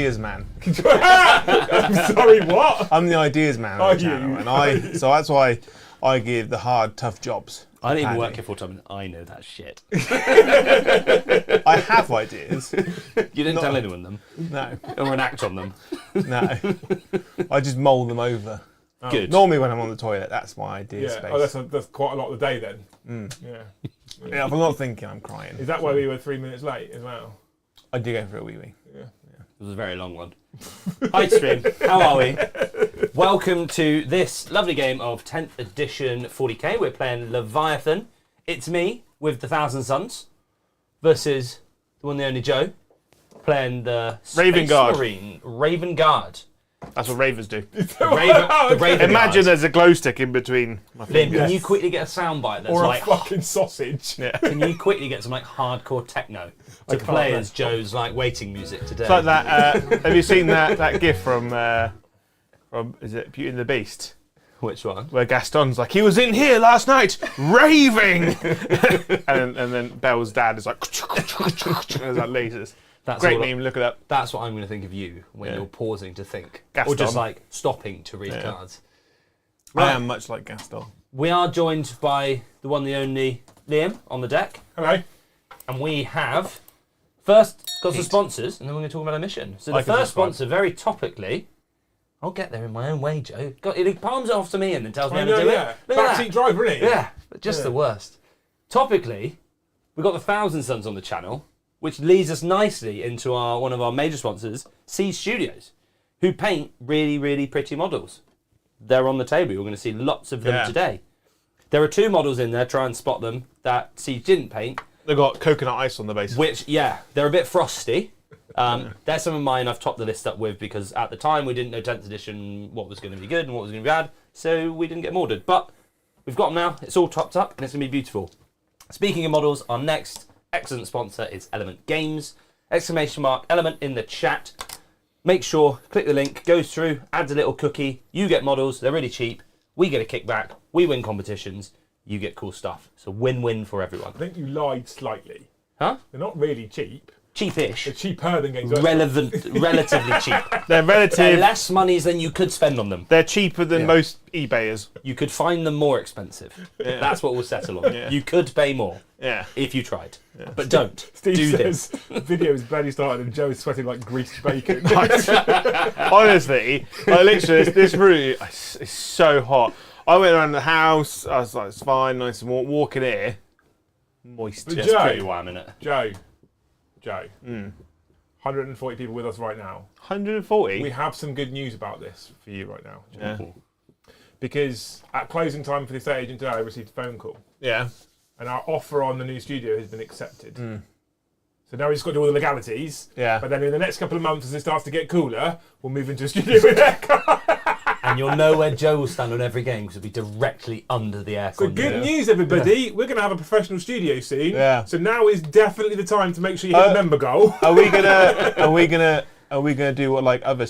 ideas man. I'm sorry, what? I'm the ideas man on the channel, and so that's why I give the hard, tough jobs. I don't even work here full time, and I know that shit. I have ideas. You didn't tell anyone them? No. Or enact on them? No. I just mull them over. Good. Normally when I'm on the toilet, that's my idea space. Oh, that's quite a lot of the day then. Yeah. Yeah, if I'm not thinking, I'm crying. Is that why we were 3 minutes late as well? I do go for a wee. Yeah. It was a very long one. Hi stream, how are we? Welcome to this lovely game of 10th edition 40k. We're playing Leviathan. It's me with the Thousand Sons versus the one, the only Joe, playing the Raven Guard. Marine Raven Guard. That's what ravens do. The Raven Imagine Guard. there's a glow stick in between my Liam, fingers. can you quickly get a soundbite that's Or like a fucking sausage. Yeah. Can you quickly get some like hardcore techno to play as Joe's like waiting music today? It's like that. Have you seen that GIF from is it Beauty and the Beast? Which one? Where Gaston's like, he was in here last night, raving, and then Belle's dad is like, there's like lasers. That's Great all meme. Look it up. That's what I'm going to think of you when you're pausing to think, Gaston. or just like stopping to read cards. I am much like Gaston. We are joined by the one, the only Liam on the deck, Hello. and we have first got some sponsors, and then we're going to talk about our mission. So the first sponsor, very topically. I'll get there in my own way, Joe. He palms it off to me and then tells me how to do it. Look at Backseat driver, isn't he? Yeah, just the worst. Topically, we've got the Thousand Sons on the channel, which leads us nicely into one of our major sponsors, Siege Studios, who paint really, really pretty models. They're on the table. You're going to see lots of them today. There are 2 models in there, try and spot them, that Siege didn't paint. They've got coconut ice on the base. Which, they're a bit frosty. They're some of mine I've topped the list up with because at the time we didn't know 10th edition what was going to be good and what was going to be bad, so we didn't get them ordered. But we've got them now, it's all topped up and it's going to be beautiful. Speaking of models, our next excellent sponsor is Element Games. ! Element in the chat. Make sure, click the link, goes through, adds a little cookie, you get models, they're really cheap, we get a kickback, we win competitions, you get cool stuff. So win-win for everyone. I think you lied slightly. Huh? They're not really cheap. Cheapish. They're cheaper than games. Relatively cheap. They're relative. They're less monies than you could spend on them. They're cheaper than most eBayers. You could find them more expensive. That's what we'll settle on. Yeah. You could pay more if you tried. But don't. Steve do says, this. The video is barely started and Joe is sweating like greased bacon. Honestly, this room is so hot. I went around the house, I was like, it's fine, nice and warm. Walking here, moist. But It's Joe, pretty warm, isn't it? Joe. 140 people with us right now. 140? We have some good news about this for you right now. Yeah. Because at closing time for the estate agent today, I received a phone call. Yeah. And our offer on the new studio has been accepted. So now we've just got to do all the legalities. Yeah. But then in the next couple of months, as it starts to get cooler, we'll move into a studio with aircon. And you'll know where Joe will stand on every game because it'll be directly under the aircon. So good news, everybody. We're going to have a professional studio soon. Yeah. So now is definitely the time to make sure you hit the member goal. Are we gonna do what like other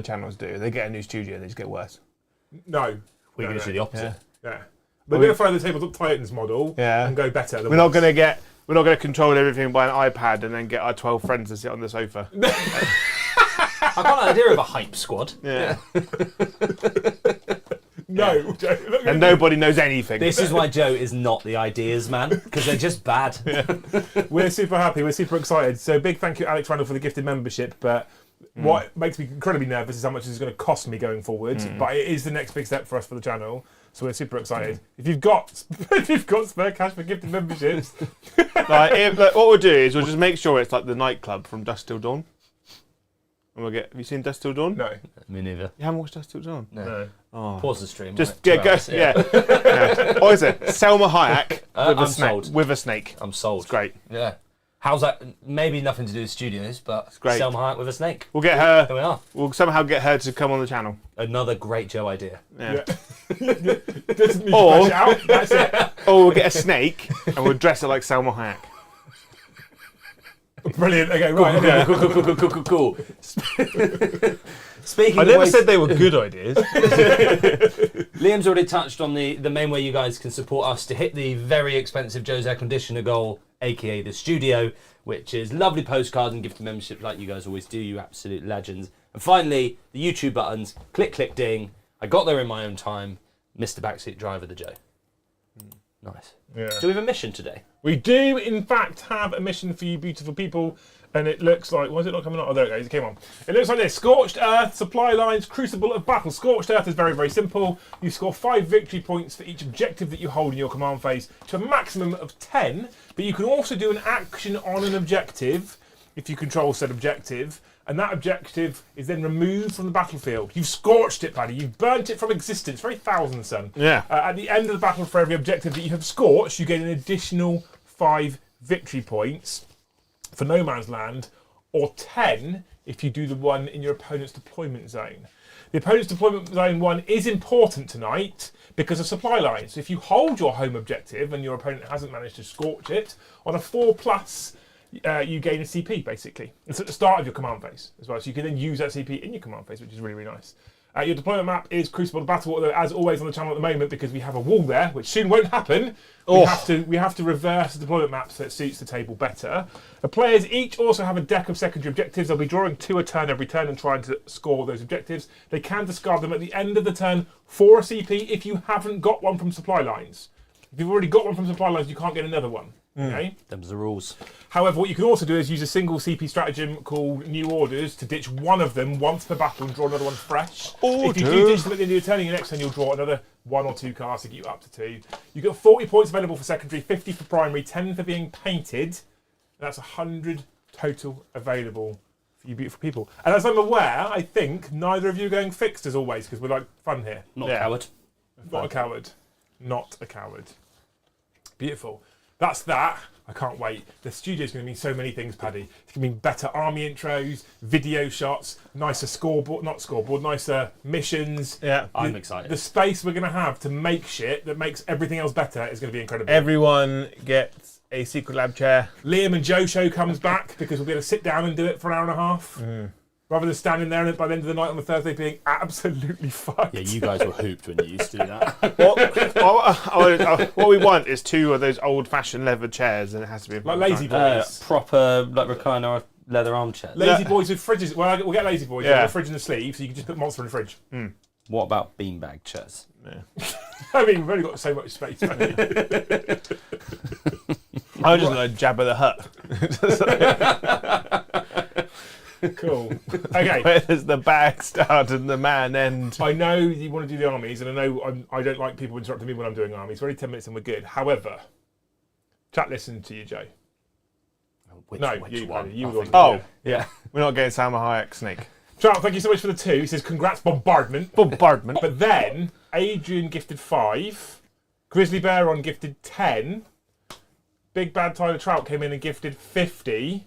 channels do? They get a new studio, they just get worse. No. We're going to do the opposite. Yeah. We're going to follow the Tabletop Titans model and go better. We're not gonna control everything by an iPad and then get our 12 friends to sit on the sofa. I've got an idea of a hype squad. Yeah. No. Joe, And nobody knows anything. This is why Joe is not the ideas man, because they're just bad. We're super happy. We're super excited. So big thank you, Alex Randall, for the gifted membership. But what makes me incredibly nervous is how much this is going to cost me going forward. But it is the next big step for us for the channel. So we're super excited. If you've got spare cash for gifted memberships, what we'll do is we'll just make sure it's like the nightclub from Dusk Till Dawn. And have you seen Dusk Till Dawn? no. Me neither. You haven't watched Dusk Till Dawn? No. Oh. Pause the stream. Just right? go. 2 hours, Yeah. What is it? Selma Hayek I'm sold. with a snake. I'm sold. It's great. Yeah. How's that? Maybe nothing to do with studios, but it's great. Selma Hayek with a snake. We'll get her. Here we are. We'll somehow get her to come on the channel. Another great Joe idea. Yeah. Doesn't need Or- to flesh it out. That's it. Or we'll get a snake and we'll dress it like Selma Hayek. Brilliant. Okay, right. Okay. Cool. Speaking I of never ways, said they were good ideas. Liam's already touched on the main way you guys can support us to hit the very expensive Joe's Air Conditioner goal, aka the studio. which is lovely postcards and gifted memberships like you guys always do, you absolute legends. And finally, the YouTube buttons, click, click, ding. I got there in my own time. Mr. Backseat Driver, the Joe. Nice. Yeah. Do we have a mission today? We do, in fact, have a mission for you beautiful people, and it looks like... Why is it not coming on? Oh, there it goes. It came on. It looks like this. Scorched Earth, Supply Lines, Crucible of Battle. Scorched Earth is very, very simple. You score 5 victory points for each objective that you hold in your command phase to a maximum of 10, but you can also do an action on an objective if you control said objective, and that objective is then removed from the battlefield. You've scorched it, Paddy. You've burnt it from existence. Very Thousand Son. Yeah. At the end of the battle, for every objective that you have scorched, you gain an additional 5 victory points for No Man's Land, or 10 if you do the one in your opponent's deployment zone. The opponent's deployment zone one is important tonight because of supply lines. So if you hold your home objective and your opponent hasn't managed to scorch it, on a 4+, you gain a CP, basically. It's at the start of your command phase as well, so you can then use that CP in your command phase, which is really, really nice. Your deployment map is Crucible of Battle, although as always on the channel at the moment, because we have a wall there, which soon won't happen, we have to reverse the deployment map so it suits the table better. The players each also have a deck of secondary objectives. They'll be drawing 2 a turn every turn and trying to score those objectives. They can discard them at the end of the turn for a CP if you haven't got one from supply lines. If you've already got one from supply lines, you can't get another one. Okay? Them's the rules. However, what you can also do is use a single CP stratagem called New Orders to ditch one of them once per battle and draw another one fresh. If you do ditch them at the end of your turn, your next turn you'll draw another 1 or 2 cards to get you up to 2. You've got 40 points available for secondary, 50 for primary, 10 for being painted. That's 100 total available for you beautiful people. And as I'm aware, I think neither of you are going fixed as always, because we're like fun here. Not a coward. Not a coward. Not a coward. Beautiful. That's that. I can't wait. The studio's going to mean so many things, Paddy. It's going to mean better army intros, video shots, nicer nicer missions. Yeah. I'm excited. The space we're going to have to make shit that makes everything else better is going to be incredible. Everyone gets a secret lab chair. Liam and Joe show comes back because we'll be able to sit down and do it for an hour and a half. Rather than standing there and by the end of the night on the Thursday being absolutely fucked. Yeah, you guys were hooped when you used to do that. What we want is 2 of those old-fashioned leather chairs, and it has to be Like Lazy Boys. Proper, like recliner leather armchairs. Lazy Boys with fridges. Well, we'll get Lazy Boys. Yeah. With a fridge in the sleeve, so you can just put Monster in the fridge. What about beanbag chairs? Yeah. I mean, we've only got so much space. Haven't we? I'm just going to Jabba the Hutt. Cool. Okay. Where does the bag start and the man end? I know you want to do the armies, and I know I don't like people interrupting me when I'm doing armies. We're only 10 minutes and we're good. However, chat listened to you, Joe. Which You one? were the one. Oh, Yeah. we're not getting Salma Hayek Snake. Chat, thank you so much for the 2. He says, congrats, bombardment. Bombardment. But then, Adrian gifted 5. Grizzly Bear on gifted 10. Big Bad Tyler Trout came in and gifted 50.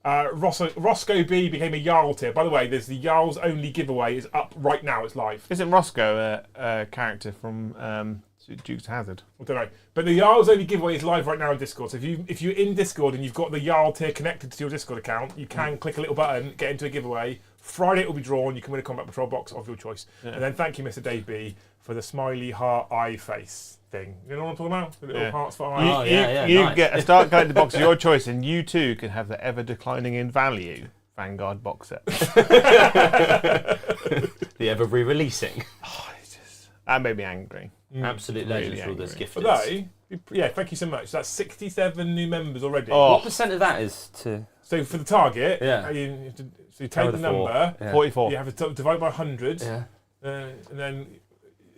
Roscoe B became a Jarl tier. By the way, there's the Jarl's Only giveaway is up right now. It's live. Isn't Roscoe a character from Duke's Hazard? I don't know. But the Jarl's Only giveaway is live right now in Discord. So if you're in Discord and you've got the Jarl tier connected to your Discord account, you can click a little button, get into a giveaway. Friday it will be drawn. You can win a Combat Patrol box of your choice. Yeah. And then thank you, Mr. Dave B, for the smiley heart eye face thing. You know what I'm talking about? The little hearts for eyes. You nice. get a start collected box of your choice, and you too can have the ever declining in value Vanguard box set. The ever re-releasing. That made me angry. Absolute Really legends for all those angry. gifted. Although, yeah, thank you so much. That's 67 new members already. Oh. What percent of that is to... So for the target, Yeah. you take Carry the the 4. number, Yeah. 44. you have to divide by 100, Yeah. and then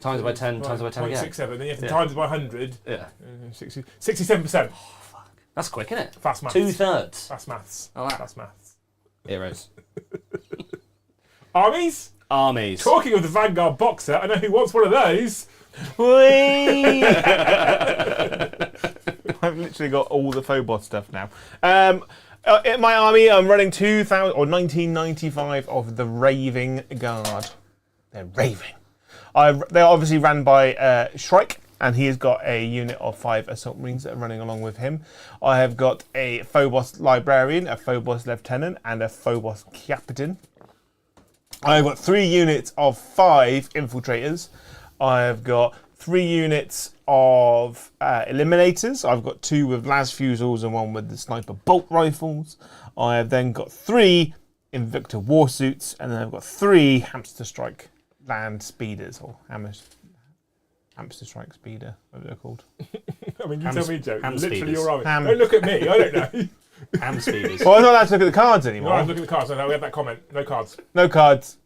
Times by 10, times by 10 again. 0.67, then you have to Yeah. times it by 100, Yeah. 67%. That's quick, isn't it? Fast maths. 2/3. Fast maths. Oh, wow. Fast maths. Heroes. Armies? Armies. Talking of the Vanguard box set, I know who wants one of those. Whee! I've literally got all the Phobos stuff now. In my army, I'm running 1995 of the Raving Guard. They're raving. They're obviously ran by Shrike, and he has got a unit of 5 assault marines that are running along with him. I have got a Phobos librarian, a Phobos lieutenant, and a Phobos captain. I've got 3 units of 5 infiltrators. I have got 3 units of eliminators. I've got 2 with las fusils and 1 with the sniper bolt rifles. I have then got 3 Invicta warsuits, and then I've got 3 hamster strike land speeders, or hamster strike speeder, whatever they're called. I mean, you tell me, Joe. Literally, speeders. you're right. Don't look at me. I don't know. Ham speeders. Well, I'm not allowed to look at the cards No, anymore. I'm looking at the cards. No, we have that comment. No cards. No cards.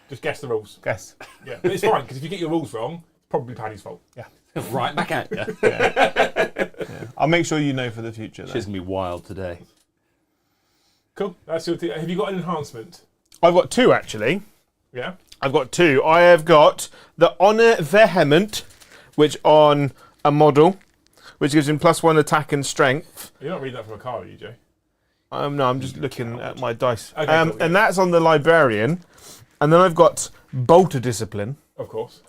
Just guess the rules. Guess. Yeah, but it's fine because if you get your rules wrong, it's probably Paddy's fault. Yeah. Right back at you. Yeah. I'll make sure you know for the future. She's going to be wild today. Cool. That's your thing. Have you got an enhancement? I've got 2 actually. Yeah. I've got 2. I have got the Honor Vehement, which on a model, which gives him +1 attack and strength. You're not reading that from a card, are you, Joe? No, I'm just looking at my dice. Okay, cool, yeah. And that's on the Librarian. And then I've got Bolter Discipline, Of course.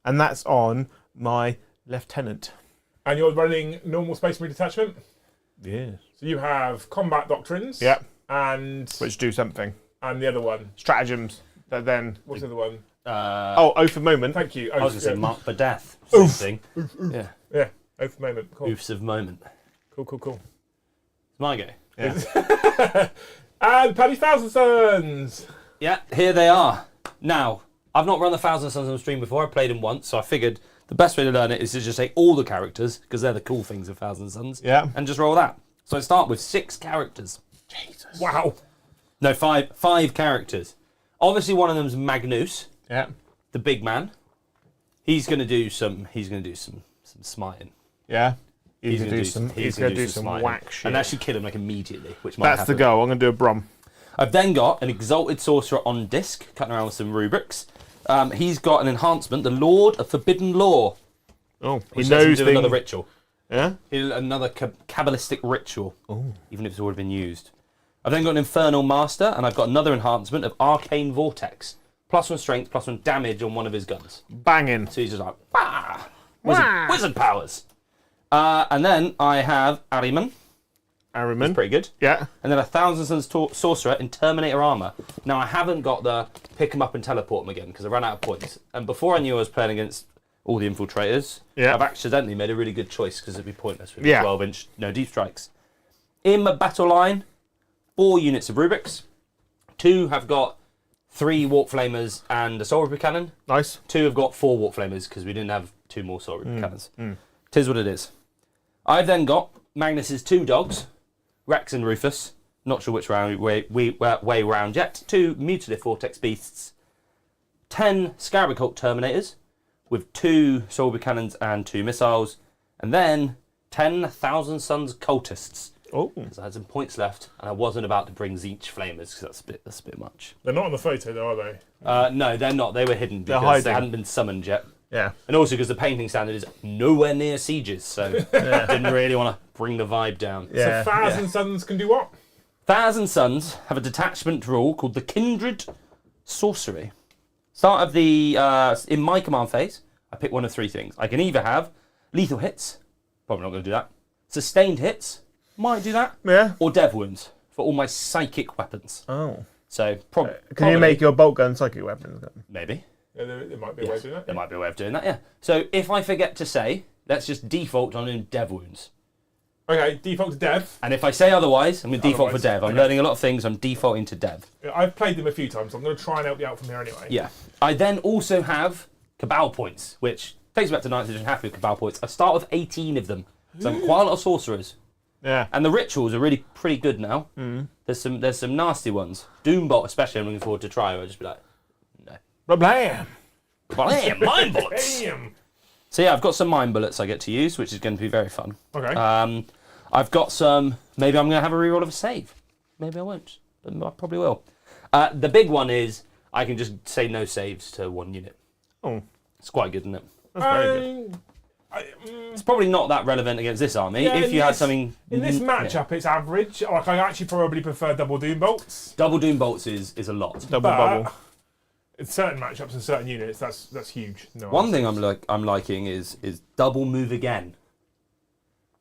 and that's on my Lieutenant. And you're running normal Space Marine detachment. Yeah. So you have combat doctrines. Yeah. And Which do something. and the other one. Stratagems. That then. What's the other one? Oath of Moment. Thank you. I was going to say yeah. mark for death. Same thing. Yeah. Yeah. Oath of moment. Cool. Oofs of moment. Cool. It's my go. Yeah. And Paddy Thousand Sons. Yeah, here they are. Now, I've not run the Thousand Sons on stream before. I played them once, so I figured the best way to learn it is to just take all the characters, because they're the cool things of Thousand Sons, Yeah. and just roll that. So I start with 6 characters. Jesus. Wow. No, five characters. Obviously, one of them's Magnus, Yeah. the big man. He's going to do some smiting. Yeah. He's He's going to do some smiting. whack shit. And actually kill him like immediately, which might That's the happen. goal. I'm going to do a Brom. I've then got an Exalted Sorcerer on disc, cutting around with some rubrics. He's got an enhancement, the Lord of Forbidden Law. Oh, he Which lets him knows do things. another ritual. Yeah. Another Kabbalistic ritual, even if it's already been used. I've then got an Infernal Master, and I've got another enhancement of Arcane Vortex. +1 strength, +1 damage on one of his guns. Banging. So he's just like, bah! Wizard powers. And then I have Ahriman. Ahriman. Pretty good. Yeah. And then a Thousand Sons Sorcerer in Terminator Armor. Now, I haven't got the pick him up and teleport him again, because I ran out of points. And before I knew I was playing against all the infiltrators, Yeah. I've accidentally made a really good choice, because it'd be pointless with Yeah. 12-inch no deep strikes. In my battle line, 4 units of Rubrics. 2 have got 3 Warp Flamers and a Soul Reaper Cannon. Nice. 2 have got 4 Warp Flamers, because we didn't have 2 more Soul Reaper Cannons. Tis what it is. I've then got Magnus's 2 dogs, Rex and Rufus. Not sure which way round yet. 2 Mutilative Vortex Beasts. 10 Scarab Cult Terminators, with 2 Soul Reaper Cannons and 2 missiles. And then 10 Thousand Sons Cultists. Oh. Because I had some points left, and I wasn't about to bring Zeech Flamers, because that's a bit much. They're not on the photo, though, are they? No, they're not. They were hidden because hiding. they hadn't been summoned yet. Yeah. And also because the painting standard is nowhere near sieges, so didn't really want to bring the vibe down. Yeah. So Thousand Sons can do what? Thousand Sons have a detachment rule called the Kindred Sorcery. Start of the in my command phase, I pick one of 3 things. I can either have lethal hits, probably not going to do that. Sustained hits, might do that. Yeah. Or dev wounds for all my psychic weapons. Oh. So Can you probably- make your bolt gun psychic weapons? maybe. Yeah, there might be a way of doing that. There might be a way of doing that, yeah. So if I forget to say, let's just default on in dev wounds. Okay, default to dev. And if I say otherwise, I'm going to default for Otherwise, dev. I'm okay. learning a lot of things, I'm defaulting to dev. I've played them a few times, so I'm going to try and help you out from here anyway. Yeah. I then also have Cabal points, which takes me back to 9th edition, happy with Cabal points. I start with 18 of them. So I'm quite a lot of sorcerers. Yeah. And the rituals are really pretty good now. There's some nasty ones. Doombot especially, I'm looking forward to try. I'll just be like, no. Blam. Well, hey, mind bullets! Damn. So yeah, I've got some mind bullets I get to use, which is going to be very fun. Okay. I've got some. Maybe I'm going to have a reroll of a save. Maybe I won't, but I probably will. The big one is I can just say no saves to 1 unit. Oh. It's quite good, isn't it? That's very good. It's probably not that relevant against this army. Yeah, if in you had this- something In this matchup, it's average. Like, I actually probably prefer double doom bolts. double doom bolts is a lot. Double But bubble. in certain matchups and certain units, that's huge. No One answer. thing I'm liking is double move again.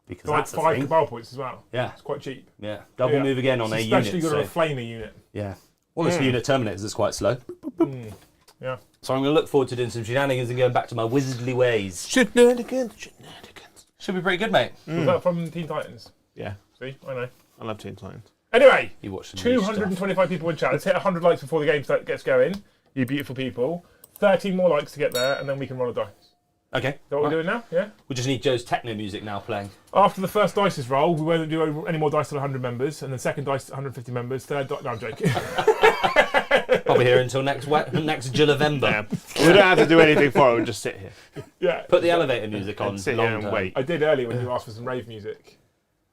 Because like that's the 5 thing. cabal points as well. Yeah, It's quite cheap. yeah. Double Yeah. move again on a Especially unit. good on a So, flamer unit. yeah. Well, this unit Terminators is quite slow. Yeah, Yeah. So I'm going to look forward to doing some shenanigans and going back to my wizardly ways. Shenanigans. Should be pretty good, mate. Was that from Teen Titans? Yeah, See, I know. I love Teen Titans. Anyway, You watch some new stuff. 225 people in chat. Let's hit 100 likes before the game gets going. You beautiful people. 13 more likes to get there, and then we can roll a dice. Okay. Is that what we're doing now? Yeah? We just need Joe's techno music now playing. After the first dice roll, we won't do any more dice to 100 members, and then second dice to 150 members, third dice... No, I'm joking. I'll be here until next Julovember. Yeah. We don't have to do anything for it, we'll just sit here. Yeah. Put the elevator music on. And sit here and wait. I did earlier when you asked for some rave music.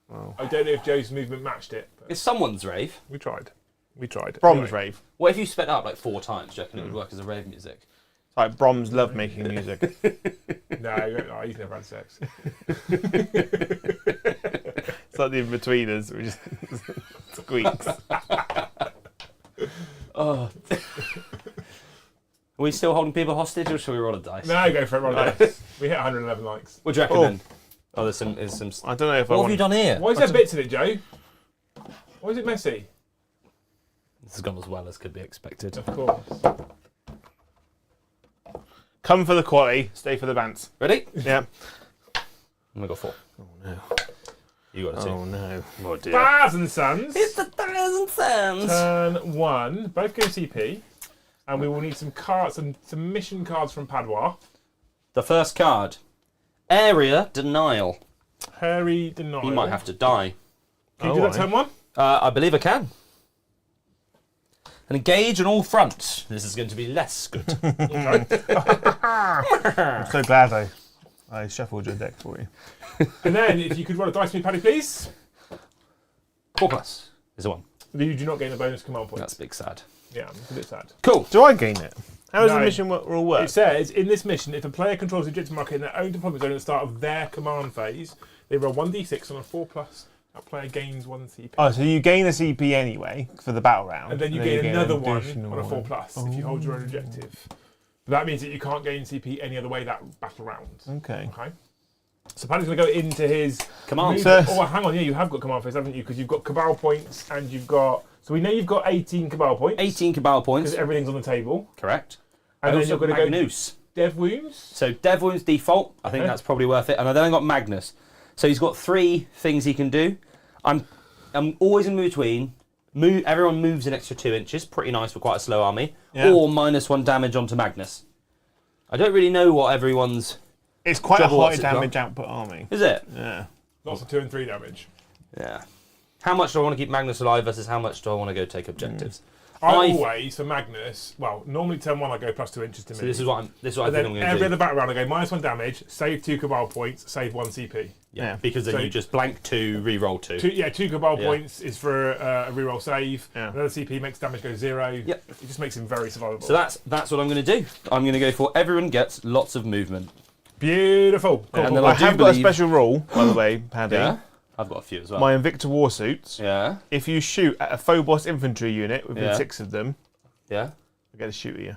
Wow. I don't know if Joe's movement matched it. But It's someone's rave. we tried. Brom's Anyway. rave. What if you sped up like 4 times? Do you reckon it would work as a rave music? It's like Brom's love making music. No, he's never had sex. It's like the in-betweeners, we just squeaks. Oh. Are we still holding people hostage, or should we roll a dice? No, go for it, roll a dice. We hit 111 likes. What do you reckon Oh. then? Oh, there's some. I don't know if I What have want you done here? Why is there bits in it, Joe? Why is it messy? This has gone as well as could be expected. Of course. Come for the quality, stay for the bants. Ready? Yeah. I got 4. Oh no. You got a 2. Oh no. Oh dear. Stars and Sons. It's 1,000 cents. Turn 1. Both go CP. And we will need some cards, some mission cards from Padua. The first card. Area Denial. Harry Denial. You might have to die. Can you do that turn 1? I believe I can. And engage on all fronts. This is going to be less good. I'm so glad I shuffled your deck for you. And then, if you could roll a dice for me, Paddy, please. 4+ is a 1. You do not gain a bonus command point. That's big sad. Yeah, it's a bit sad. Cool. Do I gain it? How does No. the mission rule work? It says, in this mission, if a player controls the objective marker in their own deployment zone at the start of their command phase, they roll 1d6 on a 4+. That player gains 1 CP. Oh, so you gain a CP anyway for the battle round. And then you gain another one additional on a 4+ if you hold your own objective. But that means that you can't gain CP any other way that battle round. Okay. Okay. So Paddy's going to go into his Command move- phase. Oh, hang on, yeah, you have got command phase, haven't you? Because you've got Cabal points and you've got... So we know you've got 18 Cabal points. 18 Cabal points. Because everything's on the table. Correct. And then also you're going to go Magnus. Dev Wounds. So Dev Wounds default. I think Okay. that's probably worth it. And then I got Magnus. So he's got 3 things he can do. I'm always in between. Everyone moves an extra 2 inches. Pretty nice for quite a slow army. Yeah. Or -1 damage onto Magnus. I don't really know what everyone's... It's quite a Double high what's it damage output army. Is it? Yeah. Lots of 2 and 3 damage. Yeah. How much do I want to keep Magnus alive versus how much do I want to go take objectives? I I've- always, for Magnus, well, normally turn 1 I go +2 inches to me. So this is what I and think I'm then going to every do. other battle round I go -1 damage, save 2 Cabal points, save 1 CP. Yeah. Because then So- you just blank 2, re-roll 2. 2 Cabal Yeah. points is for a reroll save. Yeah. Another CP makes damage go 0. Yep. It just makes him very survivable. So that's what I'm going to do. I'm going to go for everyone gets lots of movement. Beautiful. Cool. And cool. then I do have got a believe- special rule, by the way, Paddy. Yeah. I've got a few as well. My Invicta Warsuits. Yeah. If you shoot at a Phobos infantry unit within Yeah. 6 of them, Yeah. I get to shoot at you.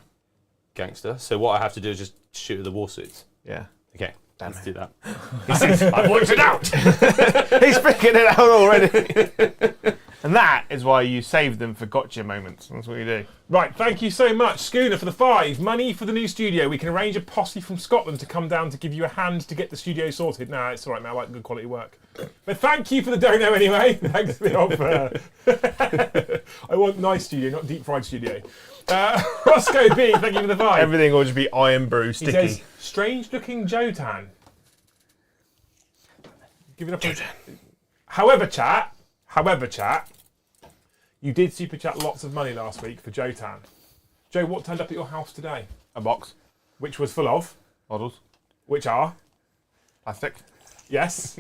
Gangster. So what I have to do is just shoot at the war suits. Yeah. Okay. Damn Let's it. do that. I've worked it out. He's figured it out already. And that is why you save them for gotcha moments. That's what you do. Right, thank you so much, Schooner, for the 5. Money for the new studio. We can arrange a posse from Scotland to come down to give you a hand to get the studio sorted. No, it's all right, man. I like good quality work. But thank you for the dono anyway. Thanks for the offer. I want nice studio, not deep fried studio. Roscoe B, thank you for the 5. Everything will just be iron brew He sticky. says, strange looking Jotan. Give it up. However, chat, you did super chat lots of money last week for Jotan. Joe, what turned up at your house today? A box. Which was full of? Models. Which are? Plastic. Yes.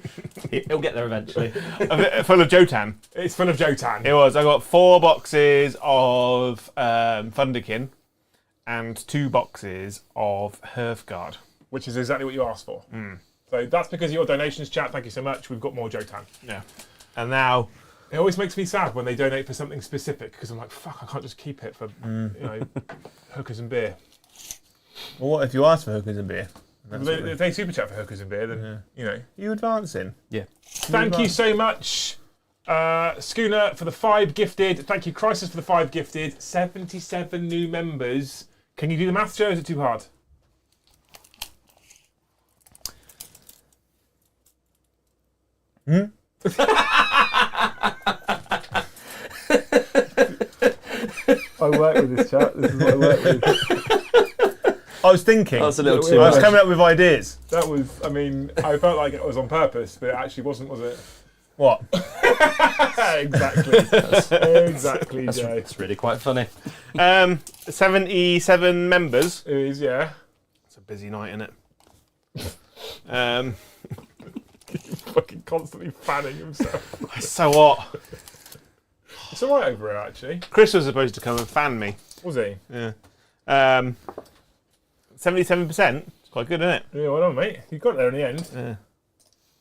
He'll get there eventually. Full of Jotan. It's full of Jotan. It was. I got 4 boxes of Thunderkin and 2 boxes of Hearthguard. Which is exactly what you asked for. So that's because of your donations, chat. Thank you so much. We've got more Jotan. Yeah. And now, It always makes me sad when they donate for something specific because I'm like, fuck, I can't just keep it for hookers and beer. well, what if you ask for hookers and beer? If they super chat for hookers and beer, then You advancing? Yeah. Thank you so much, Schooner, for the 5 gifted. Thank you, Crisis, for the 5 gifted. 77 new members Can you do the maths, Joe? Or is it too hard? I work with this chat. This is what I work with. I was thinking. That's a little too I was much. coming up with ideas. That was, I mean, I felt like it was on purpose, but it actually wasn't, was it? What? Exactly. Exactly, Joe. It's really quite funny. 77 members. It is, yeah. It's a busy night, isn't it? Fucking constantly fanning himself. It's so hot. It's all right over here, actually. Chris was supposed to come and fan me. Was he? Yeah. 77%. It's quite good, isn't it? Yeah, well done, mate. You got there in the end. Yeah.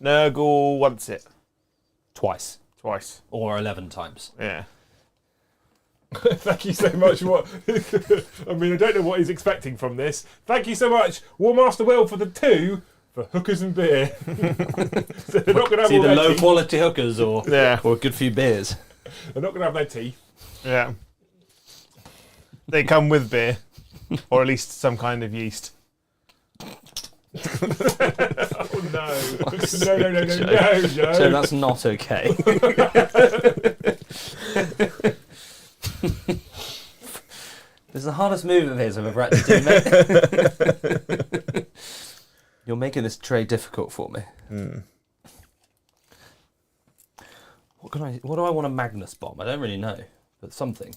Nurgle wants it. Twice. Or 11 times. Yeah. Thank you so much. What? I mean, I don't know what he's expecting from this. Thank you so much, Warmaster Will, for the 2 for hookers and beer. So they're not going to have It's all either their low teeth. quality hookers or Yeah. a good few beers. They're not going to have their teeth. Yeah. They come with beer. Or at least some kind of yeast. Oh no! No, Joe. So that's not okay. This is the hardest move of his I've ever had to do, mate. You're making this tray difficult for me. What do I want a Magnus bomb? I don't really know, but something.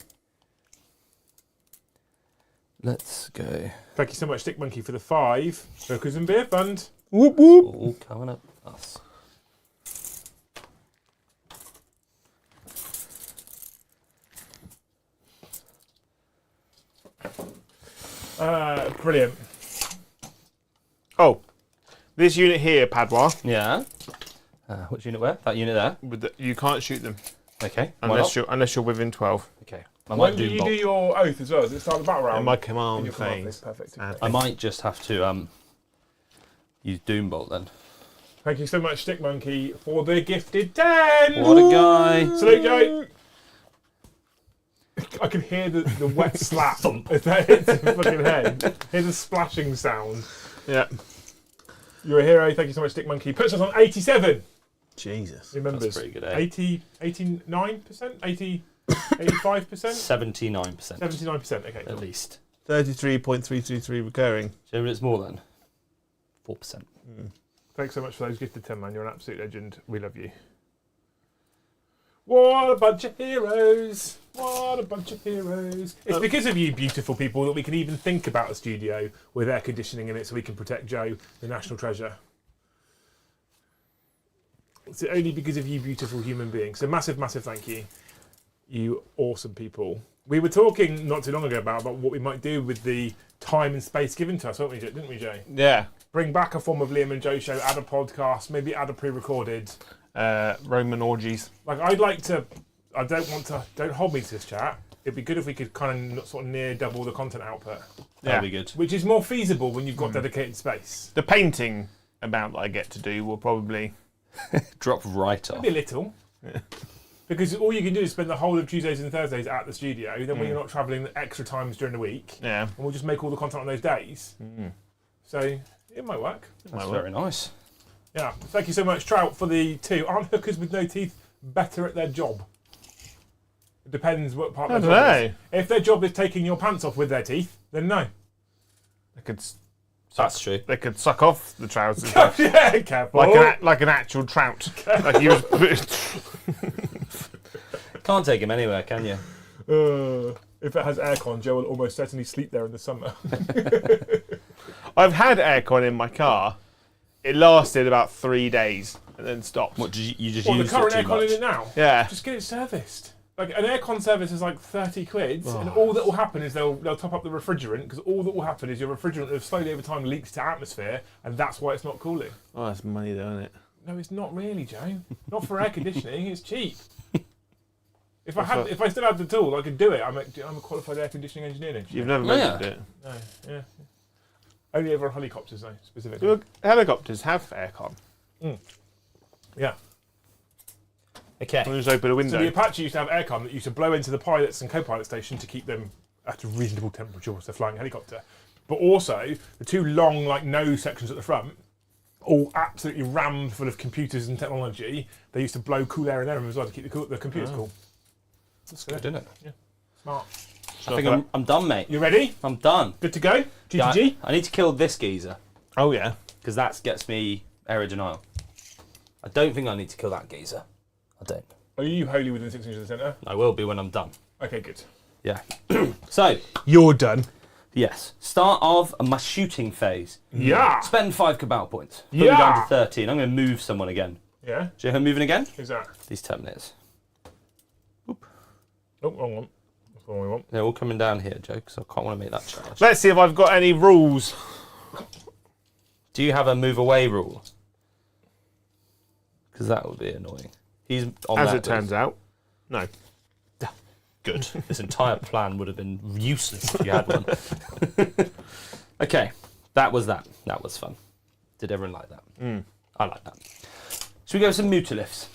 Let's go. Thank you so much, Stick Monkey, for the 5 hookers and beer fund. Whoop whoop. All coming up us. Brilliant. Oh. This unit here, Padua, Yeah. Which unit where? That unit there. you can't shoot them Okay. Why not? unless you're within 12. Okay. I When might do you do your oath as well? Does it start the battle round? In my In command your command phase. Perfect. I might just have to use Doombolt then. Thank you so much, Stick Monkey, for the gifted 10. What a guy! Salute, Joe. I can hear the wet slap as that hits the fucking head. Hear the splashing sound. Yeah. You're a hero. Thank you so much, Stick Monkey. Puts us on 87. Jesus. Remembers. That's pretty good, eh? 89%? 85%? 79%. 79%. Okay. At least. 33.333 recurring. So it's more than 4%. Thanks so much for those gifted 10, man. You're an absolute legend. We love you. What a bunch of heroes. What a bunch of heroes. It's because of you, beautiful people, that we can even think about a studio with air conditioning in it so we can protect Joe, the national treasure. It's only because of you, beautiful human beings. So massive, massive thank you. You awesome people. We were talking not too long ago about what we might do with the time and space given to us, weren't we, didn't we, Joe? Yeah. Bring back a form of Liam and Joe show, add a podcast, maybe add a pre-recorded. Roman orgies. Like, I'd like to, don't hold me to this, chat. It'd be good if we could kind of sort of near double the content output, That'd be good. which is more feasible when you've got dedicated space. The painting amount that I get to do will probably... Drop right off. Maybe a little. Because all you can do is spend the whole of Tuesdays and Thursdays at the studio, then when you're not travelling extra times during the week, Yeah. and we'll just make all the content on those days. So, it might work. That's very nice. Yeah. Thank you so much, Trout, for the 2. Aren't hookers with no teeth better at their job? It depends what part of their job is. If their job is taking your pants off with their teeth, then no. They could That's true. They could suck off the trousers. Yeah, careful. like an actual trout. Like he was. Can't take him anywhere, can you? If it has aircon, Joe will almost certainly sleep there in the summer. I've had aircon in my car. It lasted about 3 days and then stopped. What, you just What, the used current it too aircon much? in it now? Yeah. Just get it serviced. Like, an aircon service is like 30 quid, and all that will happen is they'll top up the refrigerant, because all that will happen is your refrigerant will slowly over time leaks to atmosphere, and that's why it's not cooling. Oh, that's money though, isn't it? No, it's not really, Joe. Not for air conditioning. It's cheap. If I still had the tool, I could do it. I'm a qualified air conditioning engineer. You've never Oh, yeah. mentioned it. No, yeah. Only over helicopters, though, specifically. Do helicopters have aircon? Yeah. Okay. Can we just open a So window? the Apache used to have aircon that used to blow into the pilots and co-pilot station to keep them at a reasonable temperature whilst they're flying a helicopter. But also, the two long, like, nose sections at the front, all absolutely rammed full of computers and technology. They used to blow cool air in there as well to keep the computers cool. That's good, isn't it? Yeah, smart. I think I'm done, mate. You ready? I'm done. Good to go? Yeah, GTG? I need to kill this geezer, Oh yeah. because that gets me area denial. I don't think I need to kill that geezer. I don't. Are you wholly within 6 inches of the centre? I will be when I'm done. Okay, good. Yeah. So, You're done. yes. Start of my shooting phase. Yeah! Spend 5 cabal points. Put Yeah. me down to 13. I'm going to move someone again. Yeah? Do you know who I'm moving again? Who's that? These Terminators. Oh, wrong one. That's the one we want. They're all coming down here, Joe, because I can't want to make that charge. Let's see if I've got any rules. Do you have a move away rule? Because that would be annoying. He's on As that it turns out, no. Good. This entire plan would have been useless if you had one. Okay, that was that. That was fun. Did everyone like that? I like that. Should we go with some mutilifts?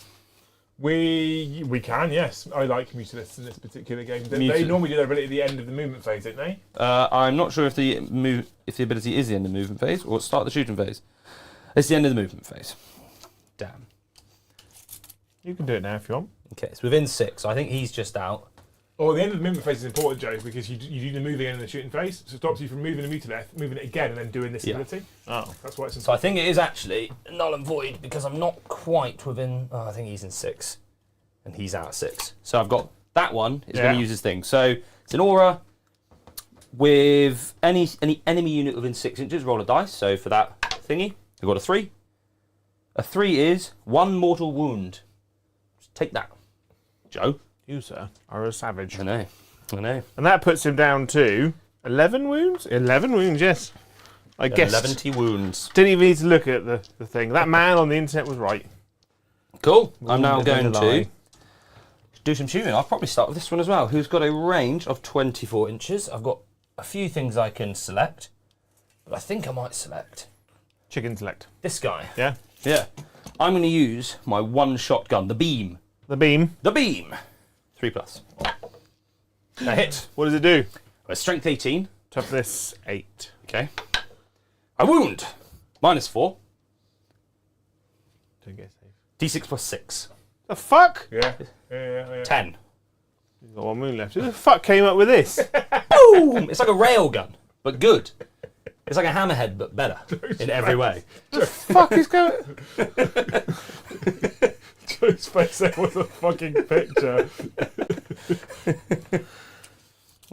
We can, yes. I like mutalists in this particular game. They Mutil- normally do their ability at the end of the movement phase, don't they? I'm not sure if the ability is the end of the movement phase or start the shooting phase. It's the end of the movement phase. Damn. You can do it now if you want. Okay, it's within 6. I think he's just out. Or the end of the movement phase is important, Joe, because you do the moving in the shooting phase, so it stops you from moving a mutilith, moving it again, and then doing this Yeah. ability. Oh. That's why it's So I important. think it is actually null and void because I'm not quite within. Oh, I think he's in 6, and he's out at 6. So I've got that one is going Yeah. to use his thing. So it's an aura with any enemy unit within 6 inches. Roll a dice. So for that thingy, I've got a 3. A 3 is 1 mortal wound. Just take that, Joe. You, sir, are a savage. I know. And that puts him down to 11 wounds? 11 wounds, yes. I guess. 11 wounds. Didn't even need to look at the thing. That man on the internet was right. Cool. I'm now Ooh, going there's no lie. to do some shooting. I'll probably start with this one as well, who's got a range of 24 inches. I've got a few things I can select, but I think I might select Chicken select. this guy. Yeah? Yeah. I'm going to use my one-shot gun, the beam. The beam. The beam. 3+. Now hit. What does it do? Well, strength 18. Toughness 8. Okay. I wound. -4. Don't get safe. D6 plus 6. The fuck? Yeah. 10. You've got 1 wound left. Who the fuck came up with this? Boom! It's like a rail gun, but good. It's like a hammerhead, but better in every way. fuck is going... Joe's face there was a fucking picture.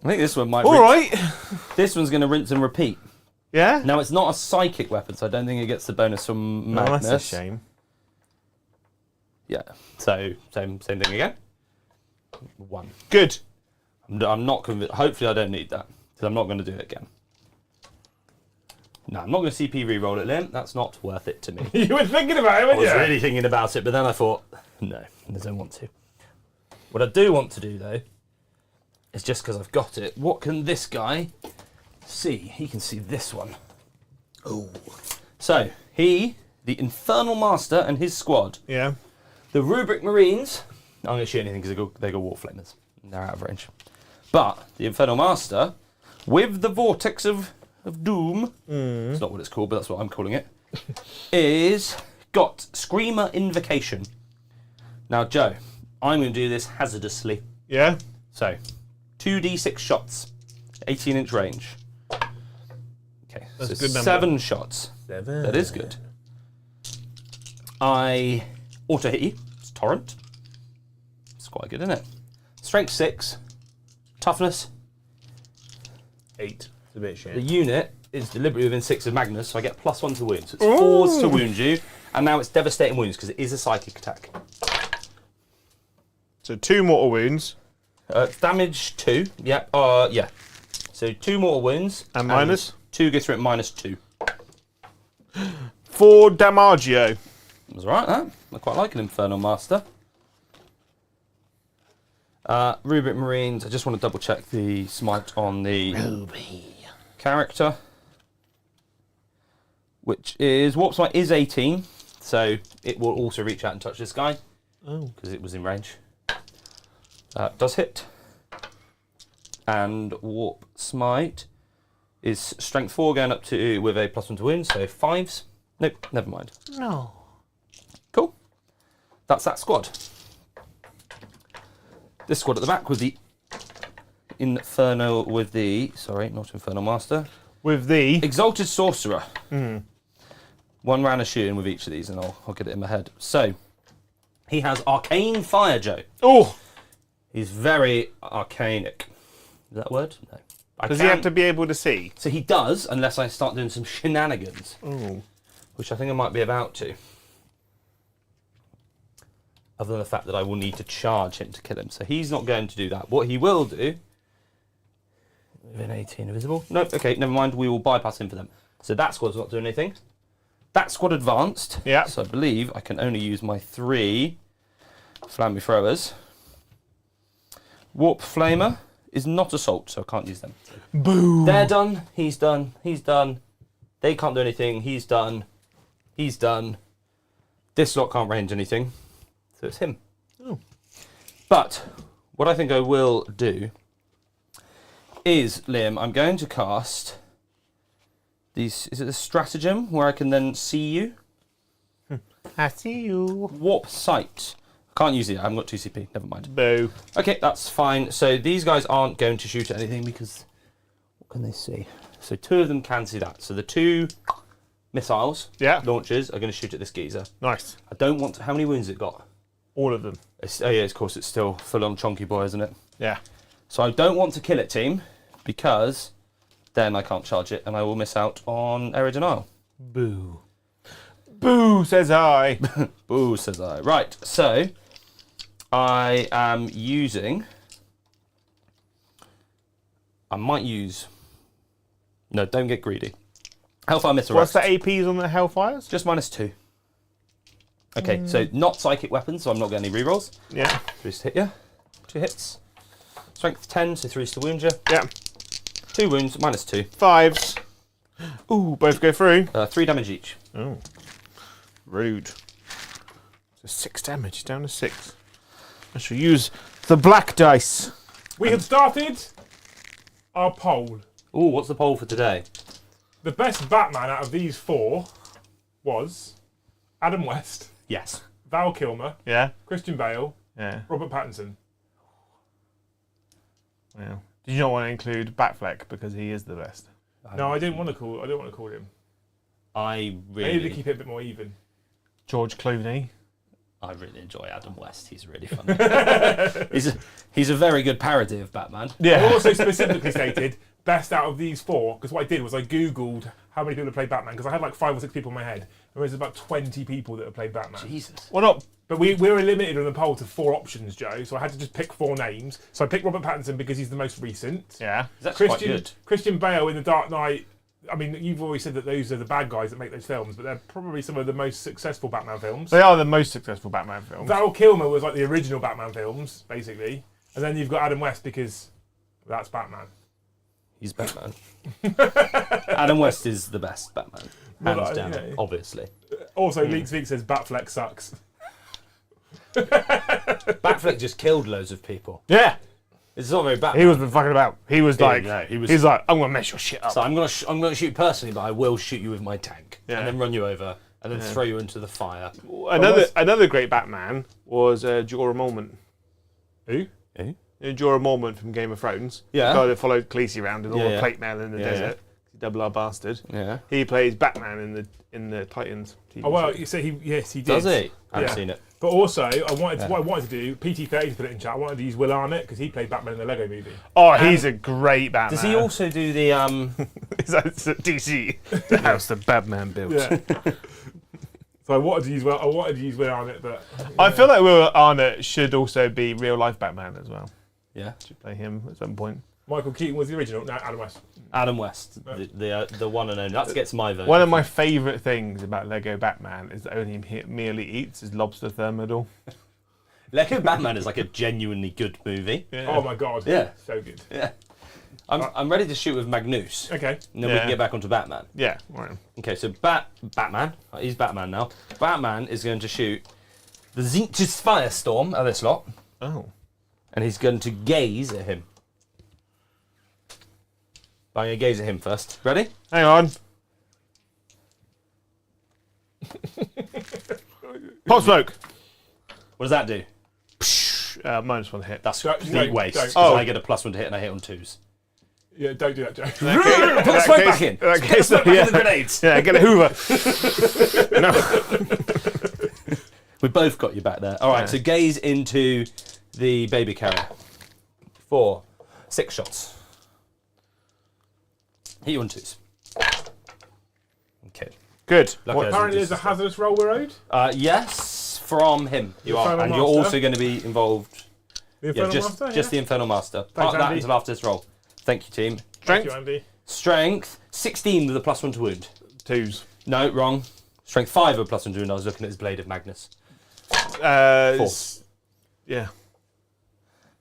I think this one might. All right. This one's going to rinse and repeat. Yeah? Now it's not a psychic weapon, so I don't think it gets the bonus from No, Magnus. that's a shame. Yeah. So same thing again. 1. Good. I'm not convinced. Hopefully I don't need that because I'm not going to do it again. No, I'm not going to CP reroll it, Liam. That's not worth it to me. You were thinking about it, I weren't was you? really thinking about it, but then I thought, no, I don't want to. What I do want to do, though, is just because I've got it, what can this guy see? He can see this one. Oh. So, the Infernal Master and his squad, Yeah. the Rubric Marines, I'm going to shoot anything because they go War Flamers. They're out of range. But the Infernal Master, with the Vortex of Doom, it's not what it's called, but that's what I'm calling it, is got Screamer Invocation. Now, Joe, I'm going to do this hazardously. Yeah? So, 2d6 shots, 18-inch range. Okay, That's so a good number. 7 shots. 7. That is good. I auto hit you. It's Torrent. It's quite good, isn't it? Strength 6. Toughness. 8. It's a bit shit. The unit is deliberately within 6 of Magnus, so I get +1 to wound. So it's 4s to wound you, and now it's devastating wounds because it is a psychic attack. So 2 mortal wounds. Damage 2. Yeah. Yeah. So 2 mortal wounds. And minus? 2 gets rid -2. 4 Damagio. Was right, that. I quite like an Infernal Master. Rubric Marines. I just want to double check the smite on the character, which is warp smite is 18, so it will also reach out and touch this guy. Oh. Because it was in range. Does hit. And Warp Smite is strength 4 going up to with a +1 to wound, so 5s. Nope, never mind. No. Cool. That's that squad. This squad at the back with the Inferno with the... Sorry, not Infernal Master. With the... Exalted Sorcerer. 1 round of shooting with each of these, and I'll get it in my head. So, he has Arcane Fire, Joe. Oh! He's very arcanic. Is that a word? No. Does he have to be able to see? So he does, unless I start doing some shenanigans. Oh. Which I think I might be about to. Other than the fact that I will need to charge him to kill him. So he's not going to do that. What he will do... Within 18 invisible. Nope, okay, never mind. We will bypass him for them. So that squad's not doing anything. That squad advanced. Yeah. So I believe I can only use my 3 flammy throwers. Warp Flamer is not assault, so I can't use them. Boom. They're done. He's done. He's done. They can't do anything. He's done. He's done. This lot can't range anything. So it's him. Oh. But what I think I will do is, Liam, I'm going to cast these. Is it the stratagem where I can then see you? I see you. Warp Sight. Can't use it. I haven't got 2 CP. Never mind. Boo. Okay, that's fine. So these guys aren't going to shoot at anything because what can they see? So 2 of them can see that. So the 2 missiles, launchers, are going to shoot at this geezer. Nice. I don't want to. How many wounds has it got? All of them. Oh yeah, of course it's still full on chonky boy, isn't it? Yeah. So I don't want to kill it, team, because then I can't charge it and I will miss out on Area Denial. Boo. Boo, says I. Boo, says I. Right, so I am using... I might use... No, don't get greedy. Hellfire Missile What's Rest. the APs on the Hellfires? Just -2. Okay, so not psychic weapons, so I'm not getting any rerolls. Yeah. 3 to hit you. 2 hits. Strength 10, so 3 to wound you. Yeah. 2 wounds, -2. 5s. Ooh, both go through. 3 damage each. Oh. Rude. So 6 damage, down to 6. I shall use the black dice. We have started our poll. Ooh, what's the poll for today? The best Batman out of these 4 was Adam West, Yes. Val Kilmer, Yeah. Christian Bale, Yeah. Robert Pattinson. Well, did you not want to include Batfleck because he is the best? No, I don't want to call him. I I need to really, keep it a bit more even. George Clooney. I really enjoy Adam West. He's really funny. he's a very good parody of Batman. Yeah. I also specifically stated best out of these 4 because what I did was I googled how many people have played Batman because I had like 5 or 6 people in my head. And there's about 20 people that have played Batman. Jesus. Well, not. But we were limited on the poll to 4 options, Joe. So I had to just pick 4 names. So I picked Robert Pattinson because he's the most recent. Yeah. That's quite good. Christian Bale in The Dark Knight. I mean, you've always said that those are the bad guys that make those films, but they're probably some of the most successful Batman films. They are the most successful Batman films. Val Kilmer was like the original Batman films, basically. And then you've got Adam West because that's Batman. He's Batman. Adam West is the best Batman. Hands down, yeah. obviously. Also, Leaks Veek says Batfleck sucks. Batfleck just killed loads of people. Yeah. It's not very Batman. He was fucking about. He was like, no, he was- he's like, I'm gonna mess your shit up. So I'm gonna shoot personally, but I will shoot you with my tank Yeah. and then run you over and then throw you into the fire. Another great Batman was Jorah Mormont. Who? Eh? Jorah Mormont from Game of Thrones. Yeah. The guy that followed Khaleesi around in all Yeah, the yeah. plate mail in the Yeah, desert. Double R bastard. Yeah. He plays Batman in the Titans. TV Oh well, show. you say yes, he did. Does he? I haven't Yeah. seen it. But also, what I wanted to do, PT30 put it in chat. I wanted to use Will Arnett because he played Batman in the Lego Movie. Oh, he's a great Batman. Does he also do the That's DC, the house that Batman built. Yeah. So I wanted to use Will Arnett, but I feel like Will Arnett should also be real life Batman as well. Yeah. Should play him at some point. Michael Keaton was the original. No, Adam West. Adam West, the one and only. That gets my vote. One of my favourite things about Lego Batman is the only meal he eats is lobster thermidor. Lego Batman is like a genuinely good movie. Yeah. Oh my god. Yeah. So good. Yeah. I'm ready to shoot with Magnus. Okay. And then we Yeah. can get back onto Batman. Yeah, right. Okay, so Batman. He's Batman now. Batman is going to shoot the Zinch's Firestorm at this lot, Oh. and he's going to gaze at him. But I'm going to gaze at him first. Ready? Hang on. Pop smoke. What does that do? -1 hit. That's Don't- complete don't- waste. don't. Because I get a +1 to hit and I hit on 2s. Yeah, don't do that, Joe. Put the smoke back in. that Put the case, smoke back yeah. in the grenades. Yeah, get a Hoover. No. We both got you back there. All right, so gaze into the baby carrier. 4, 6 shots. Hit you on 2s. Okay. Good. Lucky I Apparently didn't there's a hazardous roll we're owed. Yes, from him. You are. Infernal And you're Master? also going to be involved. The Yeah, Infernal just Master, the Infernal Master. Thanks, Part of that Andy. until after this roll. Thank you, team. Thank Strength. you, Andy. Strength, 16 with a +1 to wound. 2s. No, wrong. Strength 5 with a +1 to wound. I was looking at his Blade of Magnus. 4. Yeah.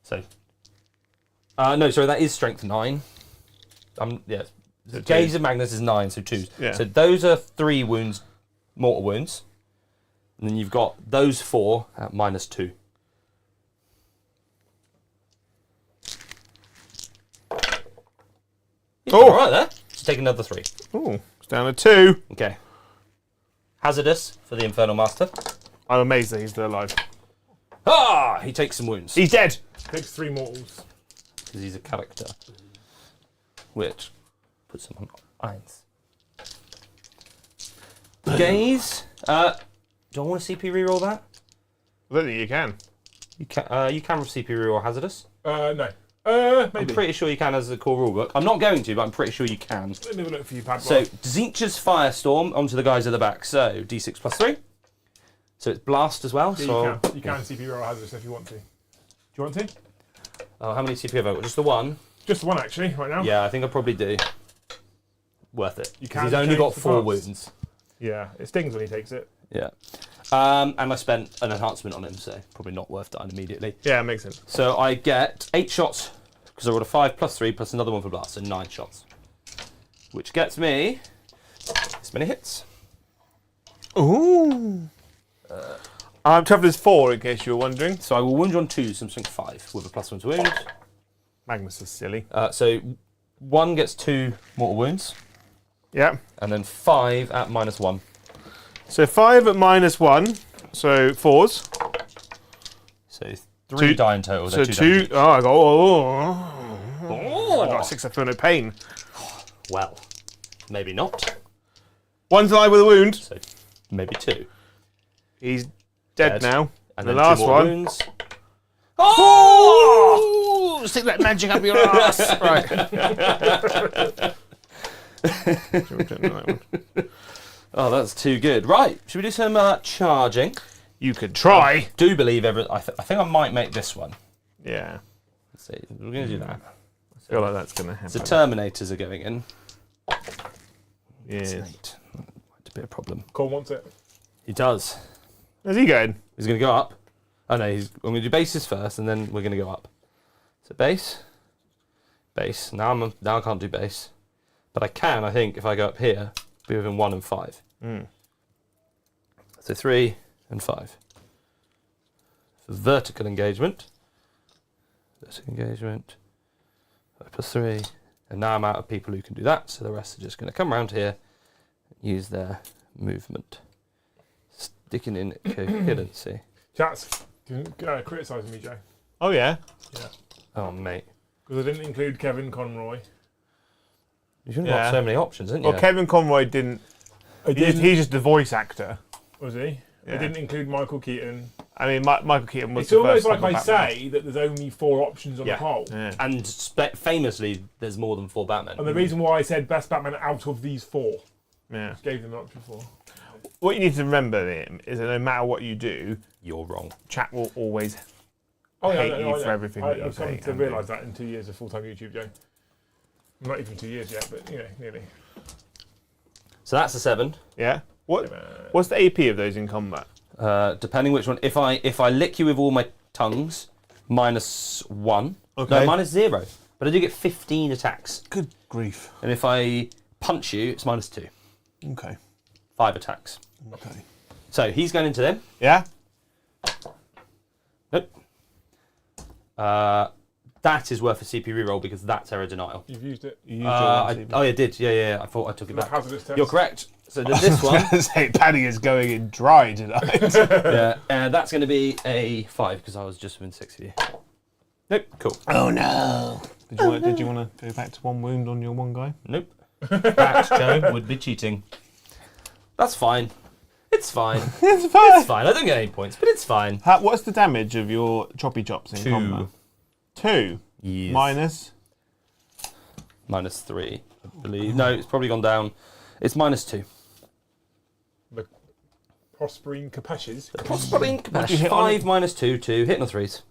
So. No, sorry, that is strength 9. Yeah. So Gaze 2. of Magnus is 9, so 2s. Yeah. So those are 3 wounds, mortal wounds. And then you've got those 4 at -2. Oh! All right there. Let's take another 3. Oh, it's down to 2. Okay. Hazardous for the Infernal Master. I'm amazed that he's still alive. Ah! He takes some wounds. He's dead. Takes 3 mortals. Because he's a character. Which puts him on irons. Gaze. Do I want to CP reroll that? I don't think you can. You can CP reroll Hazardous. No. I'm Maybe. pretty sure you can as a core rulebook. I'm not going to, but I'm pretty sure you can. Let me have a look for you, Padwa. So, Zincha's Firestorm onto the guys at the back. So, D6 +3. So it's Blast as well. Yeah, So you can CP roll hazardous if you want to. Do you want to? Oh, how many CP have I got? Just the one? Just one, actually, right now. Yeah, I think I probably do. Worth it. You 'Cause can he's only change got the 4 parts. wounds. Yeah, it stings when he takes it. Yeah. And I spent an enhancement on him, so probably not worth dying immediately. Yeah, it makes sense. So I get 8 shots, because I rolled a 5 +3 plus another one for blast, so 9 shots. Which gets me this many hits. Ooh. I'm toughness 4, in case you were wondering. So I will wound you on 2, so I'm strength 5 with a +1 to wound. Magnus is silly. So 1 gets 2 mortal wounds, Yeah. and then 5 at -1. So 5 at -1, so 4s. So 3 Two- die in total. So They're 2. damage. Oh, I got. Oh. I got 6. I feel no pain. Well, maybe not. One's alive with a wound. So maybe 2. He's dead now. And The then last 2 more one. wounds. Oh! Stick that magic up your ass. Right. Oh, that's too good. Right, should we do some charging? You could try. Do believe I think I might make this one. Yeah. Let's see. We're going to do that. I feel like that's going to happen. So Terminators are going in. Yes. Might be a problem. Cole wants it. He does. Where's he going? He's going to go up. Oh no, I'm going to do bases first, and then we're going to go up. So base, base. Now I can't do base, but I can. I think if I go up here, be within 1 and 5. So 3 and 5. For vertical engagement. Vertical engagement. 5 +3, and now I'm out of people who can do that. So the rest are just going to come around here, and use their movement, sticking in coherency. Chats, criticising me, Joe. Oh, yeah. Yeah. Oh mate. Because I didn't include Kevin Conroy. You shouldn't Yeah. have so many options, didn't you? Well, Kevin Conroy didn't. He's just the voice actor. Was he? Yeah. I didn't include Michael Keaton. I mean, Michael Keaton was It's the almost first like I Batman. say that there's only 4 options on Yeah. the poll. Yeah. And famously, there's more than 4 Batmen. And the reason why I said best Batman out of these 4, Yeah. gave them an option 4. What you need to remember then is that no matter what you do, You're wrong. chat will always Oh, yeah, hate no, you I for know. everything that you I've come say to and realise do. that in 2 years of full-time YouTube, Joe. Not even 2 years yet, but, nearly. So that's a 7. Yeah. What's the AP of those in combat? Depending which one. If I lick you with all my tongues, -1. Okay. No, -0. But I do get 15 attacks. Good grief. And if I punch you, it's -2. Okay. 5 attacks. Okay. So he's going into them. Yeah. Nope. That is worth a CP reroll because that's error denial. You've used it. You used your CP. I did. Yeah. I thought I took it back. Hazardous test. You're correct. So then this one, Say, Paddy is going in dry tonight. that's going to be a 5 because I was just within 6 of you. Nope. Cool. Oh no! Did you want to go back to 1 wound on your one guy? Nope. That, Joe, would be cheating. That's fine. It's fine. It's fine. It's fine. I don't get any points, but it's fine. What's the damage of your choppy chops in 2. combat? 2. Yes. Minus. -3, I believe. No, it's probably gone down. It's -2. The Prospering Capeshes. Prospering What do you Capesh. hit on 5 -2, 2. Hitting on 3s.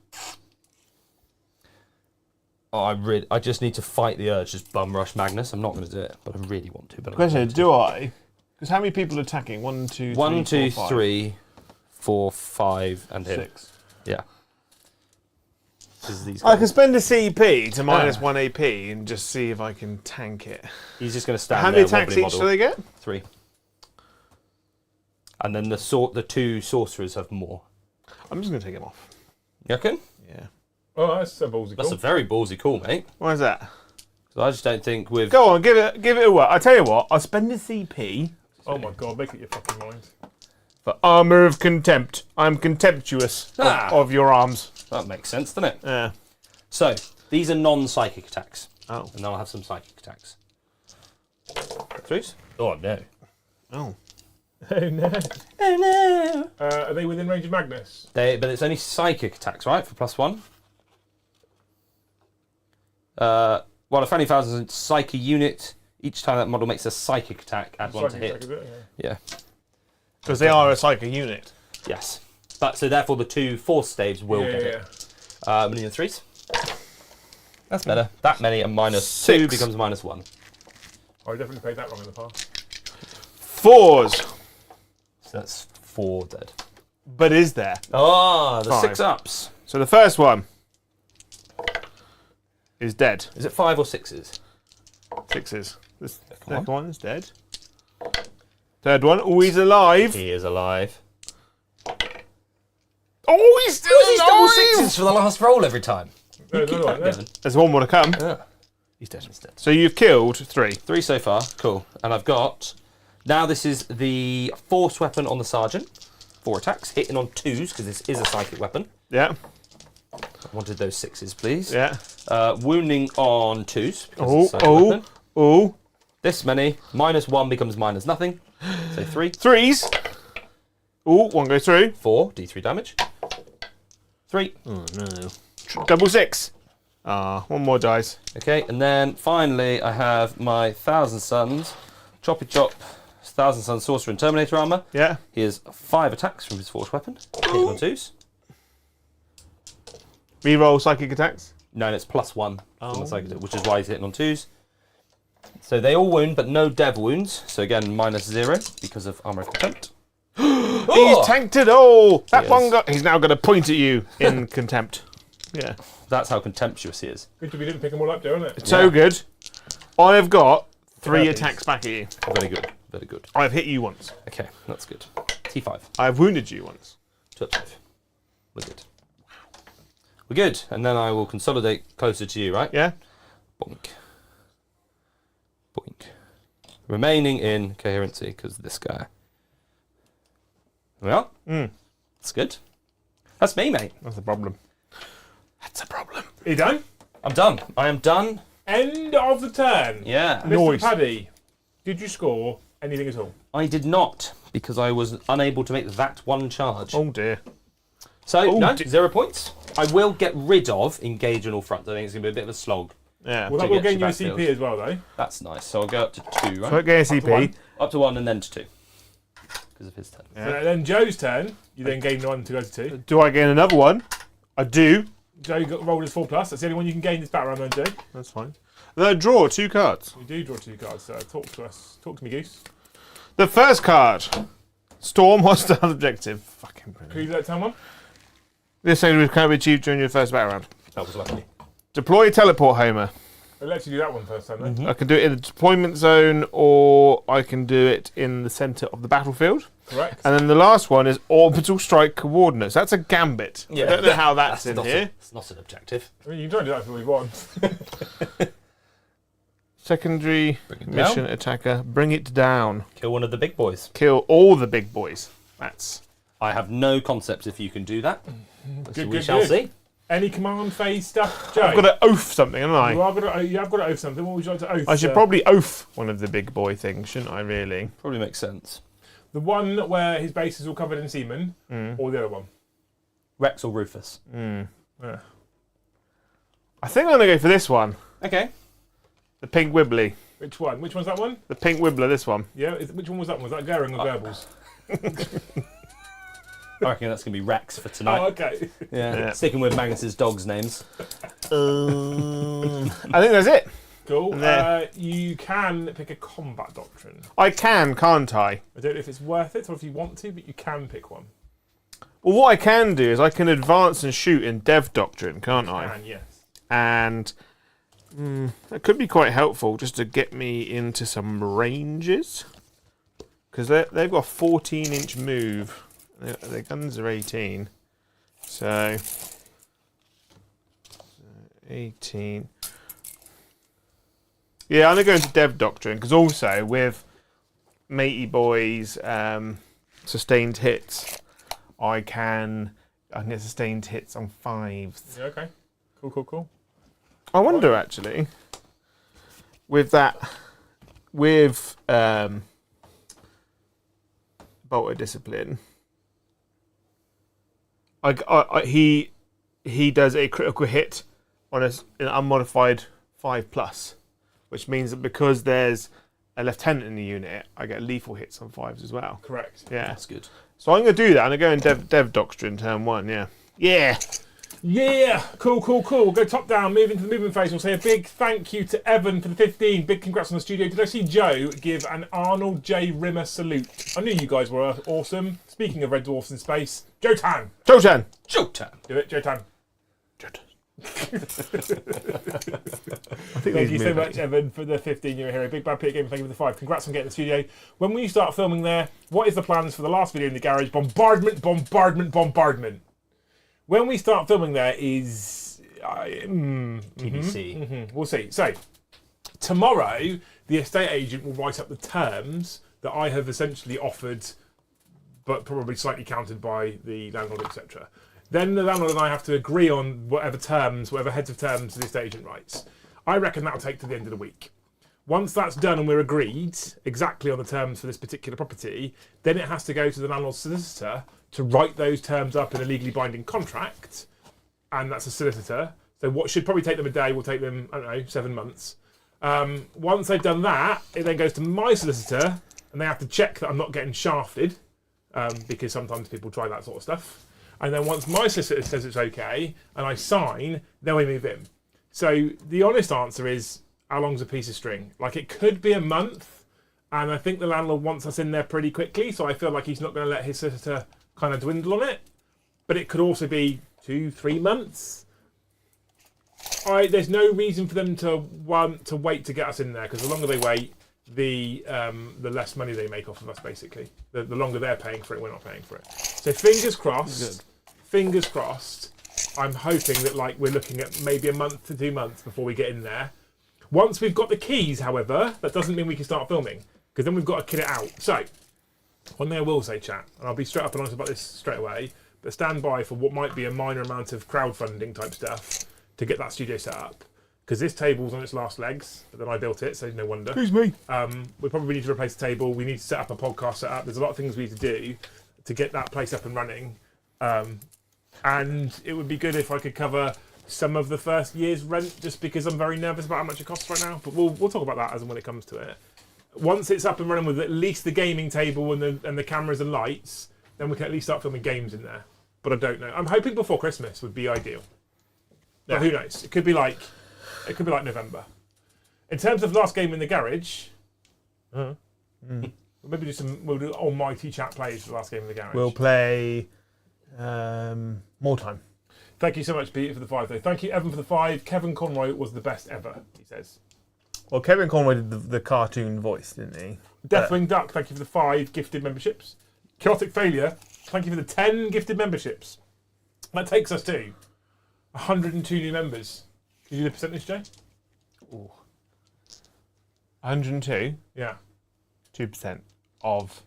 Oh, I just need to fight the urge, just bum rush Magnus. I'm not going to do it, but I really want to. But Question: do I? Because how many people are attacking? 1, 2, 3, 1, 2, 4, 5. 3, 4, 5, and him. 6. Yeah. These I guys. can spend a CP to minus 1 AP and just see if I can tank it. He's just going to stand How there. many attacks wobbly each model. do they get? 3. And then the 2 sorcerers have more. I'm just going to take him off. You reckon? Yeah. Oh, that's a ballsy That's call. a very ballsy call, mate. Why is that? So I just don't think with... Go on, give it a whirl. I tell you what, I'll spend the CP Oh my god, make it your fucking mind. for Armour of Contempt. I'm contemptuous of your arms. That makes sense, doesn't it? Yeah. So, these are non-psychic attacks. Oh. And then I'll have some psychic attacks. Threes? Oh, no. Oh. Oh no. Oh, no. Are they within range of Magnus? But it's only psychic attacks, right? For +1. Well, if any thousand psyche unit, each time that model makes a psychic attack, add 1 to Psychic hit. attack, is it? Yeah. Because they are a psychic unit. Yes. But so therefore the 2 force staves will Yeah, get yeah, it. Million 3s. That's better. That many and -2 6. becomes -1. I definitely played that wrong in the past. 4s. So that's 4 dead. But is there? Ah, the 5. 6 ups. So the first one is dead. Is it 5 or 6s? 6s. This Come on. second one is dead. Third one, oh, he's alive. He is alive. Oh, he's still These double alive. 6s for the last roll every time. There's another one there. Devon. There's one more to come. Yeah. He's dead. He's dead. So you've killed 3. 3 so far. Cool. And I've got... Now this is the force weapon on the sergeant. 4 attacks. Hitting on 2s, because this is a psychic weapon. Yeah. I wanted those 6s, please. Yeah. Wounding on 2s. Because it's a Oh, psychic oh, weapon. oh. This many. -1 becomes -0. So 3. 3s. Oh, one goes through. 4. D3 damage. 3. Oh, no. Double 6. Ah, one more dice. Okay, and then finally I have my 1,000 Suns. Choppy Chop. 1,000 Suns Sorcerer and Terminator armor. Yeah. He has 5 attacks from his force weapon. Hitting on 2s. Reroll psychic attacks. No, and it's +1 from Oh. the psychic, which is why he's hitting on 2s. So they all wound, but no dev wounds. So again, -0 because of armor of contempt. He's tanked it all. That He one is. got. He's now going to point at you in contempt. Yeah. That's how contemptuous he is. Good job you didn't pick them all up, Joe, isn't it? So Yeah. good. I have got 3 Perfect. attacks back at you. Very good. Very good. I've hit you once. Okay, that's good. T5. I've wounded you once. 2 up 5. We're good. We're good. And then I will consolidate closer to you, right? Yeah. Boink. Boink. Remaining in coherency, because this guy. Well, that's good. That's me, mate. That's the problem. That's a problem. Are you done? I'm done. I am done. End of the turn. Yeah. Mr. Nice. Paddy, did you score anything at all? I did not, because I was unable to make that one charge. Oh dear. So, Oh, no, dear. 0 points. I will get rid of engage on all fronts. I think it's going to be a bit of a slog. Yeah. Well, To that will get gain you you a backfield. CP as well, though. That's nice. So I'll go up to 2, right? So get a to CP. 1. Up to 1 and then to 2. Because of his turn. Yeah. So then Joe's turn. You then gain 1 to go to 2. Do I gain another one? I do. Joe rolled his 4+. That's the only one you can gain this battle round, then, Joe. That's fine. Then I draw 2 cards. You do draw 2 cards, so talk to us. Talk to me, Goose. The first card. Storm hostile objective. Fucking Can brilliant. you do that time one? This thing can be achieved during your first battle round. That was lucky. Deploy teleport Homer. I'll let you do that one first time then. I can do it in the deployment zone, or I can do it in the centre of the battlefield. Correct. And then the last one is orbital strike coordinates. That's a gambit. Yeah. I don't know how that's in not here. It's not an objective. I mean, you can try and do that if you want. Secondary Bring it mission down. attacker. Bring it down. Kill one of the big boys. Kill all the big boys. That's... I have no concept if you can do that. So Good, we good, shall good. see. Any command phase stuff, Joe? I've got to oath something, haven't I? You have got to oath something. What would you like to oath? I should sir? probably oath one of the big boy things, shouldn't I, really? Probably makes sense. The one where his base is all covered in semen, or the other one? Rex or Rufus? Yeah. I think I'm going to go for this one. Okay. The pink wibbly. Which one? Which one's that one? The pink wibbler, this one. Yeah. Which one was that one? Was that Goering or Goebbels? I reckon that's going to be Rex for tonight. Oh, okay. Yeah. Sticking with Magnus's dogs' names. I think that's it. Cool. And there. You can pick a combat doctrine. I can, can't I? I don't know if it's worth it or if you want to, but you can pick one. Well, what I can do is I can advance and shoot in Dev Doctrine, can't I? And yes. And that could be quite helpful just to get me into some ranges. Because they've got a 14-inch move. Their guns are 18. So 18. Yeah, I'm going to go into Dev Doctrine, because also with Matey Boy's sustained hits, I can get sustained hits on 5s. Yeah, okay. Cool. I wonder, actually, with that, with Bolter Discipline, he does a critical hit on an unmodified 5+, which means that because there's a lieutenant in the unit, I get lethal hits on 5s as well. Correct. Yeah. That's good. So I'm going to do that. I'm going to go in Dev Doctrine turn 1, yeah. Yeah! Yeah, cool. We'll go top down, move into the movement phase. We'll say a big thank you to Evan for the 15. Big congrats on the studio. Did I see Joe give an Arnold J. Rimmer salute? I knew you guys were awesome. Speaking of Red Dwarfs in space, Joe Tan. Jotan! Showtime. Do it, Joe Tan. I think Thank you so much, Evan, for the 15 you're here. Big Bad Pit Game, thank you for the 5. Congrats on getting the studio. When will you start filming there? What is the plans for the last video in the garage? Bombardment. When we start filming there is... TBC. We'll see. So, tomorrow, the estate agent will write up the terms that I have essentially offered, but probably slightly countered by the landlord, etc. Then the landlord and I have to agree on whatever heads of terms the estate agent writes. I reckon that'll take to the end of the week. Once that's done and we're agreed exactly on the terms for this particular property, then it has to go to the landlord's solicitor to write those terms up in a legally binding contract, and that's a solicitor. So what should probably take them a day will take them, I don't know, 7 months. Once they've done that, it then goes to my solicitor, and they have to check that I'm not getting shafted, because sometimes people try that sort of stuff. And then once my solicitor says it's okay, and I sign, then we move in. So the honest answer is, how long's a piece of string? Like, it could be a month, and I think the landlord wants us in there pretty quickly, so I feel like he's not going to let his solicitor kind of dwindle on it. But it could also be 2-3 months. There's no reason for them to want to wait to get us in there, because the longer they wait, the less money they make off of us, basically. The longer they're paying for it, we're not paying for it. So fingers crossed. Fingers crossed. I'm hoping that we're looking at maybe a month to 2 months before we get in there. Once we've got the keys, however, that doesn't mean we can start filming, because then we've got to kit it out. So, one thing I will say, chat, and I'll be straight up and honest about this straight away, but stand by for what might be a minor amount of crowdfunding type stuff to get that studio set up. Because this table's on its last legs, but then I built it, so no wonder. Who's me? We probably need to replace the table. We need to set up a podcast setup. There's a lot of things we need to do to get that place up and running. And it would be good if I could cover some of the first year's rent, just because I'm very nervous about how much it costs right now. But we'll talk about that as and when it comes to it. Once it's up and running with at least the gaming table and the cameras and lights, then we can at least start filming games in there. But I don't know. I'm hoping before Christmas would be ideal. But who knows? It could be like November. In terms of last game in the garage, we'll do almighty chat plays for the last game in the garage. We'll play more time. Thank you so much, Pete, for the 5, though. Thank you, Evan, for the 5. Kevin Conroy was the best ever, he says. Well, Kevin Conroy did the cartoon voice, didn't he? Deathwing Duck, thank you for the 5 gifted memberships. Chaotic Failure, thank you for the 10 gifted memberships. That takes us to 102 new members. Can you do the percentage, Jay? Ooh. 102? Yeah. 2% of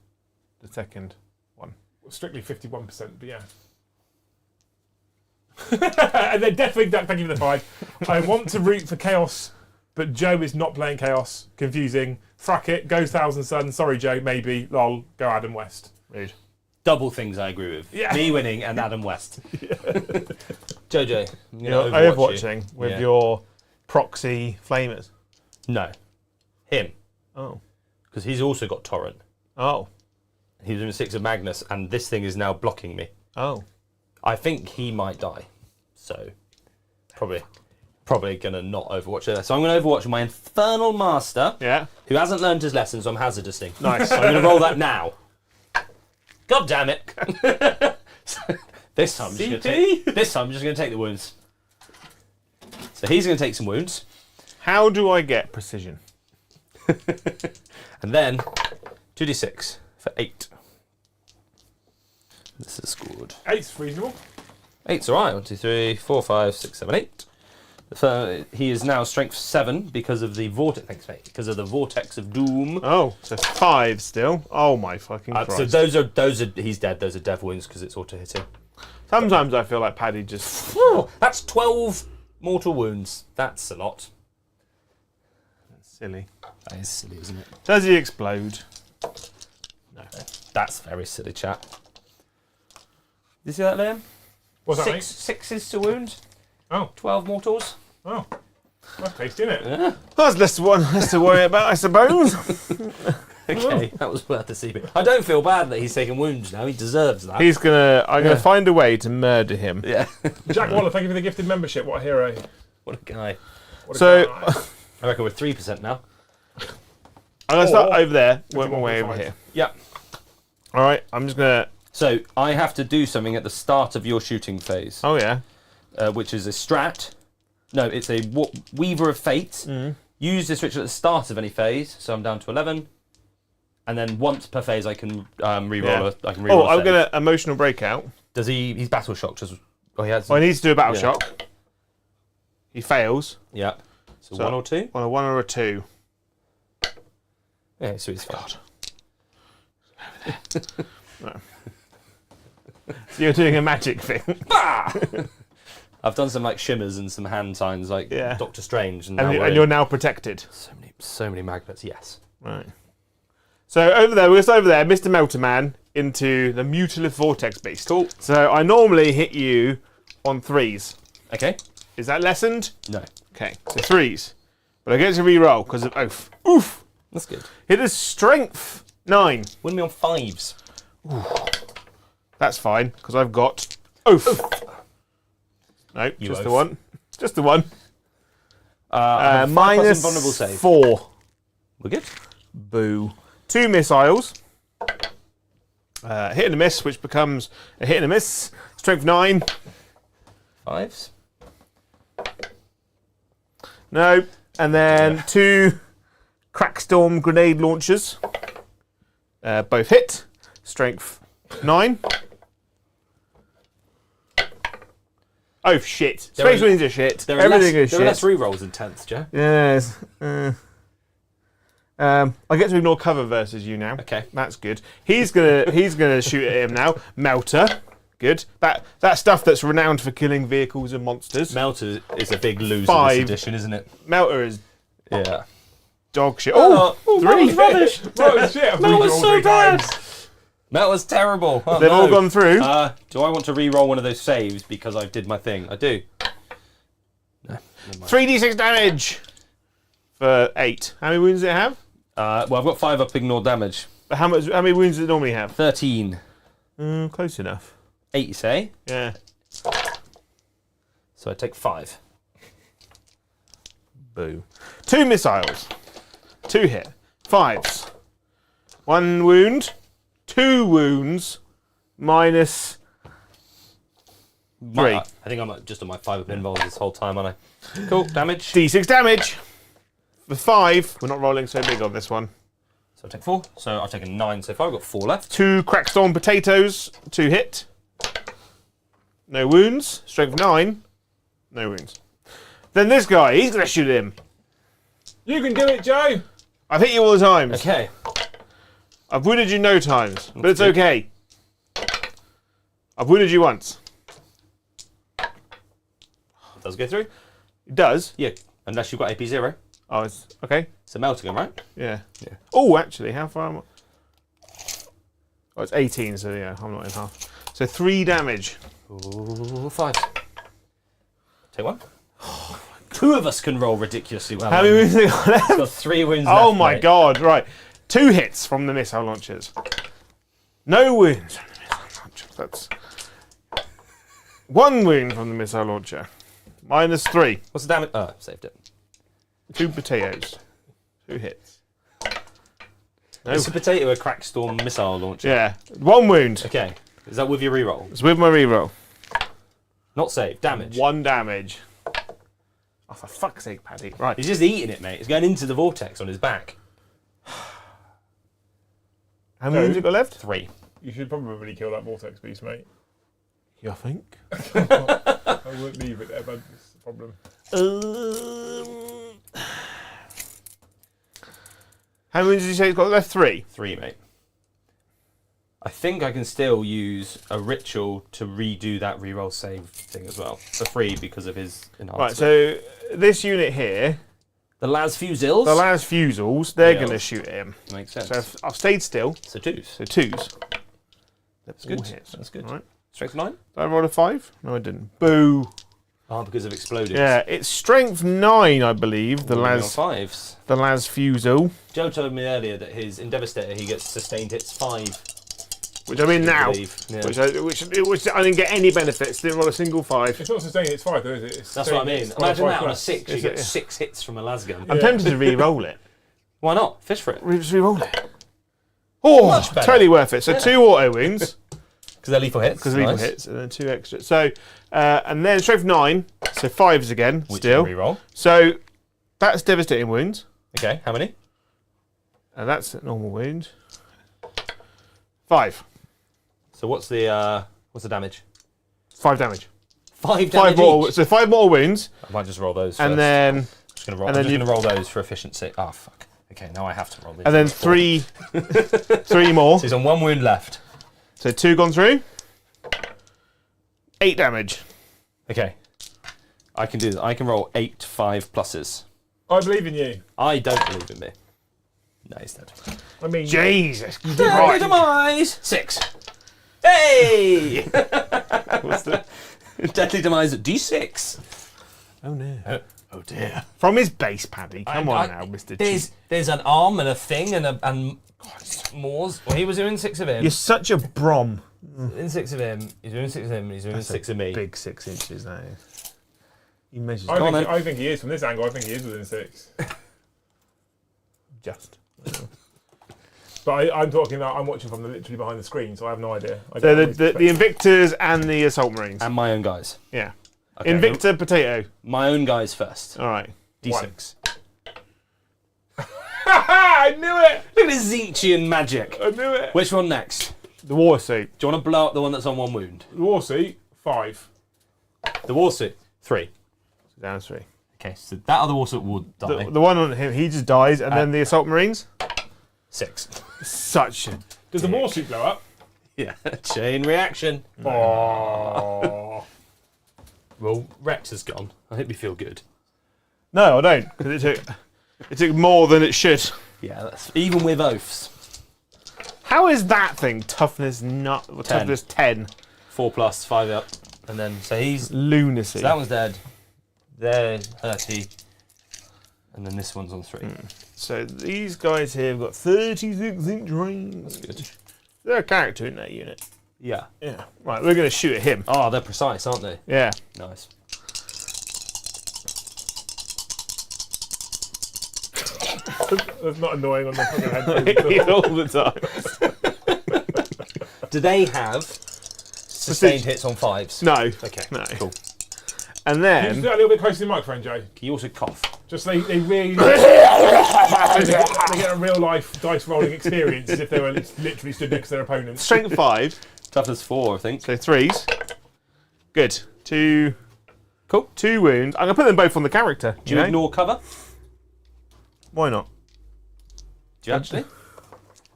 the second one. Well, strictly 51%, but yeah. And then Deathwing Duck, thank you for the 5. I want to root for Chaos, but Joe is not playing Chaos. Confusing. Frack it. Go Thousand Suns. Sorry, Joe. Maybe. Lol. Go Adam West. Rude. Double things I agree with. Yeah. Me winning and Adam West. Jojo, You're overwatching with your proxy flamers. No. Him. Oh. Because he's also got Torrent. Oh. He's doing 6 of Magnus, and this thing is now blocking me. Oh. I think he might die. So, probably going to not overwatch it. So I'm going to overwatch my Infernal Master, Yeah. who hasn't learned his lesson, so I'm hazarding. Nice. So I'm going to roll that now. God damn it. This time I'm just going to take the wounds. So he's going to take some wounds. How do I get precision? And then 2d6 for 8. This is good. 8's reasonable. 8's alright. 1, 2, 3, 4, 5, 6, 7, 8. He is now strength 7 because of the vortex. Thanks, mate. Because of the vortex of doom. Oh, so 5 still. Oh my fucking Christ. So those are. He's dead. Those are dev wounds because it's auto hitting. Sometimes I feel like Paddy just. That's 12 mortal wounds. That's a lot. Silly. That is silly, isn't it? Does he explode? No. That's very silly, chat. You see that, Liam? What's that, mate? 6s to wound. Oh. 12 mortals. Oh. That's tasty, isn't it? Yeah. Well, that's less to worry about, I suppose. Okay, that was worth the CP. I don't feel bad that he's taking wounds now. He deserves that. I'm gonna find a way to murder him. Yeah. Jack Waller, thank you for the gifted membership. What a hero. What a guy. What a So guy. I reckon we're 3% now. I'm gonna start over there, work my way over 51.5. here. Yep. All right, I'm just gonna. So I have to do something at the start of your shooting phase, Oh yeah. which is a strat. No, it's a Weaver of Fate. Use this ritual at the start of any phase, so I'm down to 11. And then once per phase, I can re-roll. Yeah. I can re-roll. Oh, I'm gonna emotional breakout. Does he? He's battle shocked. Oh, he has. Well, he needs to do a battle Yeah. shock. He fails Yeah. So, So- 1 or 2. on a 1 or a 2. Yeah. So he's fine. So you're doing a magic thing. I've done some like shimmers and some hand signs like Yeah. Doctor Strange, and, And you're now protected. so many magnets. Yes. Right. So over there, we're just over there, Mr. Melterman into the Mutilith Vortex Beast. Cool. So I normally hit you on 3s. Okay. Is that lessened? No. Okay, so 3s. But I get to re-roll because of Oath. Oof! That's good. Hit is strength 9. Win me on 5s. That's fine because I've got Oath. No, You just the oath. one. Just the one. I have 5+ Minus invulnerable save. 4. We're good. Boo. 2 missiles. Hit and a miss, which becomes a hit and a miss. Strength 9. 5s. No. And then 2 Crackstorm grenade launchers. Both hit. Strength 9. Oh, shit. Space Marines are shit. Everything is There are less shit. re-rolls in 10th, Joe. Yes. I get to ignore cover versus you now. Okay. That's good. He's gonna shoot at him now. Melter. Good. That stuff that's renowned for killing vehicles and monsters. Melter is a big loser 5. this edition, isn't it? Melter is Yeah. dog shit. Oh, 3. That was rubbish. Oh, shit. I've That was re-rolled so 3 bad. times. That was terrible. Oh, They've no. all gone through. Do I want to re-roll one of those saves because I did my thing? I do. 3d6 damage for 8. How many wounds does it have? Well, I've got 5 up ignore damage. How many wounds does it normally have? 13. Close enough. 8, you say? Yeah. So I take 5. Boo. 2 missiles. 2 hit. 5s. 1 wound. 2 wounds. Minus 3. I think I'm just on my 5 pinballs this whole time, aren't I? Cool, damage. D6 damage. For 5. We're not rolling so big on this one. So I take 4. So I've taken 9 so far. I've got 4 left. 2 crackstorm potatoes to hit. No wounds. Strength 9. No wounds. Then this guy, he's going to shoot him. You can do it, Joe. I've hit you all the times. Okay. I've wounded you no times, but it's good. okay. I've wounded you once. It does go through. It does. Yeah. Unless you've got AP 0. Oh, it's okay. It's a melting, right? Yeah. Yeah. Oh, actually, how far am I? Oh, it's 18, so yeah, I'm not in half. So 3 damage. Ooh, 5. Take 1. 2 of us can roll ridiculously well. How many wounds have I got left? It's got 3 wounds left. Oh my mate. god, right. 2 hits from the missile launchers. No wounds from the missile launcher. That's 1 wound from the missile launcher. -3. What's the damage? Oh, saved it. 2 potatoes. 2 hits. No. It's a potato, a crackstorm missile launcher. Yeah. 1 wound. Okay. Is that with your reroll? It's with my reroll. Not saved. Damage. 1 damage. Oh, for fuck's sake, Paddy. Right. He's just eating it, mate. It's going into the vortex on his back. How many wounds you got left? 3. You should probably kill that vortex beast, mate. You think? I won't leave it there, but it's the problem. How many did you say you've got left? 3. 3, mate. I think I can still use a ritual to redo that reroll save thing as well. For free because of his enhancement. Right, so this unit here, The Las Fusils? the last fusils, they're Yeah. going to shoot him. Makes sense. So I've stayed still. So 2s. So 2s. That's good. All hits. That's good. All right. Strength 9? Did I roll a 5? No, I didn't. Boo. Oh, because of exploded. Yeah, it's strength 9, I believe. The Las 5s. Fusil, Joe told me earlier that in Devastator he gets sustained hits 5. which I'm in now. Yeah. Which I didn't get any benefits. Didn't roll a single 5. It's not sustaining, it's 5 though, is it? It's That's what I mean. it's Imagine 5 that on a plus. 6. You Is get it? Yeah. 6 hits from a lasgun. I'm tempted to re-roll it. Why not? Fish for it. Just re-roll it. Oh, Much better. totally worth it. So 2 auto wounds. Because they're lethal hits. Because of evil Nice. hits, and then 2 extra. So, and then strength 9, so 5s again, Which still. you reroll. So, that's devastating wounds, Okay, how many? and that's a normal wound. 5. So what's the damage? 5 damage. 5 damage 5 more, each. so 5 more wounds, I might just roll those and first. then Just gonna roll, and I'm then just going to roll those for efficiency. Oh, fuck. Okay, now I have to roll these. and then 3 more. So he's on 1 wound left. So 2 gone through. 8 damage. Okay. I can do this. I can roll 8 5 pluses. I believe in you. I don't believe in me. No, he's dead. I mean, Jesus. Right. Demise! 6. Hey! What's the... Deadly Demise at D6. Oh no. Oh dear. From his base, Paddy. Come on now, Mr. Cheese. There's an arm and a thing and Moors. Well, he was doing 6 of him. You're such a brom. In 6 of him. He's doing 6 of him. And he's doing 6 of me. Big 6 inches, that is. He measures I think he is. From this angle, I think he is within 6. just. But I'm talking about, I'm watching from literally behind the screen, so I have no idea. So the Invictors and the Assault Marines. And my own guys. Yeah. Okay, Invictor potato. My own guys first. All right. D6. I knew it! Look at this Zinchian magic. I knew it! Which one next? The war suit. Do you want to blow up the one that's on 1 wound? The war seat, 5. The war suit. 3. Down 3. Okay, so that other war suit will die. The one on him, he just dies, and then the Assault Marines. 6. Such a. Does the war suit blow up? Yeah, chain reaction. Oh. Well, Rex is gone. I hope you feel good. No, I don't, because it took more than it should. Yeah, that's even with oaths. How is that thing toughness not 10. toughness 10? 4 plus 5 up, and then so he's Lunacy. so that one's dead. There 30, and then this one's on 3. So these guys here have got 36 inch range. That's good. They're a character in that unit. Yeah. Yeah. Right, we're going to shoot at him. Oh, they're precise, aren't they? Yeah. Nice. That's not annoying on the fucking headphones. All the time. Do they have sustained hits on 5s? No. Okay. No. Cool. And Can you just do then that a little bit closer to the microphone, Joe? Can you also cough? Just they really they get a real life dice rolling experience as if they were literally stood next to their opponents. strength 5, Toughness 4, I think. so 3s. Good. 2. Cool. 2 wounds. I'm gonna put them both on the character. Do you ignore cover? Why not? Do you actually?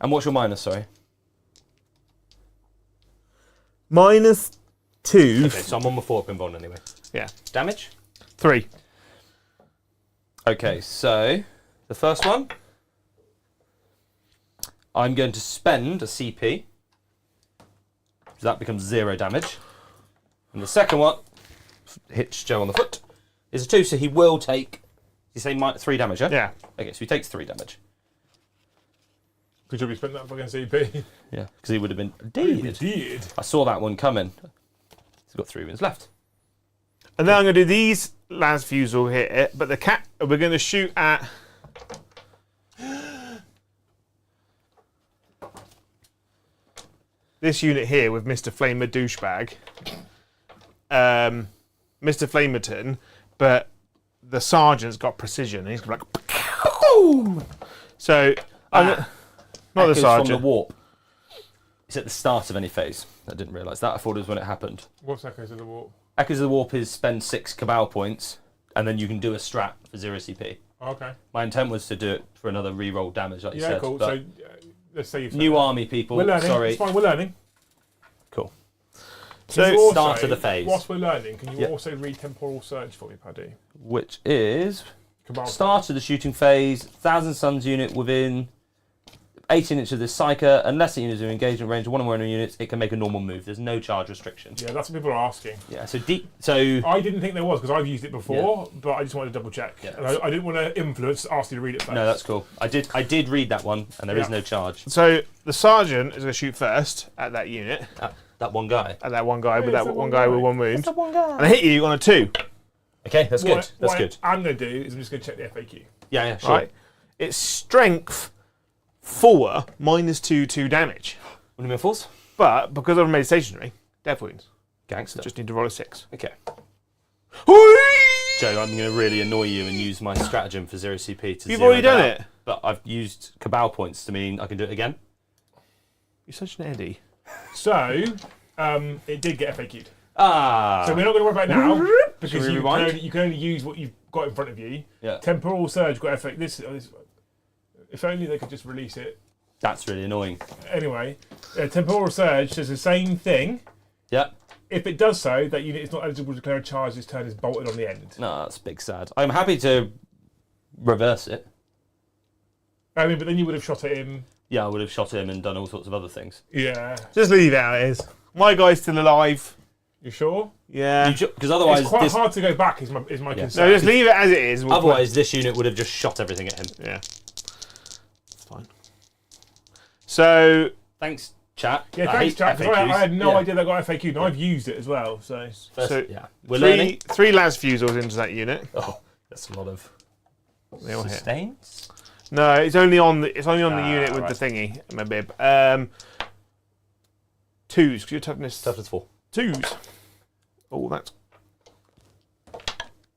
And what's your minus, sorry? -2. Okay, so I'm on my 4-pin bond anyway. Yeah. Damage? 3. Okay, so the first one, I'm going to spend a CP. So that becomes 0 damage. And the second one, hits Joe on the foot, is a 2, so he will take, you say 3 damage, yeah? Yeah. Okay, so he takes 3 damage. Could you be spent that fucking CP? Yeah, because he would have been We dead. did. I saw that one coming. He's got 3 wounds left. And then I'm going to do these last fusel here, but the cat, we're going to shoot at... this unit here with Mr. Flamer Douchebag. Mr. Flamerton, but the sergeant's got precision. And he's going to be like... Boom! So, not the Echoes sergeant. from the warp. It's at the start of any phase. I didn't realise that. I thought it was when it happened. What's Echoes of the Warp? Echoes of the Warp is spend 6 Cabal points, and then you can do a strat for 0 CP. Oh, okay. My intent was to do it for another reroll damage, like you Yeah, said. cool. but So let's say you've new army people. We're learning. Sorry. It's fine. We're learning. Cool. So, Can you also, start of the phase. Whilst we're learning, can you Yep. also read Temporal Surge for me, Paddy? Which is Cabal. start of the shooting phase. 1,000 Suns unit within 18 inches of this psyker. Unless the unit is in engagement range of one or more units, it can make a normal move. There's no charge restriction. Yeah, that's what people are asking. Yeah. So deep. So I didn't think there was because I've used it before, but I just wanted to double check. Yeah. And I didn't want to influence, ask you to read it first. no, that's cool. I did read that one, and there is Yeah. no charge. so the sergeant is going to shoot first at that unit, That one guy. at that one guy with it's that that one one guy guy. with 1 wound. one guy. And I hit you on a 2. Okay, that's good. That's what good. I'm going to do is I'm just going to check the FAQ. Yeah, sure. Right? It's strength 4 -2 damage. What do you mean, false? But because I've made stationary, death wounds. Gangster. Just need to roll a 6. Okay. Whee! Joe, I'm going to really annoy you and use my stratagem for 0 CP to You've zero already done that out. it. But I've used Cabal points to mean I can do it again. You're such an Eddie. So, it did get FAQ'd. Ah. So we're not going to worry about it now because we you rewind? can only use what you've got in front of you. Yeah. Temporal Surge got FAQ. If only they could just release it. That's really annoying. Anyway, Temporal Surge does the same thing. Yeah. If it does so, that unit is not eligible to declare a charge. This turn is bolted on the end. No, that's big sad. I'm happy to reverse it. I mean, but then you would have shot at him. Yeah, I would have shot him and done all sorts of other things. Yeah. Just leave it how it is. My guy's still alive. You sure? Yeah. Because otherwise, It's quite this, hard to go back. Is my concern. No, just leave it as it is. We'll otherwise this unit would have just shot everything at him. Yeah. It's fine. So, Thanks, chat. Yeah, I thanks, hate Jack. 'cause I FAQs. had no Yeah. idea they got FAQ. And I've used it as well. So First, So, yeah, we're learning. three las fusils into that unit. Oh, that's a lot of They all hit. sustains. No, it's only on the unit with right. the thingy, my bib. 2s, because your toughness. Toughness 4. 2s. Oh, that's.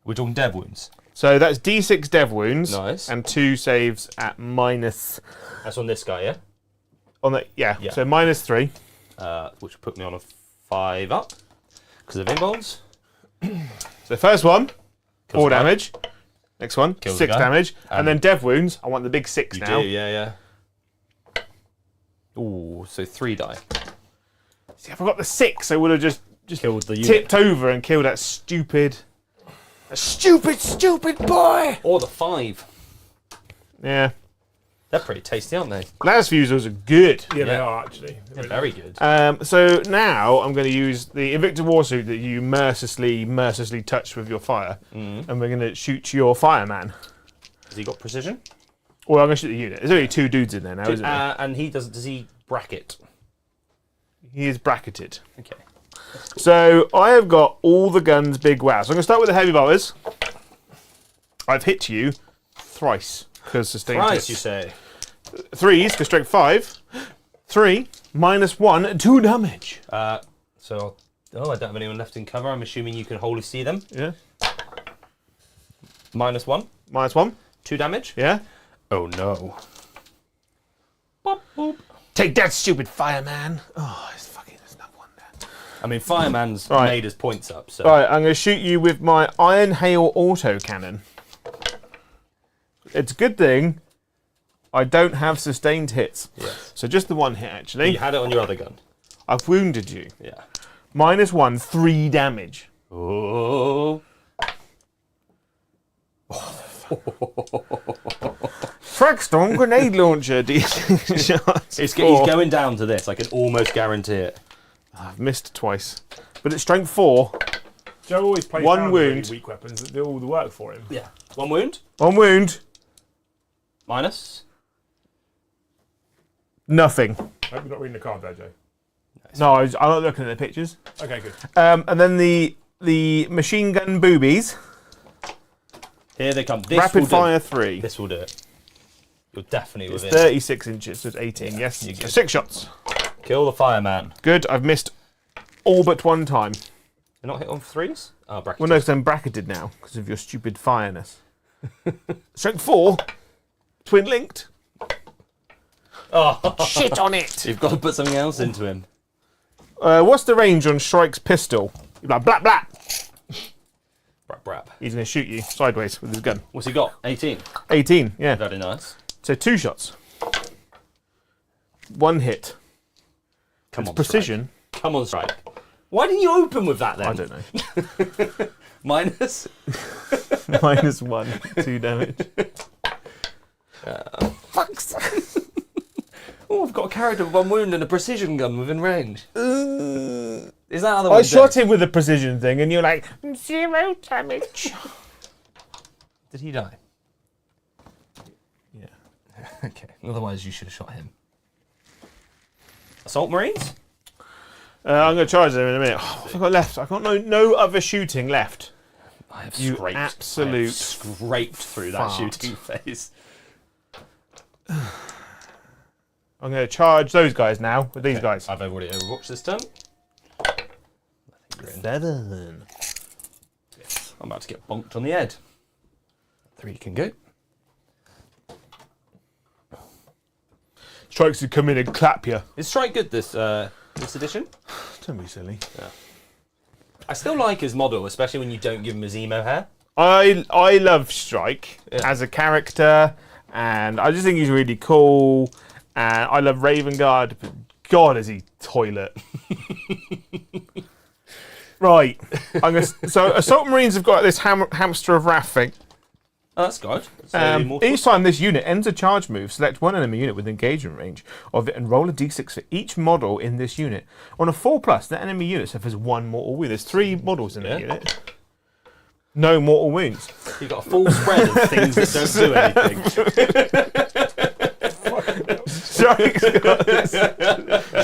We're talking dev wounds. So that's D6 dev wounds. Nice. And 2 saves at minus. That's on this guy, yeah? On the yeah. Yeah. So -3. Which would put me on a 5 up because of involves. So the first one, Kills 4 the guy. damage. Next one, Kills 6 the guy. damage. And then dev wounds, I want the big 6 You now. do, yeah. Ooh, so 3 die. See, if I got the 6, I would have just Killed the unit. tipped over and killed that stupid boy. Or the 5. Yeah. They're pretty tasty, aren't they? Las fusils are good. yeah, they Yeah. are actually. They're very good. So now I'm going to use the Invicta Warsuit that you mercilessly touched with your fire, and we're going to shoot your fireman. Has he got precision? Well, I'm going to shoot the unit. There's only 2 dudes in there now, isn't there? And he does he bracket? He is bracketed. Okay. So I have got all the guns big wow. So I'm going to start with the heavy bolters. I've hit you thrice because sustained Price, hits. you say? 3s because strength 5. 3 -1 2 damage. So I'll Oh, I don't have anyone left in cover. I'm assuming you can wholly see them. Yeah. -1. -1. 2 damage. Yeah. Oh no. Boop, boop. Take that, stupid fireman. Oh, there's another one there. I mean, Fireman's Right. made his points up, so. Right, I'm going to shoot you with my Iron Hail autocannon. It's a good thing I don't have sustained hits. Yes. So just the one hit, actually. You had it on your other gun. I've wounded you. Yeah. -1, 3 damage. Oh. Fragstorm grenade launcher. shots. He's going down to this. I can almost guarantee it. I've missed twice. But it's strength 4. Joe always plays One down the really wound. weak weapons that do all the work for him. Yeah. 1 wound. 1 wound. Minus. I Nothing. hope you're not reading the card there, Joe. No, I'm not looking at the pictures. Okay, good. And then the machine gun boobies. Here they come. This Rapid will fire do. 3. This will do it. You're definitely It's within. 36 inches, so it's 18. Yes, You get 6 shots. Kill the fireman. Good. I've missed all but 1 time. You're not hit on 3s? Oh, bracket. Well, no, because I'm bracketed now because of your stupid fireness. Strength 4. Twin linked. Oh, Shit on it. you've got to put something else into him. What's the range on Shrike's pistol? You're like, blap, blap. Brap, brap. He's going to shoot you sideways with his gun. What's he got? 18. 18, yeah. Very nice. So 2 shots. 1 hit. Come It's on, precision. Strike. Come on, Strike. Why didn't you open with that then? I don't know. Minus? -1, 2 damage. Fuck's Oh, I've got a character with 1 wound and a precision gun within range. Is that other I one shot dead? him with a precision thing, and you're like, 0 damage. Did he die? Yeah. Okay. Otherwise, you should have shot him. Assault Marines? I'm going to charge them in a minute. Oh, what have I got left? I've got no other shooting left. I have You scraped. absolute I have scraped through that fart. shooting phase. I'm going to charge those guys now with these guys. I've already overwatched this turn. 7. I'm about to get bonked on the head. 3 can go. Strikes to come in and clap you. Is Strike good this edition? Don't be silly. I still like his model, especially when you don't give him his emo hair. I love Strike as a character, and I just think he's really cool. And I love Raven Guard, but God, is he toilet. Right. So Assault Marines have got this hamster of wrath thing. Oh, that's good. So Each time this unit ends a charge move, select one enemy unit with engagement range of it and roll a d6 for each model in this unit. On a 4+, that enemy unit suffers 1 mortal wound. There's 3 models in the unit. No mortal wounds. You've got a full spread of things that don't do anything.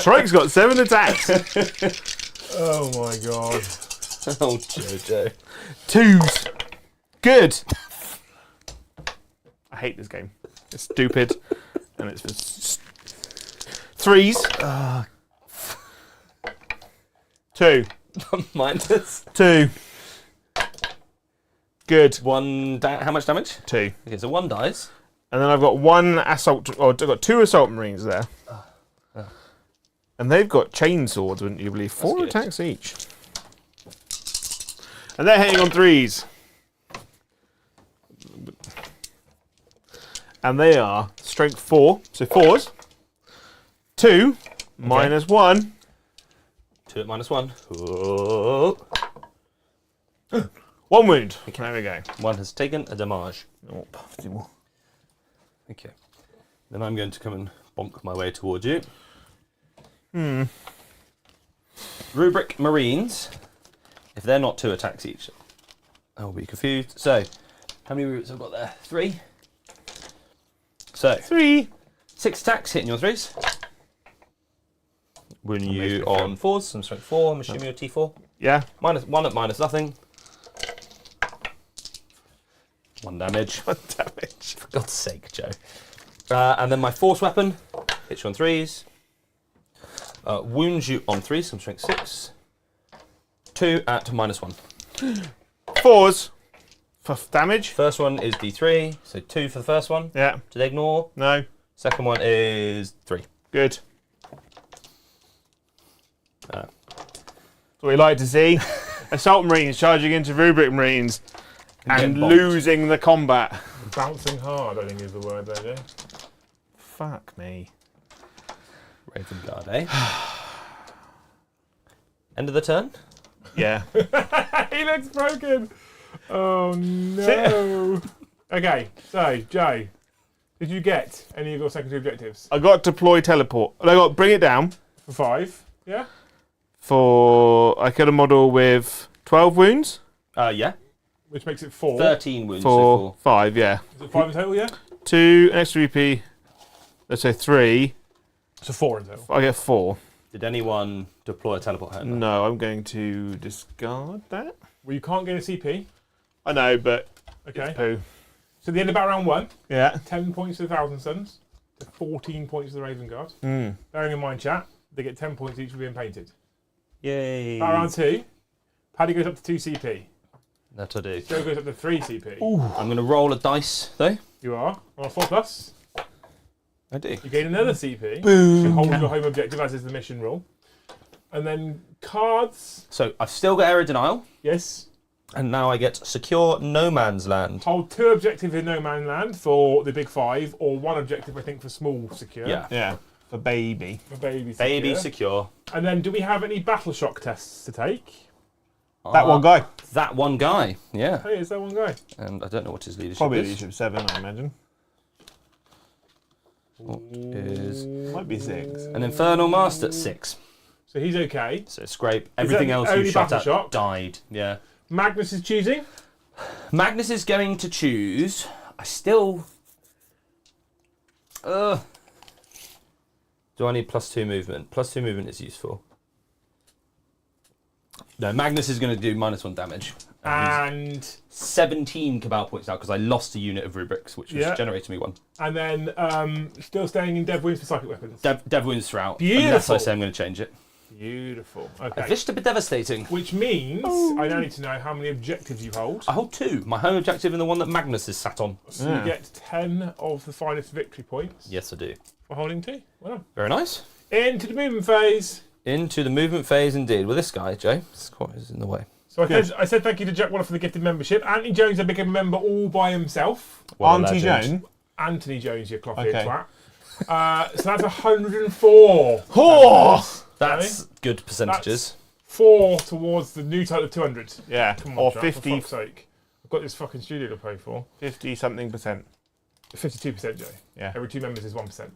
Strike's got 7 attacks. Oh my god. Oh, Jojo. 2s. Good. I hate this game. It's stupid. And it's 3s. 2. Minus. 2. Good. 1. How much damage? 2. Okay, so 1 dies. And then I've got 1 assault, or I've got 2 assault marines there. And they've got chainswords, wouldn't you believe? 4 good. attacks each. And they're hitting on 3s. And they are strength 4, so 4s. 2, minus 1. 2 at -1. Oh. 1 wound. There we go. 1 has taken a damage. Oh, do more. Okay. Then I'm going to come and bonk my way towards you. Rubric Marines. If they're not 2 attacks each, I will be confused. So, how many rubrics have I got there? 3. So, 3. 6 attacks hitting your 3s. When you on 4s, some strength 4, I'm assuming you're T4. Yeah. -1 at minus nothing. 1 damage. 1 damage. For God's sake, Joe. And then my force weapon hits you on 3s. Wounds you on 3s, some strength 6. 2 at -1. 4s for damage. First one is D3, so 2 for the first one. Yeah. Did they ignore? No. Second one is 3. Good. That's what we like to see. Assault Marines charging into Rubric Marines and Getting bonked. losing the combat. Bouncing hard, I think is the word there, Jay. Fuck me. Raven Guard, eh? End of the turn? Yeah. He looks broken. Oh no. Okay, so Joe, did you get any of your secondary objectives? I got deploy teleport. I got bring it down For 5, yeah? for. I got a model with 12 wounds Yeah. Which makes it 4. 13 wounds. for 5, yeah. Is it 5 in total, yeah? 2 extra EP. Let's say 3. So 4 in total. I get 4. Did anyone deploy a teleport home? No, I'm going to discard that. Well, you can't get a CP. I know, but Okay. poo. So at the end of battle round 1, Yeah. 10 points to the Thousand Sons, to 14 points to the Raven Guard. Mm. Bearing in mind, chat, they get 10 points each for being painted. Yay. Battle round 2, Paddy goes up to 2 CP. That I do. Joe goes up to 3 CP. I'm going to roll a dice, though. You are. On a 4+. I do. You gain another CP. You hold your home objective, as is the mission rule. And then cards. So I've still got Area Denial, Yes. and now I get Secure No Man's Land. Hold 2 objectives in No Man Land for the big 5, or 1 objective, I think, for small secure. Yeah. Yeah. For baby. For baby secure. Baby Secure. And then do we have any battle shock tests to take? That one guy. That one guy, yeah. Hey, is that one guy? And I don't know what his leadership Probably is. leadership 7, I imagine. Is Might be 6. an Infernal Master at 6. So he's okay. So scrape. Everything that else only you shot battle at shock? died. Yeah. Magnus is choosing. Magnus is going to choose. I still. Do I need +2 movement? +2 movement is useful. No, Magnus is going to do -1 damage. And He's 17 Cabal points now because I lost a unit of rubrics, which was Yeah. generating me 1. and then still staying in Dev Wounds for psychic weapons. Dev wounds throughout. Beautiful. Unless I say I'm going to change it. Beautiful. I Okay. wish to be devastating. Which means I now need to know how many objectives you hold. I hold 2. My home objective and the one that Magnus is sat on. So you get 10 of the finest victory points Yes, I do. for holding 2. Well done. Very nice. Into the movement phase. Into the movement phase indeed. With this guy, Joe, is in the way. So I said thank you to Jack Waller for the gifted membership. Anthony Jones, I became a member all by himself. What a Auntie legend. Joan. Anthony Jones, you cloth Okay. twat. So that's 104. Horse! That's good percentages. 4 towards the new total of 200. Yeah. Come on, Or Jack, 50, for fuck's sake. I've got this fucking studio to pay for. 50 something percent. 52%, Joe. Yeah. Every 2 members is 1%.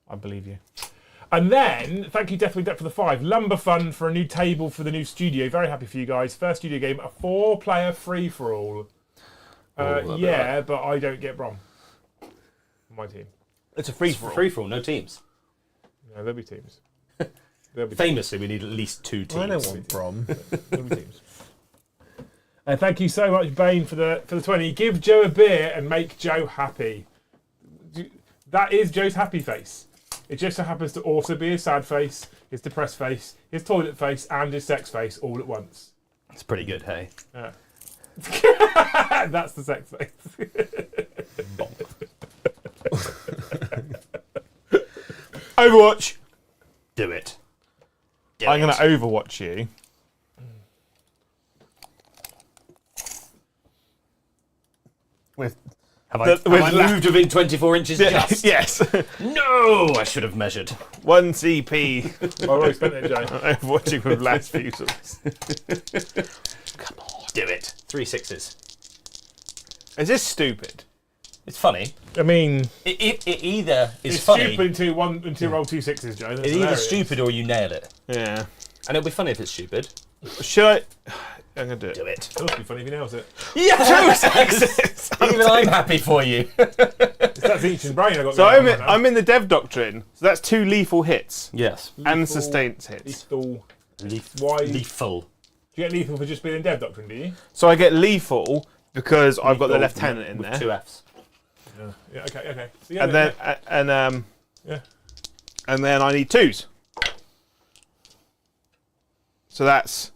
I believe you. And then, thank you definitely for the 5. Lumber Fund for a new table for the new studio. Very happy for you guys. First studio game, a 4-player free-for-all. Yeah, but I don't get Brom. My team. It's a free-for-all. Free for all, no teams. No, there'll be teams. There'll be Famously, we need at least 2 teams. I don't want Brom. There'll be teams. And thank you so much, Bane, for the 20. Give Joe a beer and make Joe happy. That is Joe's happy face. It just so happens to also be his sad face, his depressed face, his toilet face, and his sex face all at once. It's pretty good, hey. Yeah. That's the sex face. Overwatch. Do it. I'm going to Overwatch you. With Have I with moved within 24 inches just? yes. No, I should have measured. 1 CP. I've already spent it, Joe. Overwatching with last fusils. Come on. Do it. 3 6s. Is this stupid? It's funny. I mean, It either is it's funny. stupid until roll 2 6s, Joe. That's It's either hilarious. stupid or you nail it. Yeah. And it'll be funny if it's stupid. Should I? I'm going to do Do it. it. It'll be funny if he nails it. Yes! Even I'm happy for you. That's each in brain I got So going on I'm right in, now. I'm in the dev doctrine. So that's 2 lethal hits Yes. and Lethal- sustained hits. Lethal. Why? Why? Lethal. Do you get lethal for just being in Dev Doctrine, do you? So I get lethal because I've got the Lethal lieutenant in with there. 2 Fs. Yeah, okay. So yeah, And then yeah. and then I need 2s. So that's...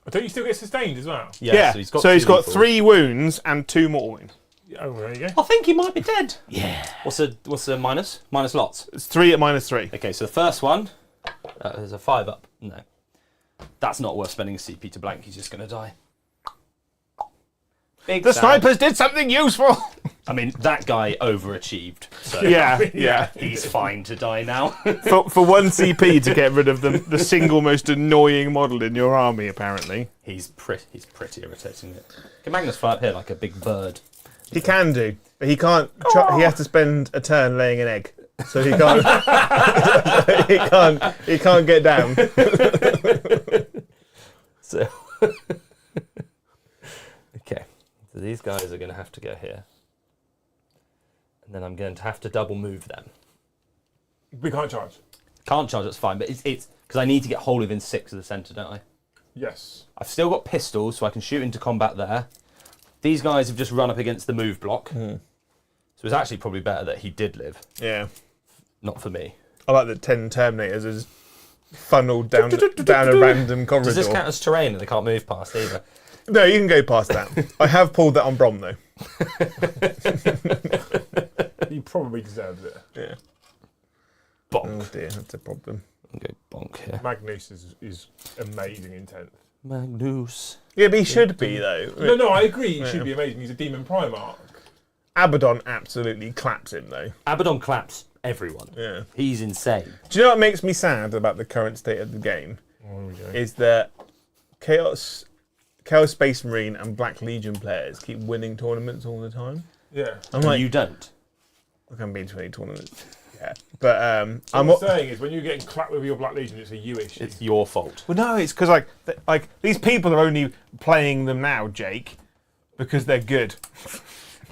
Don't you still get sustained as well? Yeah, So he's got 3 wounds and 2 mortal wounds. Oh, there you go. I think he might be dead. Yeah. What's the minus? Minus lots. It's 3 at -3. Okay, so the first one, there's a 5 up. No. That's not worth spending a CP to blank. He's just going to die. Big The sad. snipers did something useful! I mean, that guy overachieved. So Yeah. he's fine to die now. For 1 CP to get rid of the single most annoying model in your army, apparently. He's pretty irritating. Can Magnus fly up here like a big bird? He can do, but he can't. He has to spend a turn laying an egg, so he can't. he can't get down. So, okay. So these guys are going to have to go here, and then I'm going to have to double move them. We can't charge. Can't charge. That's fine, but it's because I need to get whole within 6 of the centre, don't I? Yes. I've still got pistols, so I can shoot into combat there. These guys have just run up against the move block. So it's actually probably better that he did live. Yeah. Not for me. I like that 10 Terminators is funneled down a random corridor. Does this count as terrain that they can't move past either? No, you can go past that. I have pulled that on Brom though. He probably deserves it. Yeah. Bonk. Oh dear, that's a problem. I'll go bonk here. Magnus is amazing in 10th. Magnus. Yeah, but he should be though. No, I agree. He should be amazing. He's a demon Primarch. Abaddon absolutely claps him though. Abaddon claps everyone. Yeah. He's insane. Do you know what makes me sad about the current state of the game? Is that Chaos Space Marine and Black Legion players keep winning tournaments all the time. Yeah. I'm like, You don't. I haven't been to any tournaments. Yeah, but What I'm saying is, when you're getting clapped with your Black Legion, it's a you issue. It's your fault. well, no, it's because like these people are only playing them now, Jake, because they're good.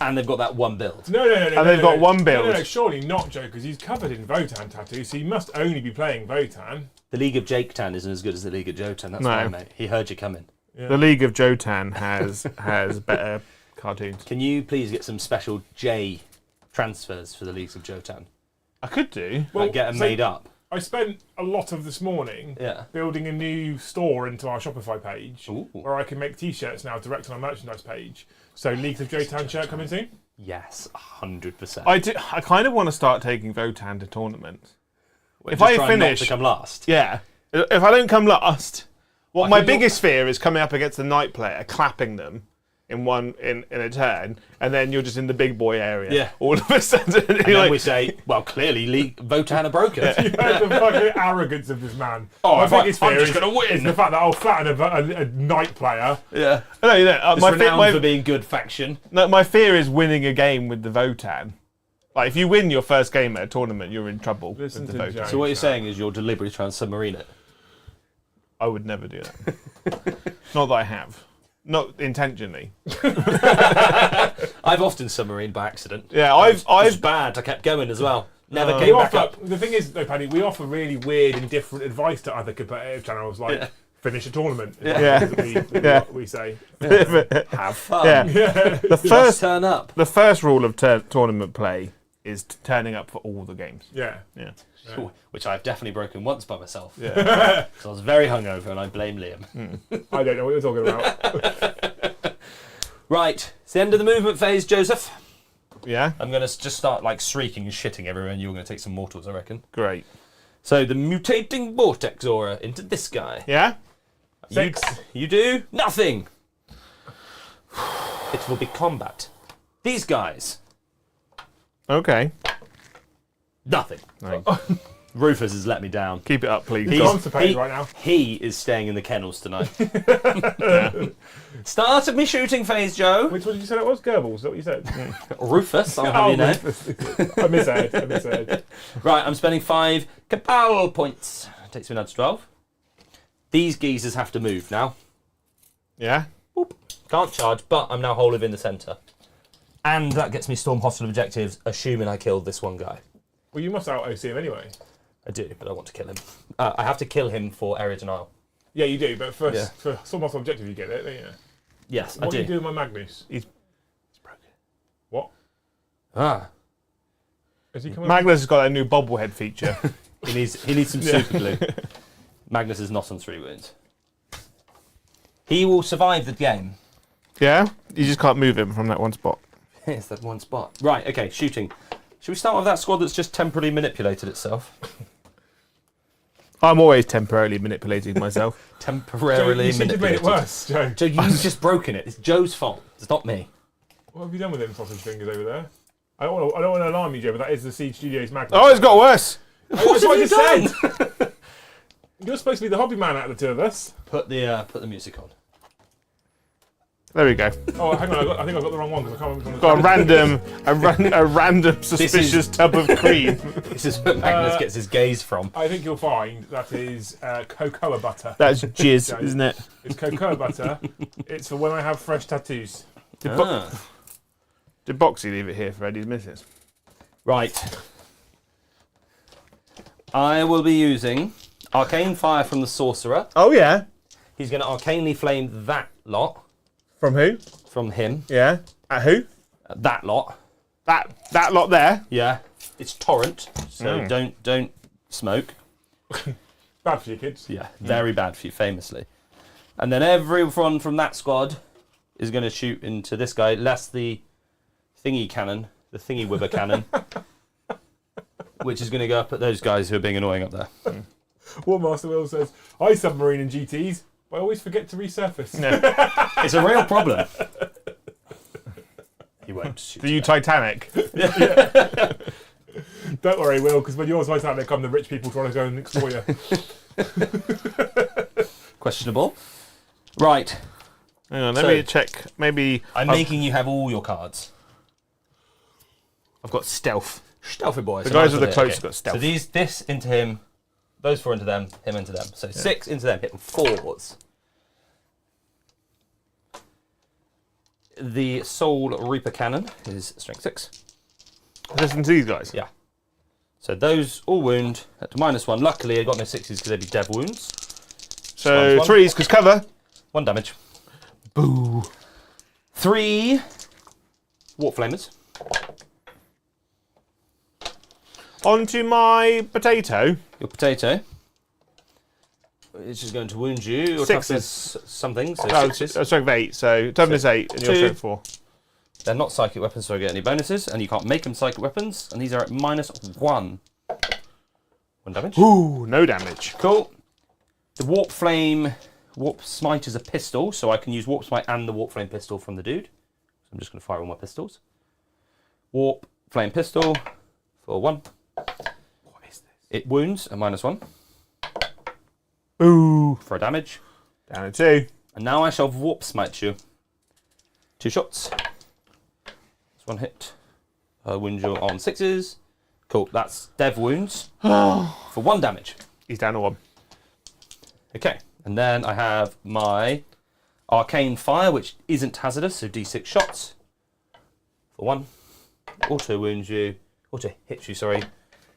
And they've got that one build. No. And they've got one build. No, surely not, Joe, because he's covered in Votan tattoos, so he must only be playing Votan. The League of Jake Tan isn't as good as the League of Jotan. That's No. why, mate. He heard you coming. Yeah. The League of Jotan has better cartoons. Can you please get some special J transfers for the Leagues of Jotan? I could do. Well, Like get them so made up. I spent a lot of this morning Yeah. building a new store into our Shopify page Ooh. where I can make t-shirts now direct on our merchandise page. So Leagues of Jotan shirt coming soon? Yes, 100%. I kind of want to start taking Votan to tournaments. If Just I try finish, not to come last. yeah. If I don't come last, well, I my think you'll- biggest fear is coming up against the Knight player, clapping them in a turn, and then you're just in the big boy area. Yeah. All of a sudden, And you're then like, we say, well, clearly Votan are broken. The fucking arrogance of this man. Oh, My biggest I'm fear just is gonna win. is the fact that I'll flatten a Knight player. Yeah. no, It's my, renowned for being good faction. my fear is winning a game with the Votan. Like, if you win your first game at a tournament, you're in trouble Listen with the to Votan. Jack. So what you're saying is you're deliberately trying to submarine it. I would never do that. Not that I have. Not intentionally. I've often submarined by accident. Yeah, It was I've bad. I kept going as well. Never We came back up. the thing is, though, Paddy, we offer really weird and different advice to other competitive channels, like Yeah. finish a tournament. Yeah. We say. Have fun. yeah. Just turn up. The first rule of tournament play is turning up for all the games. Yeah. Yeah. Which I've definitely broken once by myself. Yeah. So I was very hungover and I blame Liam. I don't know what you're talking about. Right, it's the end of the movement phase, Joseph. Yeah. I'm going to just start like shrieking and shitting everywhere and you're going to take some mortals, I reckon. Great. So the mutating vortex aura into this guy. Yeah. You do nothing. It will be combat. These guys, Okay. nothing. Right. Rufus has let me down. Keep it up, please. He's constipated right now. He is staying in the kennels tonight. Start of me shooting phase, Joe. Which one did you say that was? Goebbels, is that what you said? Rufus, I'll have you know. I misheard. Right, I'm spending 5 Cabal points. Takes me down to 12. These geezers have to move now. Yeah. Can't charge, but I'm now wholly in the centre. And that gets me storm hostile objectives, assuming I killed this one guy. Well, you must out OC him anyway. I do, but I want to kill him. I have to kill him for area denial. Yeah, you do, but for Yeah. some objective you get it, don't you? Yes, What I do you do. do with my Magnus? He's broken. What? Ah, Has he come over? Magnus has got a new bobblehead feature. he needs some super glue. Magnus is not on 3 wounds. He will survive the game. Yeah? You just can't move him from that one spot. It's that one spot. Right, okay, shooting. Should we start with that squad that's just temporarily manipulated itself? I'm always temporarily manipulating myself. Temporarily you seem to have made it manipulated. worse, Joe. Joe, you've just broken it. It's Joe's fault. It's not me. What have you done with them sausage fingers over there? I don't want to alarm you, Joe, but that is the Siege Studios Magnus. Oh, it's got worse. What have you done? Said. You're supposed to be the hobby man out of the two of us. Put the music on. There we go. Oh, hang on, I think I got the wrong one because I can't remember. Got a random suspicious tub of cream. This is where Magnus gets his gaze from. I think you'll find that is cocoa butter. That's jizz, isn't it? It's cocoa butter. It's for when I have fresh tattoos. Did Boxy leave it here for Eddie's missus? Right. I will be using Arcane Fire from the Sorcerer. Oh, yeah. He's going to arcanely flame that lot. From who? From him. Yeah. At who? That lot. That lot there? Yeah. It's torrent, so don't smoke. Bad for you kids. Yeah, very bad for you, famously. And then everyone from that squad is going to shoot into this guy, less the thingy cannon, the thingy wibber cannon, which is going to go up at those guys who are being annoying up there. War Master Will says, I submarine in GTs, but I always forget to resurface. No. It's a real problem. He won't shoot. For you Titanic. Don't worry, Will, because when yours Titanic come, the rich people trying to go and explore you. Questionable. Right. Hang on, let me check. Maybe I'm making you have all your cards. I've got stealth. Stealthy boys. The guys with the cloaks got stealth. So this into him, those 4 into them, him into them. So 6 into them, hit them 4s. The Soul Reaper Cannon is strength 6. Listen to these guys. Yeah. So those all wound at -1. Luckily, I got no 6s because they'd be dev wounds. So -1. 3s, because cover. 1 damage. Boo. 3 Warp Flamers. Onto my potato. Your potato. It's just going to wound you. Your toughness something, so 6s. Strength 8, so toughness 8 and your 2. strength 4. They're not psychic weapons, so I get any bonuses, and you can't make them psychic weapons, and these are at -1. 1 damage. Ooh, no damage. Cool. The Warp Smite is a pistol, so I can use Warp Smite and the Warp Flame pistol from the dude. So I'm just going to fire all my pistols. Warp Flame pistol for 1. What is this? It wounds at -1 Ooh. for a damage. Down to 2. And now I shall Warp Smite you. 2 shots. That's 1 hit. Wound you on 6s. Cool, that's dev wounds for 1 damage. He's down to 1. Okay, and then I have my Arcane Fire, which isn't hazardous, so d6 shots for 1. Auto wounds you. Auto hits you, sorry.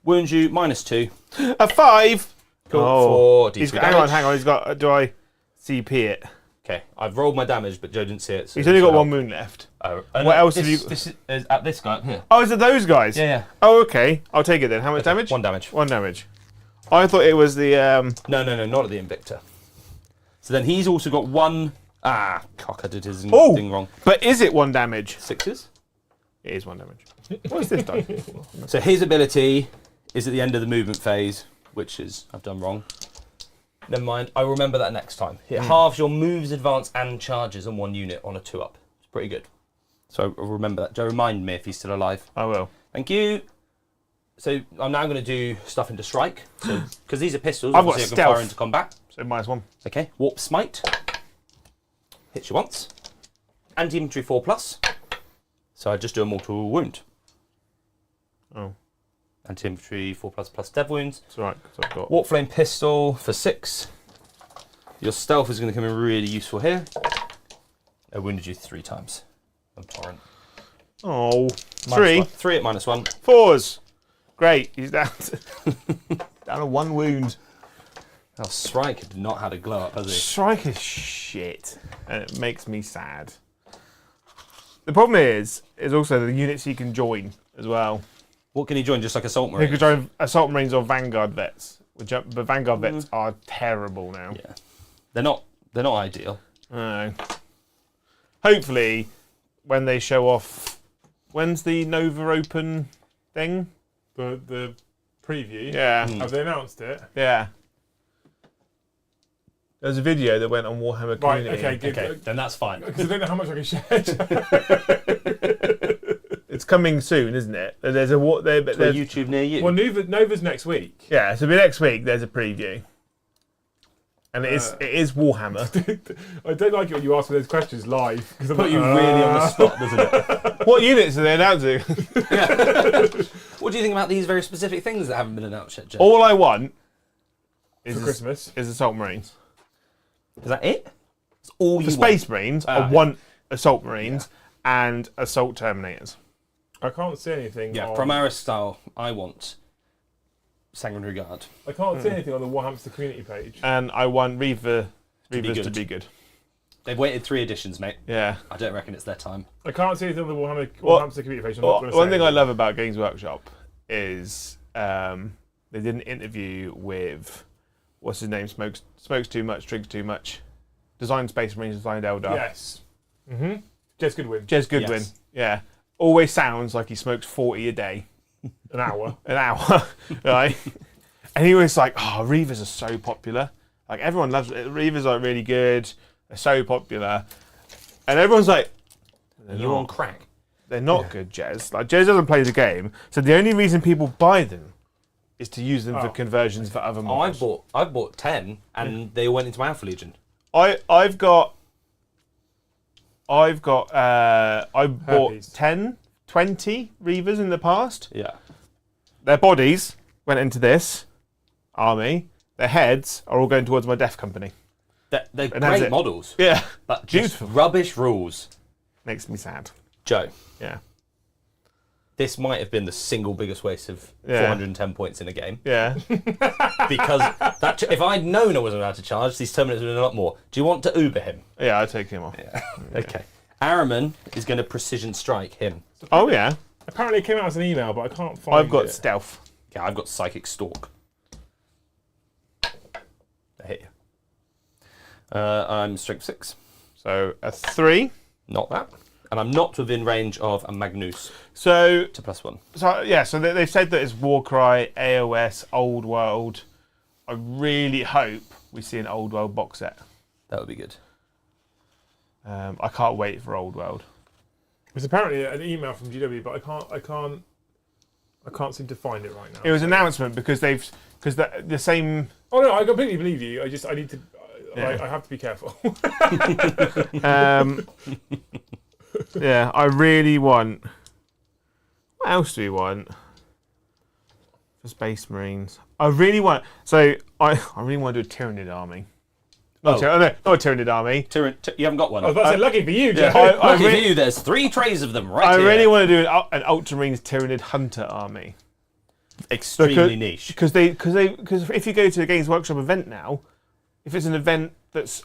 Wounds you, -2. A 5. Cool, for d6 damage. Hang on. He's got. Do I CP it? Okay, I've rolled my damage, but Joe didn't see it. So He's only got 1 wound left. Oh, What else have you- This is at this guy up here. Oh, is it those guys? Yeah. Oh, okay. I'll take it then. How much damage? 1 damage. 1 damage. I thought it was the. No, not at the Invictor. So then he's also got 1. Ah, cock, I did his Oh! thing wrong. But is it 1 damage? 6s. It is 1 damage. What is this done? So his ability is at the end of the movement phase, which is I've done wrong. Never mind. I'll remember that next time. It halves your moves, advance, and charges on 1 unit on a 2-up. It's pretty good. So I'll remember that. Joe, remind me if he's still alive. I will. Thank you. So I'm now going to do stuff into strike. So because these are pistols, I've got obviously I can stealth. fire into combat. So -1. Okay. Warp Smite. Hits you once. Anti-infantry 4+. So I just do a mortal wound. Oh, Anti-infantry 4+ plus dev wounds. that's right. Because I've got. Warp Flame pistol for 6. Your stealth is going to come in really useful here. I wounded you 3 times. I'm torrent. Oh, 3. 3 at -1. 4s. Great. He's down to, down to 1 wound. Oh, Striker did not have a glow up, has he? Strike is shit, and it makes me sad. The problem is also the units he can join as well. What can he join? Just like Assault He Marine? could join Assault Marines or Vanguard vets, The Vanguard vets are terrible now. Yeah, they're not ideal. No. Hopefully, when they show off, when's the Nova Open thing? The preview. Yeah. Have they announced it? Yeah. There's a video that went on Warhammer Right. Community. Okay. Good. Okay, then that's fine. Because I don't know how much I can share. It's coming soon, isn't it? There's a To a there's, YouTube near you. Well, Nova's next week. yeah. So next week there's a preview, and it is Warhammer. I don't like it when you ask me those questions live. Because Put you really on the spot, doesn't it? What units are they announcing? What do you think about these very specific things that haven't been announced yet, Jeff? All I want is for Christmas. is Assault Marines. Is that it? It's all For you Space want. Marines, I want Assault Marines and Assault Terminators. I can't see anything. Yeah, on, Primaris style. I want Sanguinary Guard. I can't see anything on the Warhammer community page. And I want Reavers to good. be good. They've waited 3 editions, mate. Yeah. I don't reckon it's their time. I can't see anything on the Warhammer community page. I'm not Well, gonna one say thing I anything. love about Games Workshop is they did an interview with what's his name? Smokes too much, drinks too much. Designed Space Marines, designed Eldar. Yes. Jez Goodwin. Jez Goodwin. Yes. Yeah. Always sounds like he smokes 40 a day. An hour. An hour. Right? And he was like, oh, Reavers are so popular. Like, everyone loves it. Reavers are really good. They're so popular. And everyone's like, You're on crack. they're not good, Jez. Like, Jez doesn't play the game. So the only reason people buy them is to use them for conversions for other Oh, models. I've bought 10, and they all went into my Alpha Legion. I bought Herpes. 10, 20 Reavers in the past. Yeah. Their bodies went into this army. Their heads are all going towards my death company. They're that's great it. models, Yeah. but just Beautiful. rubbish rules. Makes me sad. Joe, Yeah. this might have been the single biggest waste of Yeah. 410 points in a game. Yeah. Because if I'd known I wasn't allowed to charge, these Terminators would have been a lot more. Do you want to Uber him? Yeah, I'll take him off. Okay. Araman is going to precision strike him. Oh, yeah. Apparently it came out as an email, but I can't find I've got it. stealth. Yeah, I've got Psychic Stalk. I hit you. I'm strength 6. So a 3. Not that. And I'm not within range of a Magnus So to +1. So they've said that it's Warcry, AOS, Old World. I really hope we see an Old World box set. That would be good. I can't wait for Old World. It's apparently an email from GW, but I can't seem to find it right now. It was an announcement because the same. Oh no, I completely believe you. I need to. Yeah. I have to be careful. Yeah, I really want. What else do we want for Space Marines? I really want. So I really want to do a Tyranid army. Not a Tyranid army. You haven't got one. I was about to say, lucky for you, Jeff. Lucky for you, there's 3 trays of them right I here. really want to do an Ultramarines Tyranid Hunter army. Extremely niche. Because if you go to a Games Workshop event now, if it's an event that's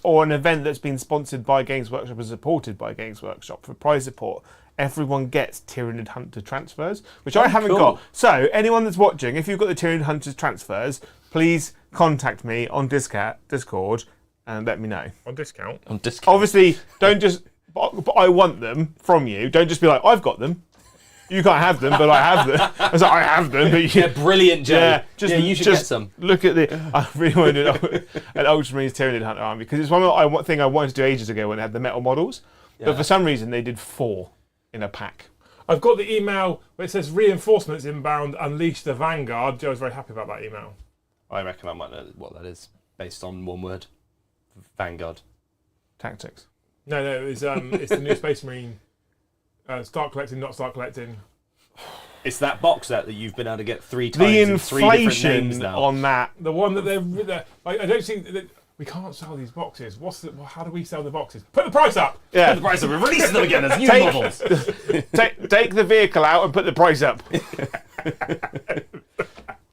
been sponsored by Games Workshop and supported by Games Workshop for prize support, everyone gets Tyranid Hunter transfers, which I haven't got. So anyone that's watching, if you've got the Tyranid Hunter transfers, please contact me on Discord and let me know. On discount. Obviously, don't just. But I want them from you. Don't just be like, I've got them. You can't have them, but I have them. I was like, I have them, but you. Yeah, brilliant, Joe. Yeah, you should get some. Look at the. I really want to do an Ultramarines Tyranid Hunter army because it's one thing I wanted to do ages ago when it had the metal models, but for some reason they did 4 in a pack. I've got the email where it says reinforcements inbound, unleash the Vanguard. Joe's very happy about that email. I reckon I might know what that is based on one word. Vanguard. Tactics. No, it's the new Space Marine. Start collecting, not start collecting. It's that box set that you've been able to get 3 times The in 3 different names inflation now. on that. The one that they're I don't think that we can't sell these boxes. How do we sell the boxes? Put the price up. Yeah. Put the price up. We're releasing them again as new models. Take the vehicle out and put the price up.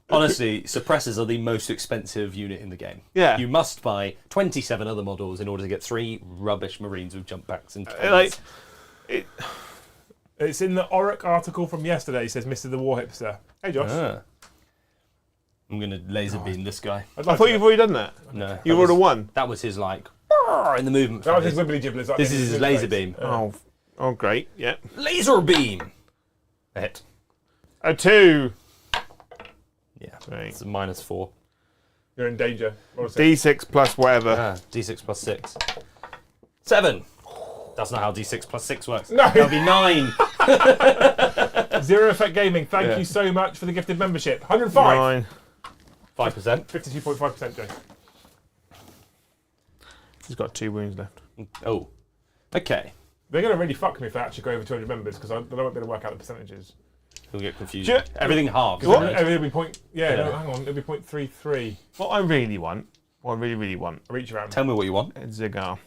Honestly, suppressors are the most expensive unit in the game. Yeah. You must buy 27 other models in order to get 3 rubbish Marines with jump packs and cannons. It's in the Oric article from yesterday. Says Mr. the War Hipster. Hey Josh. I'm going to laser beam this guy. I'd I like thought to- you've already done that. No. You've already won. That was his, like, in the movement. That was his phase. wibbly jibblers. Like This is his laser beam. Oh, great. Yeah. Laser beam! A hit. A 2. Yeah. Right. It's a -4. You're in danger. Roll a 6. D6 plus whatever. D6 plus 6. 7. That's not how D6 plus 6 works. No. That'll be 9. Zero Effect Gaming, thank you so much for the gifted membership. 105. 9. 5%. 52.5%, Joe. He's got 2 wounds left. Oh. Okay. They're going to really fuck me if they actually go over 200 members because I won't be able to work out the percentages. We'll get confused. Ju- Everything halves. What? right? It'll be point. Yeah, no, Yeah. hang on. It'll be 0.33. What I really want, what I really want, A reach around. Tell me what you want. a cigar.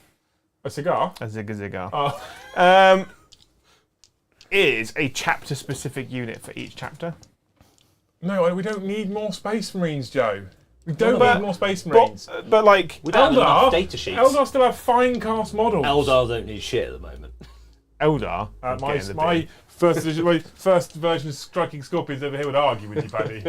A cigar? A cigar. Oh. Is a chapter-specific unit for each chapter. No, we don't need more Space Marines, Joe. We don't But- need more Space Marines. But like, We don't have enough data sheets. Eldar still have fine cast models. Eldar don't need shit at the moment. Eldar. My first version of Striking Scorpions over here would argue with you, Paddy.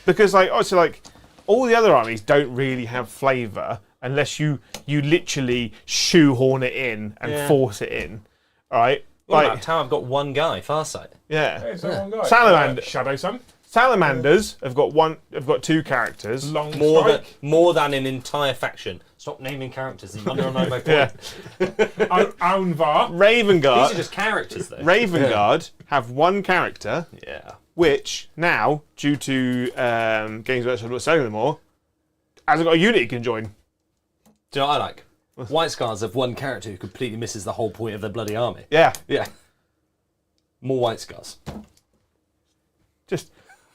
Because like, also like, all the other armies don't really have flavour unless you literally shoehorn it in and Yeah. force it in, right? What Like, about Tower? I've got one guy, Farsight. yeah. Hey, it's one guy. Salamander. Shadow Sun. Salamanders have got 2 characters. Long More Strike. than an entire faction. Stop naming characters. You undermine my point. Yeah. Aunvar. These are Ravengard. just characters, though. Ravengard have 1 character, Yeah. which now, due to Games Workshop not selling them more, hasn't got a unit you can join. Do you know what I like? White Scars have one character who completely misses the whole point of their bloody army. Yeah. Yeah. More White Scars. Just,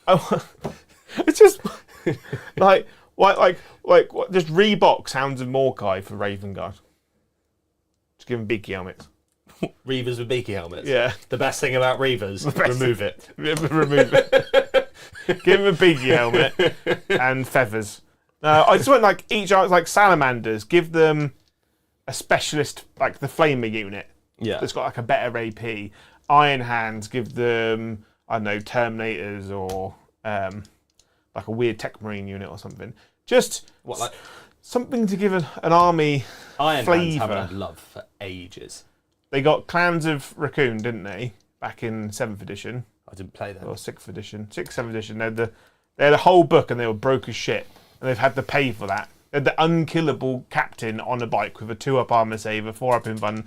it's just like what? Just Reebok Sounds of Morkai for Ravengard. Just give him beaky helmets. Reavers with beaky helmets. Yeah, The best thing about Reavers, remove it. remove it. Give him a beaky helmet and feathers. No, I just want like each like salamanders. Give them a specialist like the flamer unit Yeah. that's got like a better AP. Iron Hands. Give them I don't know Terminators or like a weird Tech Marine unit or something. Just What, like something to give an army Iron Hands flavour. haven't had love for ages. They got Clans of Raccoon, didn't they? Back in 7th edition I didn't play that. or 6th edition, 6th, 7th edition. They had a whole book and they were broke as shit, and they've had to pay for that. They had the unkillable captain on a bike with a 2-up armor save, a 4-up invuln,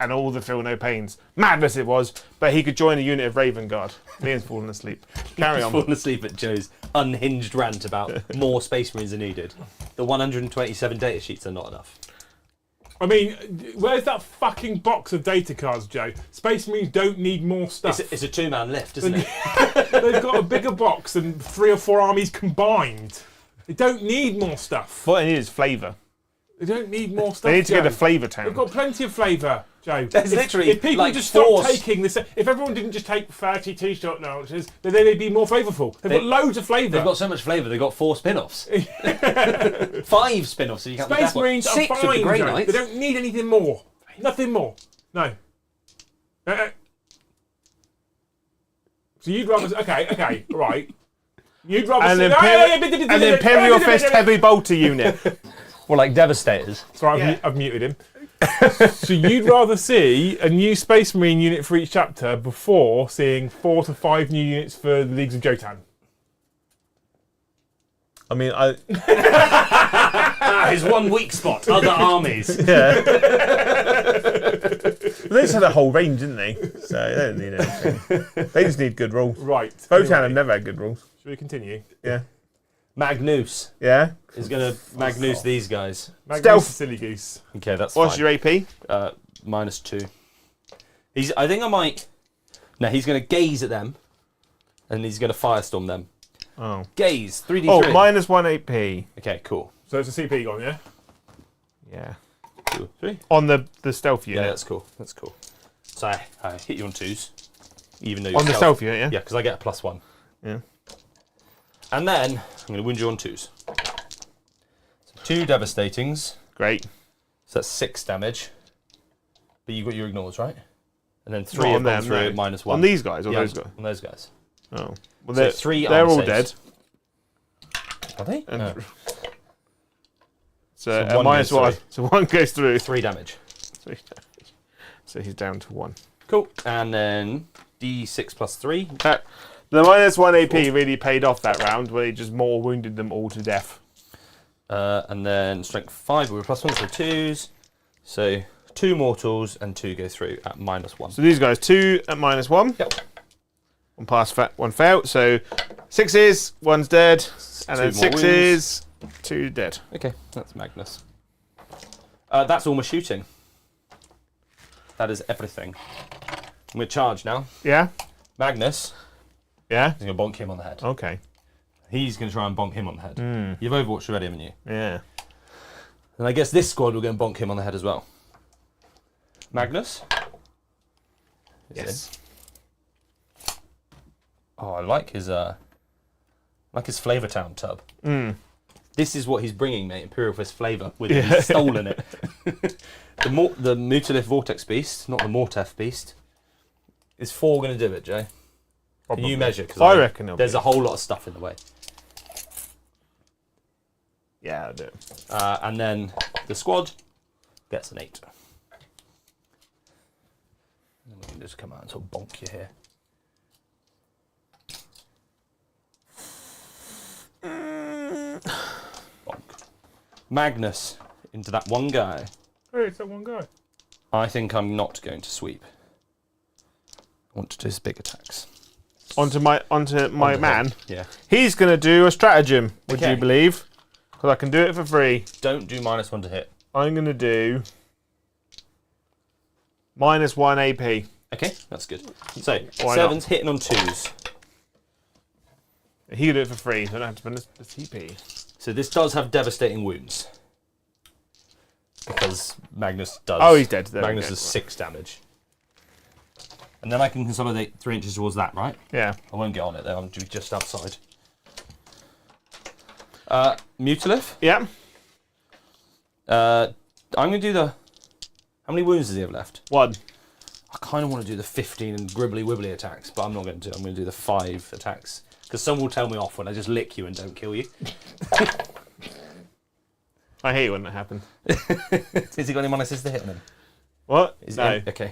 and all the feel no pains. Madness it was, but he could join a unit of Ravengard. Liam's fallen asleep. Carry on. Falling asleep at Joe's unhinged rant about more Space Marines are needed. The 127 data sheets are not enough. I mean, where's that fucking box of data cards, Joe? Space Marines don't need more stuff. It's a 2-man lift, isn't it? They've got a bigger box than 3 or 4 armies combined. They don't need more stuff. What they need is flavour. They don't need more stuff. They need to Joe. get a flavour They've town. got plenty of flavour, Joe. There's literally, if people like, just force- stopped taking this, if everyone didn't just take 30 t-shirt launches, then they'd be more flavourful. They've got loads of flavour. They've got so much flavour, they've got 4 spin-offs. 5 spin-offs, so you can't be Space careful. Marines are 6 with the fine, Grey Joe. Knights. They don't need anything more. Nothing more. No. So you'd rather... Okay, right. You'd rather... An Imperial Fist Heavy Bolter unit. Or like Devastators. Sorry, I've muted him. So you'd rather see a new Space Marine unit for each chapter before seeing 4 to 5 new units for the Leagues of Jotan? I mean, His one weak spot, other armies. yeah. They just had a whole range, didn't they? So they don't need anything. They just need good rules. Right. Votan anyway, have never had good rules. Should we continue? Yeah. Magnus Yeah. is going to Magnus these guys. Magnus Stealth. Silly Goose. Okay, that's What's fine. your AP? -2. I think I might... No, he's going to gaze at them. And he's going to firestorm them. Oh. Gaze, 3d3. Oh, -1 AP. Okay, cool. So it's a CP gone, yeah? Yeah. 2, 3. On the stealth Yeah, unit. that's cool. That's cool. So I hit you on 2s. Even though On the stealth unit, yeah? Yeah, because I get a +1. Yeah. And then I'm going to wound you on 2s. So 2 devastatings. Great. So that's 6 damage. But you got your ignores, right? And then 3 Not have on gone them, through no. at -1. On these guys or Yeah, those guys? on those guys. Oh. Well, So 3 they're armor all saves. dead. Are they? And Oh. So, So one minus goes one. through. So one goes through. 3 damage. 3 damage. So he's down to 1. Cool. And then D6 plus 3. The minus 1 AP really paid off that round, where he just more wounded them all to death. And then strength 5 with +1, so 2s. So 2 mortals and 2 go through at -1. So these guys, 2 at -1. Yep. 1 pass, 1 fail. So 6s, 1's dead. And then 2 more 6s, 2 dead. Okay, that's Magnus. That's all my shooting. That is everything. I'm going to charge now. Yeah? Magnus Yeah? is going to bonk him on the head. Okay. He's going to try and bonk him on the head. You've Overwatched already, haven't you? Yeah. And I guess this squad will go and bonk him on the head as well. Magnus? Yes. Oh, I like his Flavor Town tub. This is what he's bringing, mate. Imperial Fist Flavor. He's stolen it. The Mutilith Vortex Beast, not the Mortef Beast. Is 4 going to do it, Jay? Probably. Can you measure? 'Cause I reckon it'll there's be. a whole lot of stuff in the way. Yeah, I'll do it. And then the squad gets an 8. And then we can just come out and sort of bonk you here. Bonk. Magnus into that one guy. Hey, it's that one guy. I think I'm not going to sweep. I want to do his big attacks. Onto my Onto man. him. Yeah. He's going to do a stratagem, would Okay. you believe? Because I can do it for free. Don't do -1 to hit. I'm going to do -1 AP. Okay, that's good. So, Why 7's hitting on 2s. He can do it for free, so I don't have to spend the TP. So this does have devastating wounds. Because Magnus does. Oh, he's dead. There we Magnus go. does 6 damage. And then I can consolidate 3 inches towards that, right? Yeah. I won't get on it though, I'm just outside. Mutilith. Yeah. I'm going to do the... How many wounds does he have left? 1. I kind of want to do the 15 and gribbly wibbly attacks, but I'm not going to. I'm going to do the 5 attacks. Because someone will tell me off when I just lick you and don't kill you. I hate it when that happens. Has he got any minuses to hit on him? What? Is no. it- okay.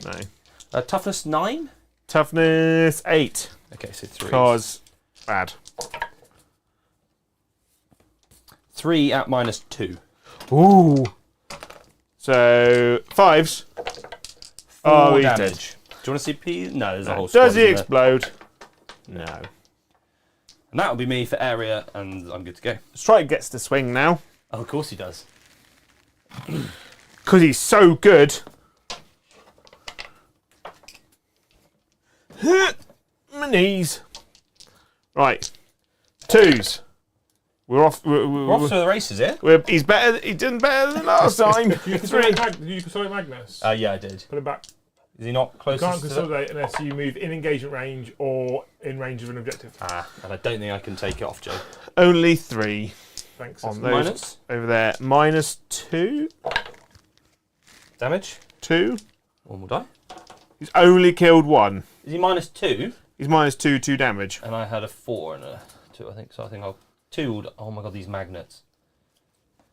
No. Toughness 9? Toughness 8. Okay, so 3. Because bad. 3 at -2. Ooh. So 5s. 4 Oh, he's damage. dead. Do you want to see P? No, there's a whole squad. Does he isn't there? explode? No. And that'll be me for area, and I'm good to go. Strike gets to swing now. Oh, of course he does. Because he's so good. My knees. Right. 2s. We're off. We're off to the races here. He's better. He's done better than last time. Did you consolidate Magnus? Yeah, I did. Put him back. Is he not You close? can't consolidate unless you move in engagement range or in range of an objective. And I don't think I can take it off, Joe. Only 3 Thanks. on those Minus over there. -2. damage. 2. One will die. He's only killed 1. Is he -2? He's -2, 2 damage. And I had a 4 and a 2, I think. So I think I'll 2. Oh my god, these magnets.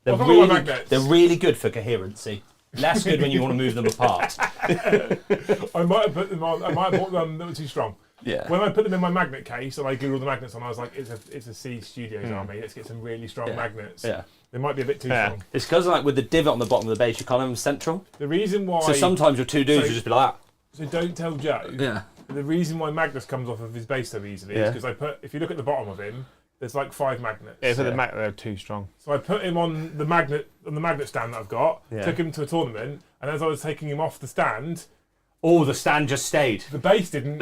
They're What's wrong with really, magnets? they're really good for coherency. Less good when you want to move them apart. I might have put them on. I might have bought them that were too strong. Yeah. When I put them in my magnet case and I googled the magnets on, I was like, it's a C Studios army. Let's get some really strong magnets. Yeah. They might be a bit too strong. It's because like with the divot on the bottom of the base, you can't have them central. The reason why. So sometimes your 2 dudes will just be like So don't tell Joe. that. Yeah. The reason why Magnus comes off of his base so easily is because if you look at the bottom of him, there's like 5 magnets. Yeah, for the Mac, they're too strong. So I put him on the magnet stand that I've got. Took him to a tournament, and as I was taking him off the stand, Oh, the stand just stayed. the base didn't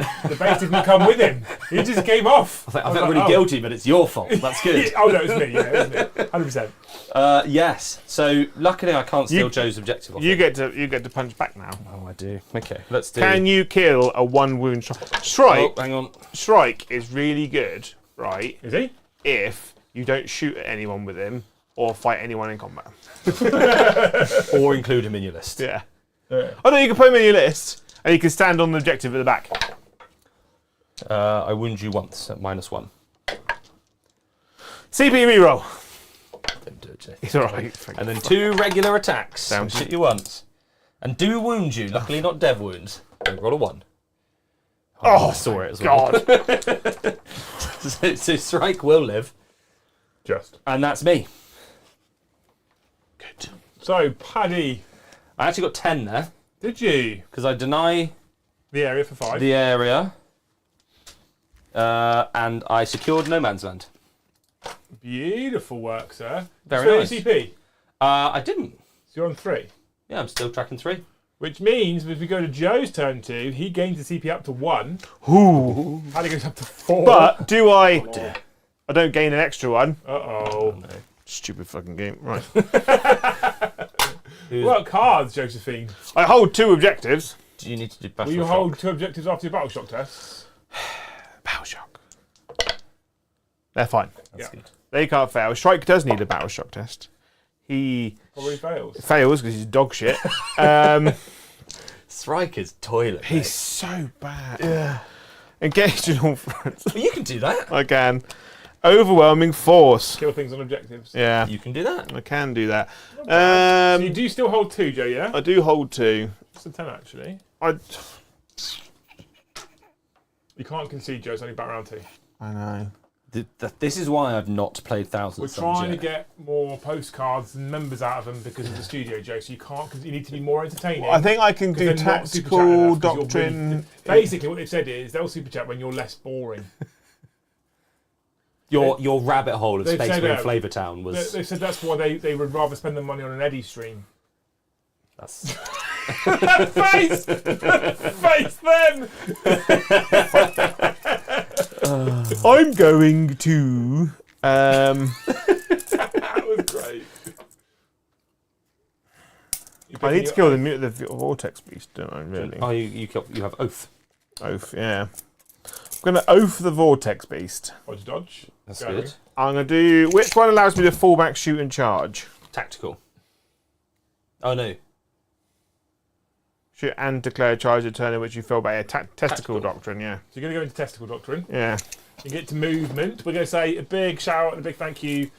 come with him. He just came off. I felt really guilty, but it's your fault. That's good. Oh no, it's me. Yeah, it was me. 100%. Yes. So luckily, I can't steal You- Joe's objective. Off You him. get to punch back now. Oh, I do. Okay, let's do. Can you kill a 1 wound strike? Oh, hang on. Strike is really good, right? Is he? If you don't shoot at anyone with him or fight anyone in combat. Or include him in your list. Yeah. Oh no, you can put him in your list and you can stand on the objective at the back. I wound you once at -1. CP reroll. Jay. It's alright. And then 2 regular attacks. Down. Shoot you once. And do wound you. Luckily, not dev wounds. Don't roll a 1. Oh, I saw it as well. God. so Strike will live. Just. And that's me. Good. So, Paddy. I actually got 10 there. Did you? Because I deny The area for 5. the area. And I secured no man's land. Beautiful work, sir. Very nice. CP. I didn't. So you're on 3. Yeah, I'm still tracking 3. Which means if we go to Joe's turn 2, he gains the CP up to 1. Ooh. Paddy goes up to 4. But do I? I don't gain an extra one. Uh-oh. No. Stupid fucking game. Right. What about cards, Josephine? I hold 2 objectives. Do you need to do Will battle you shock? hold 2 objectives after your battle shock tests? Battle shock. They're fine. That's Yeah. good. They can't fail. Strike does need a battle shock test. He Probably fails. fails because he's dog shit. Strike is toilet. He's so bad. Engage in all fronts. Well, you can do that. I can. Overwhelming force. Kill things on objectives. Yeah, You can do that. I can do that. So you do still hold 2, Joe, yeah? I do hold 2. It's a 10, actually. I You can't concede, Joe. It's only back round 2. know. This is why I've not played We're Thousands. trying to get more postcards and members out of them because of the studio, Joe. So you can't. You need to be more entertaining. I think I can do Because they're not super tactical chatting enough 'cause you're doctrine. really- basically, what they've said is they'll super chat when you're less boring. Your rabbit hole of They've Space said, Marine Flavortown was. They said that's why they would rather spend the money on an Eddie stream. That's Face them. I'm going to. That was great. I need to kill the vortex beast, don't I? Really? Oh, you have Oath. Oath, yeah. I'm going to oath the vortex beast. Dodge, dodge. That's Go. good. I'm going to do. Which one allows me to fall back, shoot, and charge? Tactical. Oh no. Shoot and declare a charge a turn in which you fell back. Yeah, testicle Tactical. doctrine, yeah. So you're going to go into testicle doctrine. Yeah. You get to movement. We're going to say a big shout out and a big thank you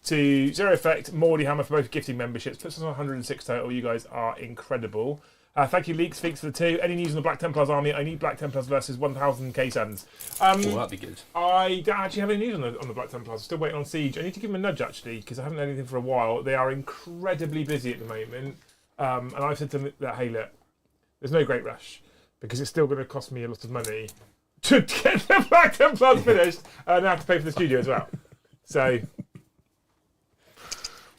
to Zero Effect, Mordy Hammer for both gifting memberships. Puts us on 106 total. You guys are incredible. Thank you, Leaks Feeks, for the 2. Any news on the Black Templars army? I need Black Templars versus 1,000k Suns. Oh, that'd be good. I don't actually have any news on the Black Templars. I'm still waiting on Siege. I need to give them a nudge, actually, because I haven't had anything for a while. They are incredibly busy at the moment. And I've said to them that, hey, look, there's no great rush, because it's still going to cost me a lot of money to get the Black Templars finished, and I have to pay for the studio as well. So,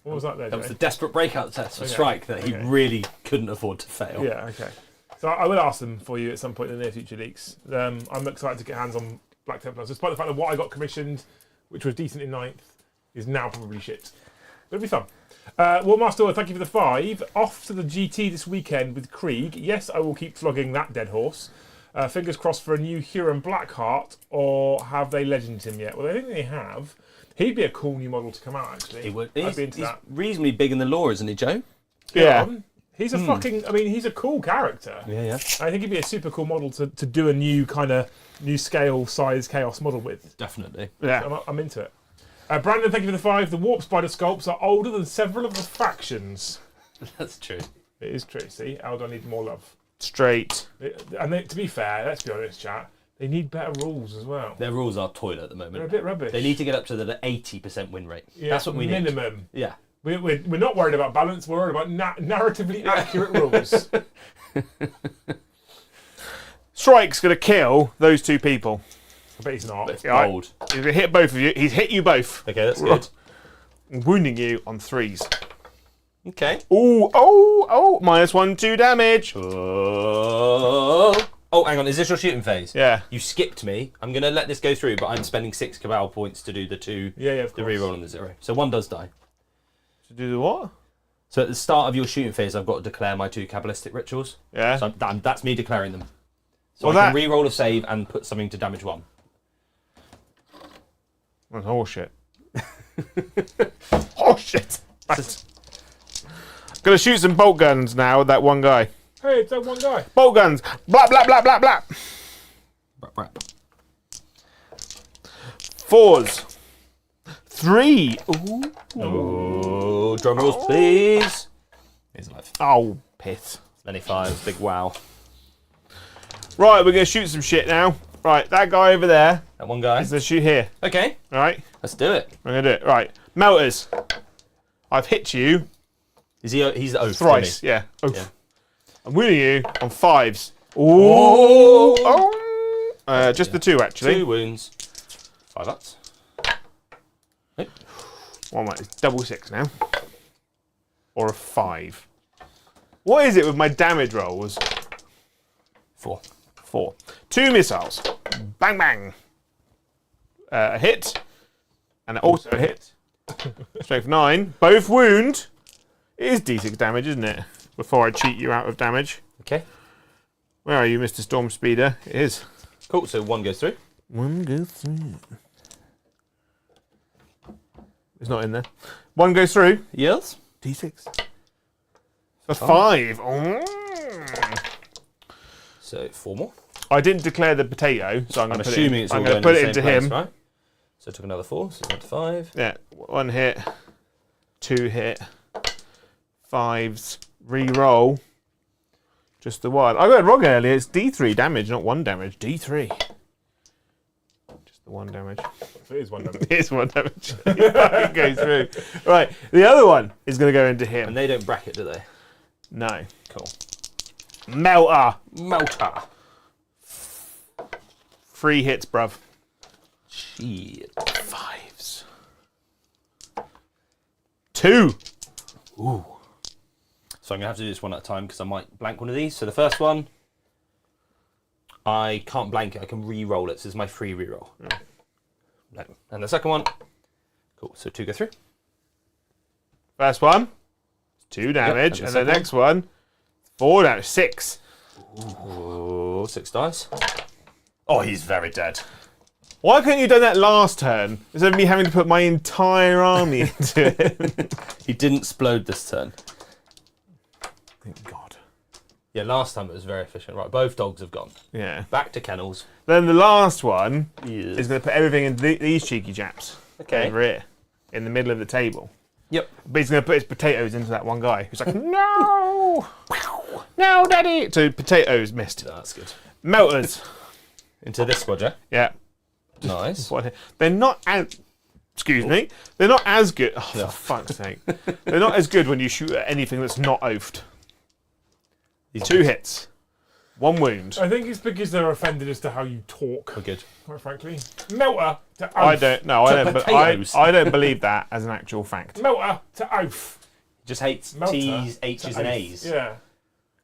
what was that there, That was Jay? the desperate breakout test for Okay. Strike that he Okay. really couldn't afford to fail. Yeah, okay. So I will ask them for you at some point in the near future, Leaks. I'm excited to get hands on Black Templars, despite the fact that what I got commissioned, which was decent in 9th, is now probably shit. But it'll be fun. Well, Master, thank you for the 5. Off to the GT this weekend with Krieg. Yes, I will keep flogging that dead horse. Fingers crossed for a new Huron Blackheart, or have they legended him yet? Well, I think they have. He'd be a cool new model to come out, actually. He would. I'd He's, be into he's that. reasonably big in the lore, isn't he, Joe? Yeah. He's a fucking. I mean, he's a cool character. Yeah. I think he'd be a super cool model to do a new kind of new scale size chaos model with. Definitely. Yeah. I'm into it. Brandon, thank you for the 5. The Warp Spider sculpts are older than several of the factions. That's true. It is true. See, Eldar need more love. Straight. To be fair, let's be honest, chat. They need better rules as well. Their rules are toilet at the They're a moment. bit rubbish. They need to get up to the 80% win rate. Yeah, That's what we need. minimum. Yeah. We're not worried about balance. We're worried about narratively accurate rules. Strike's going to kill those 2 people. I bet he's not. It's Yeah, bold. He's going to hit both of you. He's hit you both. Okay, that's good. Wounding you on 3s. Okay. Ooh, oh, -1, 2 damage. Oh, hang on. Is this your shooting phase? Yeah. You skipped me. I'm going to let this go through, but I'm spending 6 Cabal points to do the 2, Yeah, of the course. reroll and the 0. So 1 does die. To do the what? So at the start of your shooting phase, I've got to declare my 2 Kabbalistic rituals. Yeah. So that's me declaring them. So Well, I can reroll a save and put something to damage 1. That's horseshit. Horseshit. Right. Gonna shoot some bolt guns now with that one guy. Hey, it's that one guy. Bolt guns. Blah, blah, blah, blah, blah. Right. 4s. 3. Ooh. Oh, drum rolls, please. He's alive. Oh, piss. Many 5s, big wow. Right, we're going to shoot some shit now. Right, that guy over there That one guy. is going to shoot here. Okay, All right, let's do it. I'm going to do it. Right, melters. I've hit you Is he? He's the oath. thrice. Yeah. Oof. Yeah. I'm winning you on 5s. Ooh. Oh. Just the 2, actually. 2 wounds. 5 ups. One minus double 6 now. Or a 5. What is it with my damage rolls? 4. 4. 2 missiles. Bang, bang. A hit. And also a hit. Strength 9. Both wound. It is D6 damage, isn't it? Before I cheat you out of damage. Okay. Where are you, Mr. Storm Speeder? It is. Cool. So 1 goes through. 1 goes through. It's not in there. 1 goes through. Yes. D6. A 5. Oh. So 4 more. I didn't declare the potato, so I'm going I'm to assuming it's all I'm going going to put in it the into same him. place, right? So I took another 4, so it's up to 5. Yeah, 1 hit, 2 hit, 5s, re-roll. Just the 1. I got it wrong earlier. It's D3 damage, not 1 damage. D3. Just the 1 damage. It is 1 damage. It is 1 damage. It goes through. Right, the other one is going to go into him. And they don't bracket, do they? No. Cool. Melter. Melter. 3 hits, bruv. Shit. 5s. 2. Ooh. So I'm going to have to do this one at a time because I might blank one of these. So the first one, I can't blank it. I can re-roll it. So it's my free re-roll. No. And the second one, cool. So 2 go through. First one, 2 damage. and the And the second next one, 4 damage. 6. Oh, 6 dice. Oh, he's very dead. Why couldn't you have done that last turn? Instead of me having to put my entire army into it. He didn't explode this turn. Thank God. Yeah, last time it was very efficient. Right, both dogs have gone. Yeah. Back to kennels. Then the last one Yes. is going to put everything in these cheeky chaps. Okay. Over here. In the middle of the table. Yep. But he's going to put his potatoes into that one guy. Who's like, no! No, Daddy! So potatoes missed. No, that's good. Melters. Into this squad, yeah? Yeah. Nice. They're not as... Excuse me. They're not as good... Oh, for fuck's sake. They're not as good when you shoot at anything that's not oafed. 2 hits. 1 wound. I think it's because they're offended as to how you talk, We're good. quite frankly. Melter to I oath. don't... No, I To don't... But potatoes. I don't believe that as an actual fact. Melter to oath. Just hates Melter T's, H's, to and oath. A's. Yeah.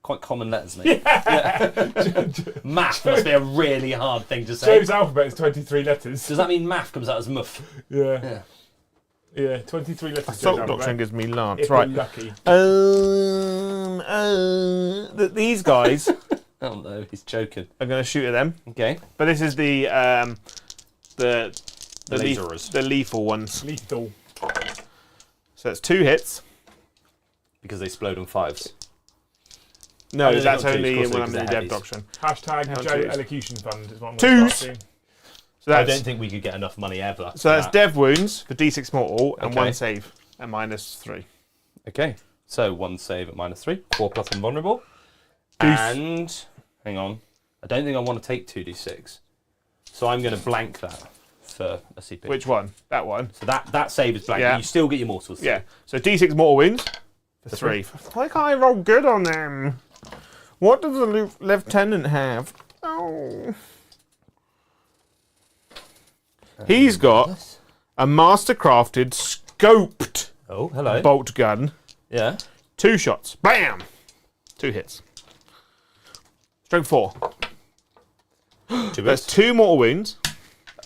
Quite common letters, mate. Yeah. Math must be a really hard thing to say. Joe's alphabet is 23 letters. Does that mean math comes out as muff? Yeah. Yeah. Yeah, 23 letters. Joe's Salt alphabet. doctrine gives me lance. If Right. we're lucky. These guys are Oh no, he's joking. going to shoot at them. Okay. But this is the Laserers. the lethal ones. Lethal. So it's 2 hits. Because they explode on 5s. No, Oh, no, that's they've got only twos, of when course, I'm in they're the dev heavies. doctrine. Hashtag How Joe twos? Elocution Fund is what I'm going to Twos. start doing. So I that's, don't think we could get enough money ever. so that's for that. dev wounds for D6 mortal and Okay. 1 save at -3. Okay. So 1 save at -3. 4 plus invulnerable. Deuce. And hang on. I don't think I want to take 2d6. So I'm going to blank that for a CP. Which one? That one. So that save is blank. Yeah. You still get your mortals. Yeah. So D6 mortal wounds for 3. Why can't I roll good on them? What does the lieutenant have? Oh. He's got a master-crafted, scoped Oh, hello. bolt gun. Yeah. 2 shots. Bam! 2 hits. Strength 4. 2 That's bits. 2 mortal wounds.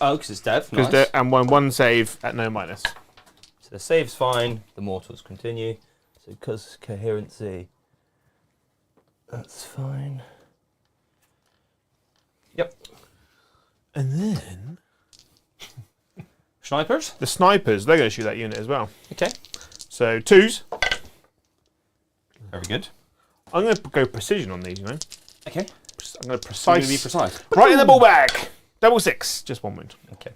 Oh, because it's dev. 'Cause Nice. and one save at no minus. So the save's fine. The mortals continue. So because coherency, that's fine. Yep. And then Snipers. the snipers, they're going to shoot that unit as well. Okay. So 2s. Very good. I'm going to go precision on these, you know. Okay. I'm going to So precise. be precise. Right in the ball bag. Double 6. Just 1 wound. Okay.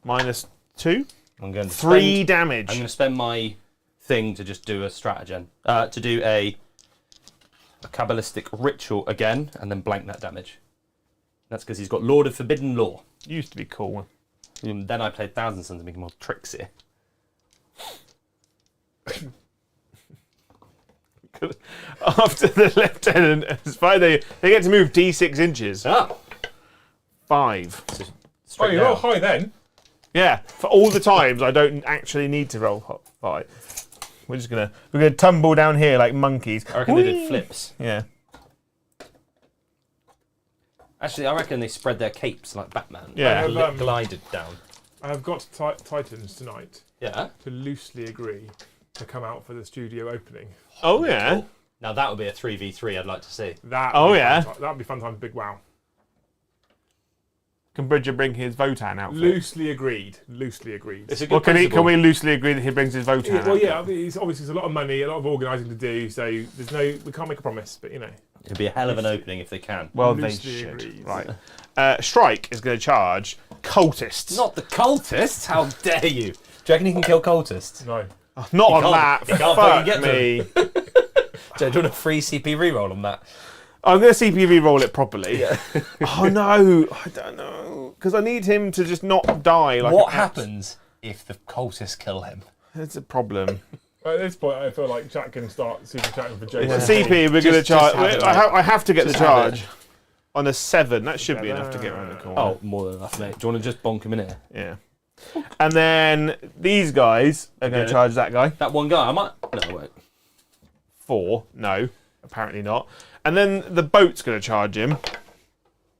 -2. I'm going to 3 damage. I'm going to spend my thing to just do a stratagem. To do a Kabbalistic ritual again, and then blank that damage. That's because he's got Lord of Forbidden Law. Used to be cool. And then I played Thousand Sons to make him more tricksy. After the lieutenant, it's fine. They get to move d6 inches. Ah! 5. Oh, Straight you down. roll high then. Yeah, for all the times I don't actually need to roll 5. We're gonna tumble down here like monkeys. I reckon they did flips. Yeah. Actually, I reckon they spread their capes like Batman. Yeah. Like, glided down. I have got Titans tonight Yeah. to loosely agree to come out for the studio opening. Oh yeah. Cool. Now that would be a 3v3 I'd like to see. That. Yeah. That'd be fun time. Big wow. Can Bridger bring his Votan outfit? Loosely agreed. Loosely agreed. It's a good Well, can principle. we loosely agree that he brings his Votan Well, outfit? yeah. I mean, it's obviously there's a lot of money, a lot of organising to do. So we can't make a promise, but you know. It'd be a hell of an opening if they can. Well, they Loosely should. agreed. Right. Strike is going to charge cultists. Not the cultists? How dare you? Do you reckon he can kill cultists? No. Not on can't- that. he can't Fuck fucking get me. Joe, do you want a free CP reroll on that? I'm going to CPV roll it properly. Yeah. Oh no, I don't know. Because I need him to just not die. Like What an axe. happens if the cultists kill him? That's a problem. At this point, I feel like Jack can start super chatting for Jason. CP, we're going to charge. have it, I have to get the Just have charge on a 7. That should be enough to get around the corner. Oh, more than enough, mate. Do you want to just bonk him in here? Yeah. And then these guys are going Okay. to charge that guy. That one guy, I might... No, I won't. 4. No, apparently not. And then the boat's going to charge him.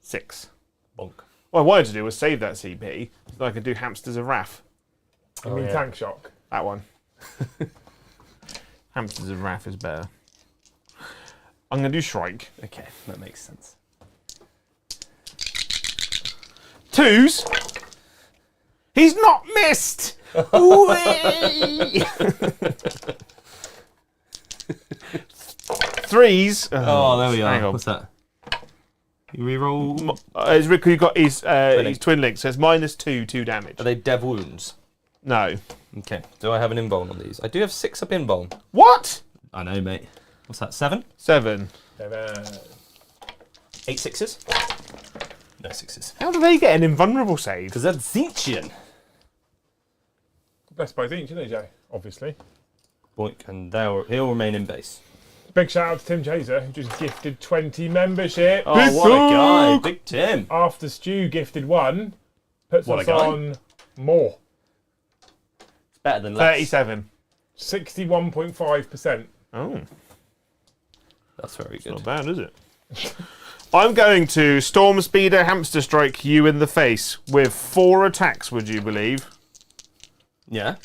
6. Bonk. What I wanted to do was save that CP so that I could do Hamsters of Wrath. I mean, yeah. tank shock. That one. Hamsters of Wrath is better. I'm going to do Shrike. Okay, that makes sense. 2s. He's not missed! Whee! 3s. Oh, there we hang are. on. What's that? You reroll... It's Rick who got his twin links, so it's -2, 2 damage. Are they dev wounds? No. Okay. Do I have an invuln on these? I do have 6 up invuln. What? I know, mate. What's that, 7? 7. 8 6s? No 6s. How do they get an invulnerable save? Because that's Zinchian. Best by Zinch, isn't it, Jay? Obviously. Boink, and he'll remain in base. Big shout out to Tim Chaser, who just gifted 20 membership. Oh, what a guy. Big Tim. After Stu gifted 1, puts What a us guy. on more. It's better than less. 37. 61.5%. Oh, That's very good. not bad, is it? I'm going to Storm Speeder Hamster Strike you in the face with 4 attacks, would you believe? Yeah.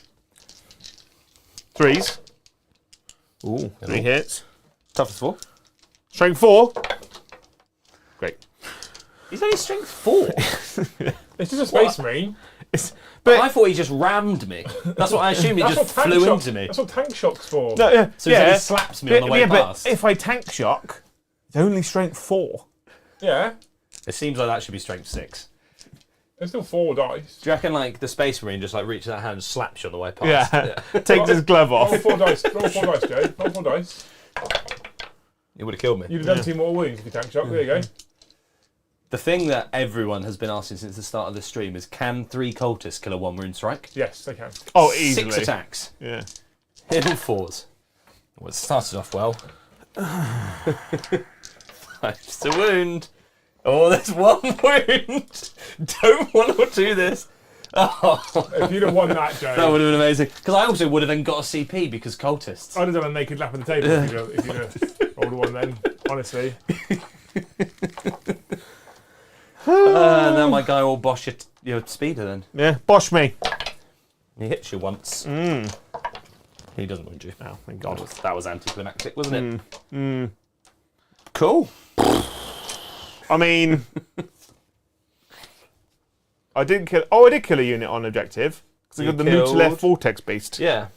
3s. Ooh. 3 hits. Toughest 4. Strength 4. Great. He's only strength 4. It's just a space marine. But I thought he just rammed me. That's what I assumed. He That's just what tank flew shock, into me. That's what tank shock's for. no, yeah, So he only slaps me on the way past. But if I tank shock, it's only strength 4. Yeah. It seems like that should be strength 6. There's still 4 dice. Do you reckon like the Space Marine just like reaches out hand and slaps you on the way past? Yeah. Takes his glove Roll off. 4 dice. Roll 4 dice, Joe. Roll 4 dice. It would have killed me. You'd have done 2 more wounds if you tank shock. There you go. The thing that everyone has been asking since the start of this stream is, can 3 cultists kill a 1 wound strike? Yes, they can. Oh, easily. 6 attacks. Yeah. Hit all 4s. Well, it started off well. 5's a wound. Oh, there's 1 wound. Don't want to do this. Oh, If you'd have won that, Joe, that would have been amazing. Because I also would have then got a CP because cultists. I'd have done a naked lap on the table if you'd have rolled a 1 then, honestly. Now my guy will bosh your speeder then. Yeah. Bosh me. He hits you once. He doesn't wound you. Oh, thank God. That was anticlimactic, wasn't it? Cool. I mean, I did kill. Oh, I did kill a unit on objective because I You got the killed- Mutilef Vortex Beast. Yeah.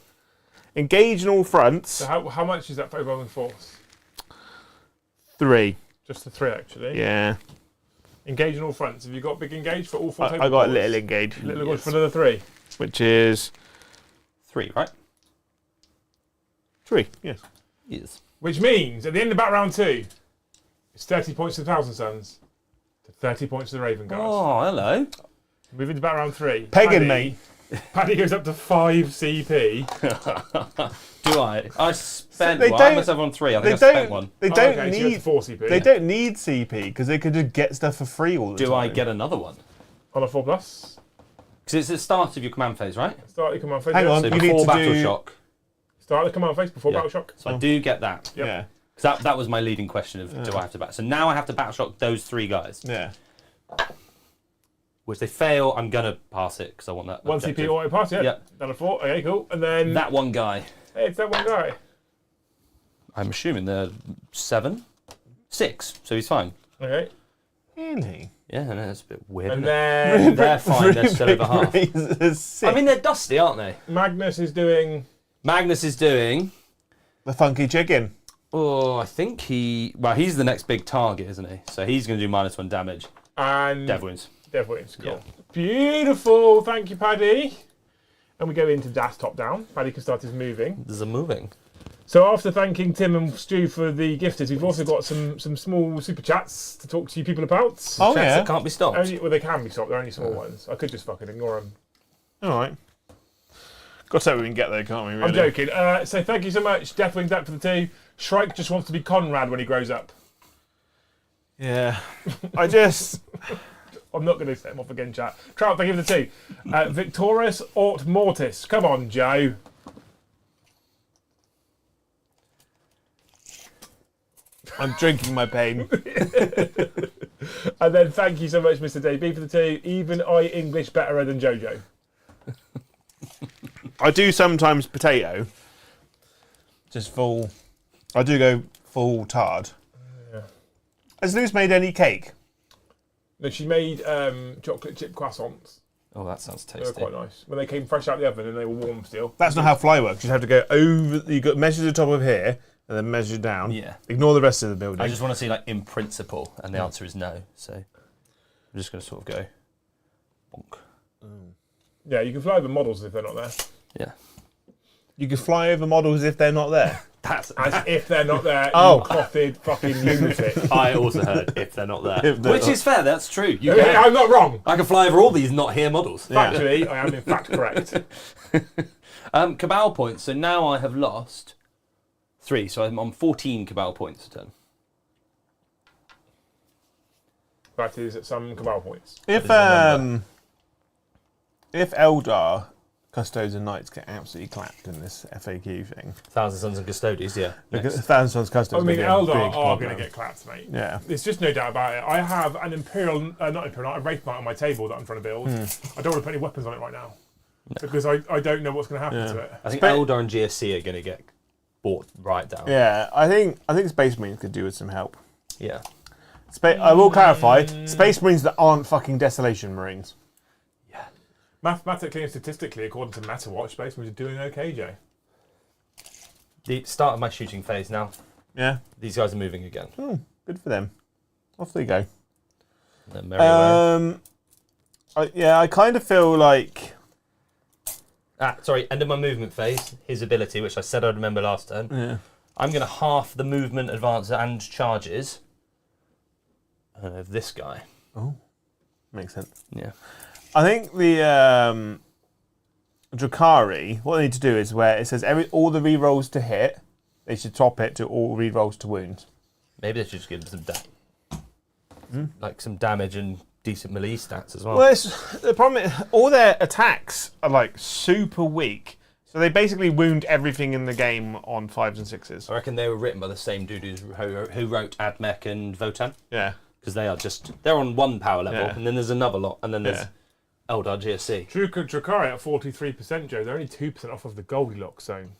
Engage in all fronts. So how much is that for overwhelming force? 3. Just the 3, actually. Yeah. Engage in all fronts. Have you got big engage for all 4 I table got a poles? little engage. Little engage for another 3. which is 3, right? 3. Yes. Yes. Which means at the end of battle round 2, it's 30 points to the Thousand Sons to 30 points to the Raven Guards. Oh, hello. Moving to battle round 3. Pegging me. Paddy goes up to 5 CP. Do I? I spent they one. I don't- must have on 3. I They think I spent don't. one. They Oh, don't okay, so you're up to need. 4 CP. They don't need CP because they could just get stuff for free all the time. Do I get another one? On a 4+. Because it's the start of your command phase, right? Start the command phase. Hang on. So You need before to battle do- shock. Start the command phase before Yeah. battle shock. So I do get that. Yep. Yeah. Because that was my leading question of do I have to battle? So now I have to battle shock those 3 guys. Yeah. Which they fail, I'm going to pass it because I want that. 1 objective. CP auto pass, yeah. Yep. Down to 4. Okay, cool. And then That one guy. hey, it's that one guy. I'm assuming they're 7? 6. So he's fine. Okay. Really? Yeah, no, that's a bit weird. And isn't it? then They're fine, they're still over half. I mean, they're dusty, aren't they? Magnus is doing. Magnus is doing. the funky chicken. Oh, I think he's the next big target, isn't he? So he's going to do -1 damage. And Dev wounds. Dev wins. Cool. Yeah. Beautiful. Thank you, Paddy. And we go into Das top down. Paddy can start his moving. There's a moving. So after thanking Tim and Stu for the gifters, we've also got some small super chats to talk to you people about. Oh Chats yeah. that can't be stopped. Well, they can be stopped. They're only small ones. I could just fucking ignore them. All right. Got to say we can get there, can't we? Really? I'm joking. So thank you so much, Deathwing Depp for the 2. Shrike just wants to be Conrad when he grows up. Yeah. I just. I'm not going to set him off again, chat. Trout, thank you for the 2. Victorious Aut Mortis. Come on, Joe. I'm drinking my pain. And then thank you so much, Mr. Dave B, for the 2. Even I English better than Jojo. I do sometimes potato. Just full. I do go full tard. Yeah. Has Luce made any cake? No, she made chocolate chip croissants. Oh, that sounds They were tasty. quite nice. When they came fresh out the oven and they were warm still. That's not how fly works. You have to go over. You got measure the top of here and then measure down. Yeah. Ignore the rest of the building. I just want to see, like, in principle, and the answer is no. So I'm just going to sort of go bonk. Yeah, you can fly over models if they're not there. Yeah. You can fly over models if they're not there. That's As if they're not there, Oh. you clotted fucking lunatic. I also heard if they're not there, If they're which not- is fair. That's true. You Okay, can. I'm not wrong. I can fly over all these not here models. Factually, I am in fact correct. Cabal points. So now I have lost 3. So I'm on 14 Cabal points a turn. That is at some Cabal points. If Eldar Custodes and Knights get absolutely clapped in this FAQ thing, Thousand Sons and Custodies, yeah. because Thousand Sons Custodes. I mean, may be a Eldar big are problem. going to get clapped, mate. Yeah. There's just no doubt about it. I have an a Wraith Knight on my table that I'm trying to build. I don't want to put any weapons on it right now. Because I don't know what's going to happen to it. I think Spe- Eldar and GSC are going to get bought right down. Yeah, I think Space Marines could do with some help. Yeah. I will clarify: Space Marines that aren't fucking Desolation Marines. Yeah. Mathematically and statistically, according to MetaWatch, Space Marines are doing okay, Jay. The start of my shooting phase now. Yeah, These guys are moving again. good for them. Off they go. They're merry away. I kind of feel like Sorry, end of my movement phase. His ability, which I said I'd remember last turn. yeah. I'm going to half the movement, advance, and charges of this guy. Makes sense. Yeah. I think the Drakari, what they need to do is where it says all the rerolls to hit, they should top it to all rerolls to wounds. Maybe they should just give them like some damage and decent melee stats as well. Well, the problem is all their attacks are like super weak, so they basically wound everything in the game on 5s and 6s. I reckon they were written by the same dude who wrote Admech and Votan. Yeah. Because they're on one power level, Yeah. and then there's another lot, and then there's Yeah. Eldar GSC. Drakari at 43%, Joe. They're only 2% off of the Goldilocks zone.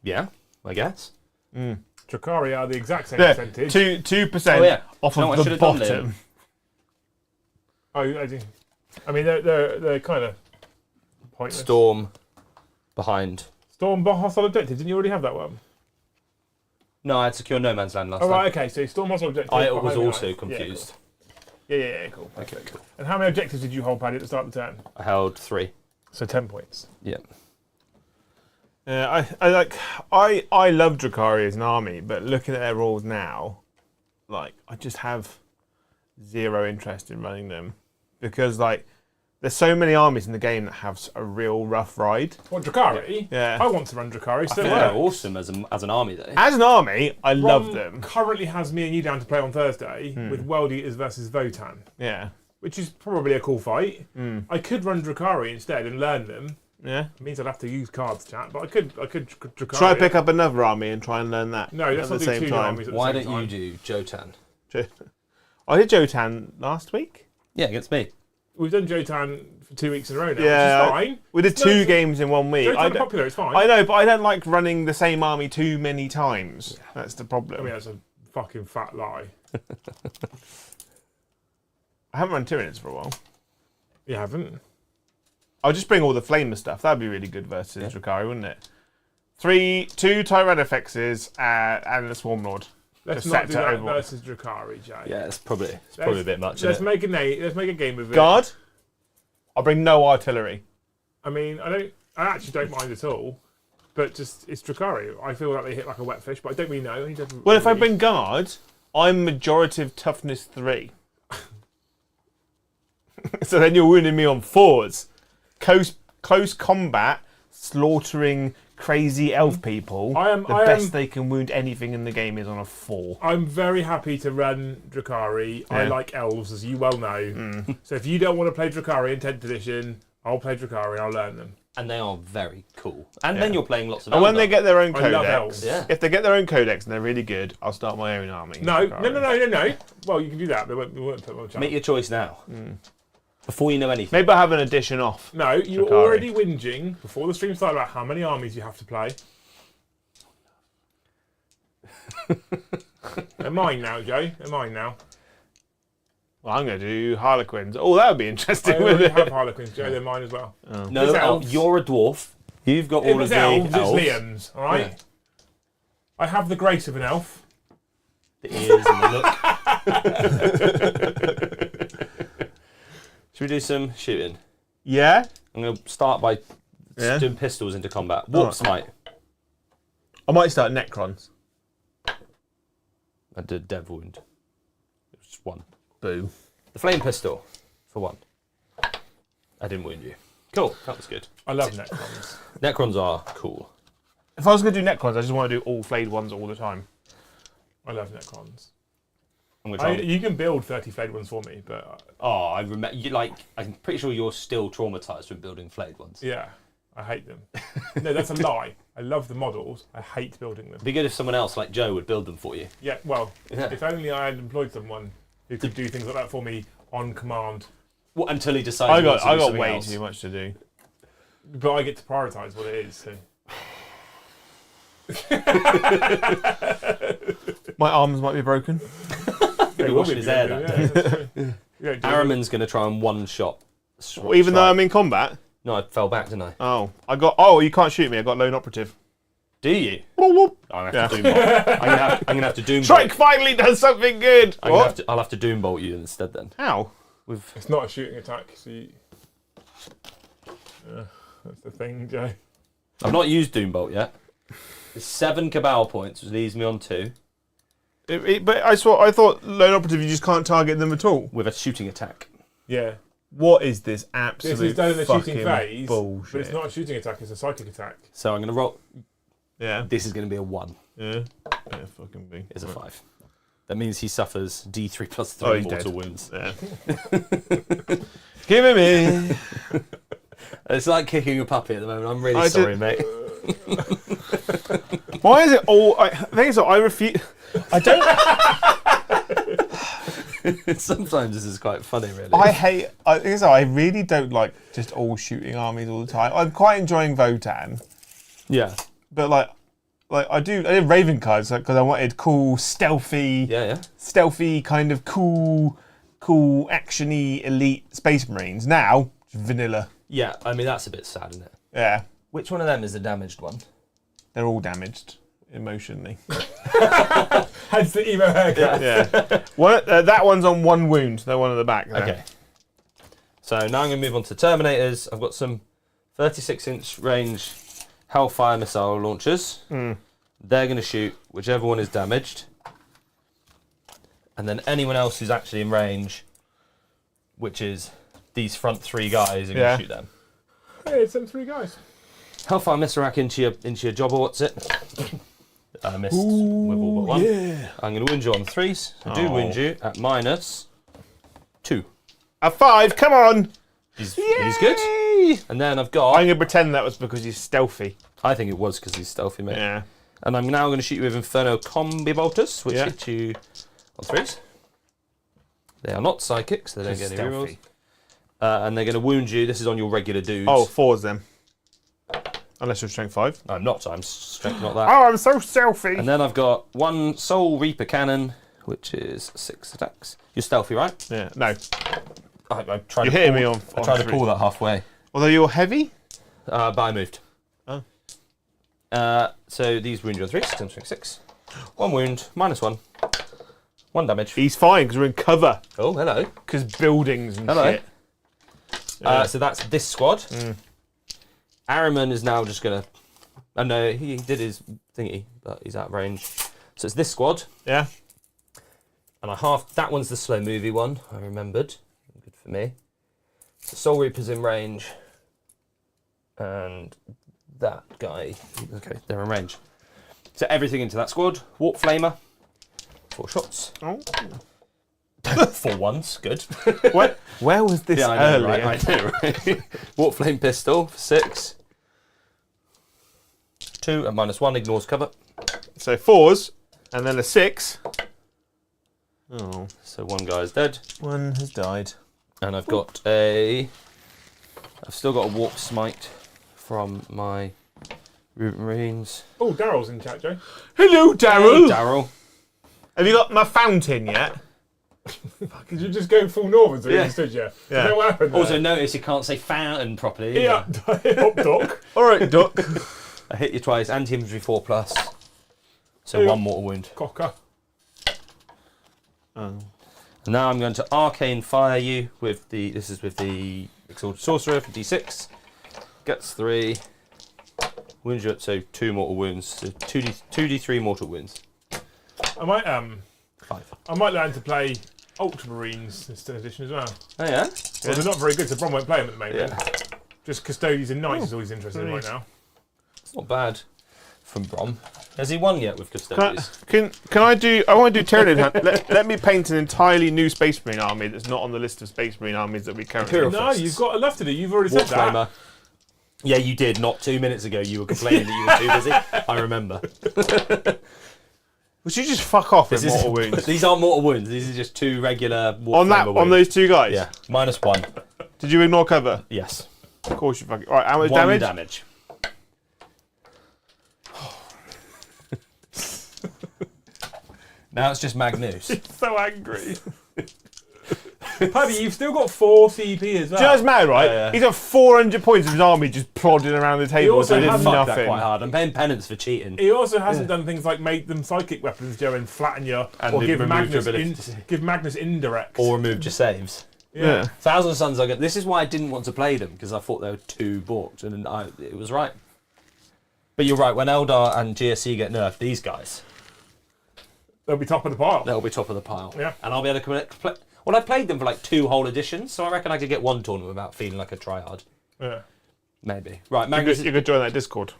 Yeah, I guess. Drakari are the exact same Yeah, percentage. 2% Oh, yeah. off You know what of I the should have done bottom. then? Oh, I do. I mean, they're kind of pointless. Storm behind. Storm Hostile Objective. Didn't you already have that one? No, I had secure no man's land last Oh, time. right, okay. So Storm Hostile Objective. I behind was the also knife. confused. Yeah, cool. Okay, Perfect. cool. And how many objectives did you hold, Paddy, at the start of the turn? I held 3. So 10 points. Yeah. Yeah, I love Drukhari as an army, but looking at their rules now, like I just have zero interest in running them because like there's so many armies in the game that have a real rough ride. What, Drukhari? Yeah. I want to run Drukhari. I So think they're awesome as an army, though. As an army, I love Ron them. currently has me and you down to play on Thursday with World Eaters versus Votan, Yeah. which is probably a cool fight. I could run Drukhari instead and learn them. Yeah. It means I'd have to use cards, chat, but I could Drukhari. Try pick up another army and try and learn that. No, let's at not the do same two time. armies at the Why same don't time. you do Jotan? I did Jotan last week. Yeah, against me. We've done Jotan for 2 weeks in a row now, Yeah, which is fine. We did No, two it's- games in 1 week. Jotan's popular, it's fine. I know, but I don't like running the same army too many times. That's the problem. I mean, that's a fucking fat lie. I haven't run Tyranids for a while. You haven't? I'll just bring all the flamer stuff. That'd be really good versus Drukhari, wouldn't it? 2 Tyrannofexes and a Swarm Lord. Let's Just not set do to that Overwatch. versus Drukhari, Jay. Yeah, it's probably a bit much. Let's Isn't it? make a game of it. Guard. I'll bring no artillery. I mean, I actually don't mind at all, but just it's Drukhari. I feel like they hit like a wet fish, but I don't really know. Well, if I bring guard, I'm majorative toughness 3. So then you're wounding me on 4s. Close combat, slaughtering crazy elf people. The best they can wound anything in the game is on a 4. I'm very happy to run Drukhari. I Yeah. like elves, as you well know. So if you don't want to play Drukhari in 10th edition, I'll play Drukhari. I'll learn them. And they are very cool. And then you're playing lots of. And when they Eldar. get their own I love codex, elves. Yeah. if they get their own codex and they're really good, I'll start my own army. No. Drukhari. Well, you can do that, but we won't put them on the channel. Make your choice now. Before you know anything. Maybe I'll have an addition off. No, you were Drukhari. already whinging before the stream started about how many armies you have to play. They're mine now, Joe. They're mine now. Well, I'm going to do Harlequins. Oh, that would be I interesting, already wouldn't have it? Harlequins, Joe. They're mine as well. No, It's elves. you're a dwarf. You've got It all was of the elves, elves. it's Liam's, alright? Yeah. I have the grace of an elf. The ears and the look. Should we do some shooting? Yeah? I'm going to start by Yeah. doing pistols into combat. Warp smite. I might start Necrons. I did dev wound. It was just 1. Boo. The flame pistol for 1. I didn't wound you. Cool. That was good. I love Necrons. Necrons are cool. If I was going to do Necrons, I just want to do all flayed ones all the time. I love Necrons. I'm gonna try. You can build 30 flayed ones for me, but Oh, I remember. I'm pretty sure you're still traumatized from building flayed ones. yeah, I hate them. No, that's a lie. I love the models. I hate building them. It'd be good if someone else like Joe would build them for you. Yeah, well, Yeah. if only I had employed someone who could do things like that for me on command. Well, until he decides. I he wants got to do something way else. too much to do. But I get to prioritise what it is. So. My arms might be broken. He'll be washing his hair that day. That's true. Yeah, do Araman's going to try and one shot. Well, even though I'm in combat. No, I fell back, didn't I? Oh, you can't shoot me. I got lone operative. Do you? Whoop, whoop. I'm gonna have to doombolt. I'm gonna have to doombolt. Strike finally does something good. I'll have to doombolt you instead then. How? With It's not a shooting attack, so you... that's the thing, Joe. I've not used doombolt yet. It's 7 cabal points, which leaves me on 2 But I thought lone operative, you just can't target them at all. with a shooting attack. Yeah. What is this absolute This is done in the shooting fucking phase, bullshit? but it's not a shooting attack, it's a psychic attack. So I'm gonna roll. Yeah. This is gonna be a 1. Yeah. Yeah, fucking B. It's a 5. That means he suffers D3 plus 3 Oh, he's mortal dead. wounds. Yeah. Give him in. It's like kicking a puppy at the moment. I'm really I sorry, did- mate. Why is it all? I think so. I refuse. I don't. Sometimes this is quite funny, really. I hate. I think so. I really don't like just all shooting armies all the time. I'm quite enjoying Votan, Yeah. but like I did Raven cards because I wanted cool, stealthy, kind of cool, actiony elite Space Marines. Now just vanilla. Yeah, I mean, that's a bit sad, isn't it? Yeah, Which one of them is the damaged one? they're all damaged. emotionally. Hence the emo haircut. Yeah. That one's on 1 wound. The one at the back. There. Okay. So now I'm going to move on to Terminators. I've got some 36-inch range Hellfire missile launchers. They're going to shoot whichever one is damaged. And then anyone else who's actually in range, which is these front 3 guys, are going to shoot them. Hey, it's them 3 guys. Hellfire missile rack into your jobber, what's it? I missed with all but 1. Yeah. I'm going to wound you on 3s. I do wound you at -2. A 5, come on! He's good. And then I've got... I'm going to pretend that was because he's stealthy. I think it was because he's stealthy, mate. Yeah. And I'm now going to shoot you with Inferno Combi Bolters, which hit you on 3s. They are not psychics, they don't get any rerolls. And they're going to wound you. This is on your regular dudes. Oh, 4s then. Unless you're strength 5. I'm not, I'm strength not that. Oh, I'm so stealthy. And then I've got 1 Soul Reaper Cannon, which is 6 attacks. You're stealthy, right? Yeah, no. I tried You're to hitting pull, me on I tried to 3. pull that halfway. Although you're heavy? But I moved. Oh. So these wound you on 3s, 10, 6. 1 wound, -1. 1 damage. He's fine because we're in cover. Oh, hello. Because buildings and Hello. shit. Yeah. So that's this squad. Araman is now just going to... I know he did his thingy, but he's out of range. So it's this squad. Yeah. And I half... That one's the slow movie one, I remembered. Good for me. So Soul Reaper's in range. And that guy... Okay, they're in range. So everything into that squad. Warp Flamer. 4 shots. Oh. 4 ones, good. Where was this I know, earlier? right? I know, right? Warp Flame Pistol for 6. 2 and -1 ignores cover. So 4s, and then a 6. Oh. So 1 guy's dead. 1 has died. And I've got I've still got a Warp Smite from my Marines. Oh, Daryl's in chat, Joe. Hello, Daryl. Hey, Daryl. Have you got my fountain yet? Did you just go full Northern so you Yeah. understood you? Yeah. Is that what happened there? Also notice you can't say fountain properly. Yeah, up, Doc. All right, Duck. I hit you twice, anti-infantry 4+. So Hey. 1 mortal wound. Cocker. Oh. And now I'm going to Arcane Fire you with the... This is with the Exalted Sorcerer for D6. Gets 3. Wounds you at, so 2 mortal wounds. So 2d3 mortal wounds. I might 5. I might learn to play Ultramarines in 10th edition as well. Oh yeah? Well, they're not very good, so Bron won't play them at the moment. Yeah. Just Custodians and Knights is all he's interested in right now. It's not bad from Brom. Has he won yet with Custodians? Can I do? I want to do Tyranid Hunt. Let me paint an entirely new Space Marine army that's not on the list of Space Marine armies that we currently. Imperial No, Fists. you've got enough to do. You've already Warp said that. Flamer. Yeah, you did. Not 2 minutes ago you were complaining that you were too busy. I remember. Would you just fuck off with mortal wounds? These aren't mortal wounds. These are just 2 regular Warp Flamer wounds. On those 2 guys. Yeah, -1. Did you ignore cover? Yes. Of course you fucking. All right, how much 1 damage? Now it's just Magnus. So angry. Paddy, you've still got 4 CP as well. Do you know what's mad, right? Yeah. He's got 400 points of his army just plodding around the table. also So he did has Fuck that nothing. quite hard. I'm paying penance for cheating. He also hasn't done things like make them psychic weapons, Joe, and flatten you, And or give remove Magnus, your ability. give Magnus indirect. Or removed your saves. Yeah. Thousand Suns are good. This is why I didn't want to play them, because I thought they were too balked, and it was right. But you're right, when Eldar and GSC get nerfed, these guys, They'll be top of the pile. they'll be top of the pile. Yeah. And I'll be able to play. Well, I played them for like 2 whole editions, so I reckon I could get 1 tournament without feeling like a tryhard. Yeah. Maybe. Right, You Magnus. could join that Discord.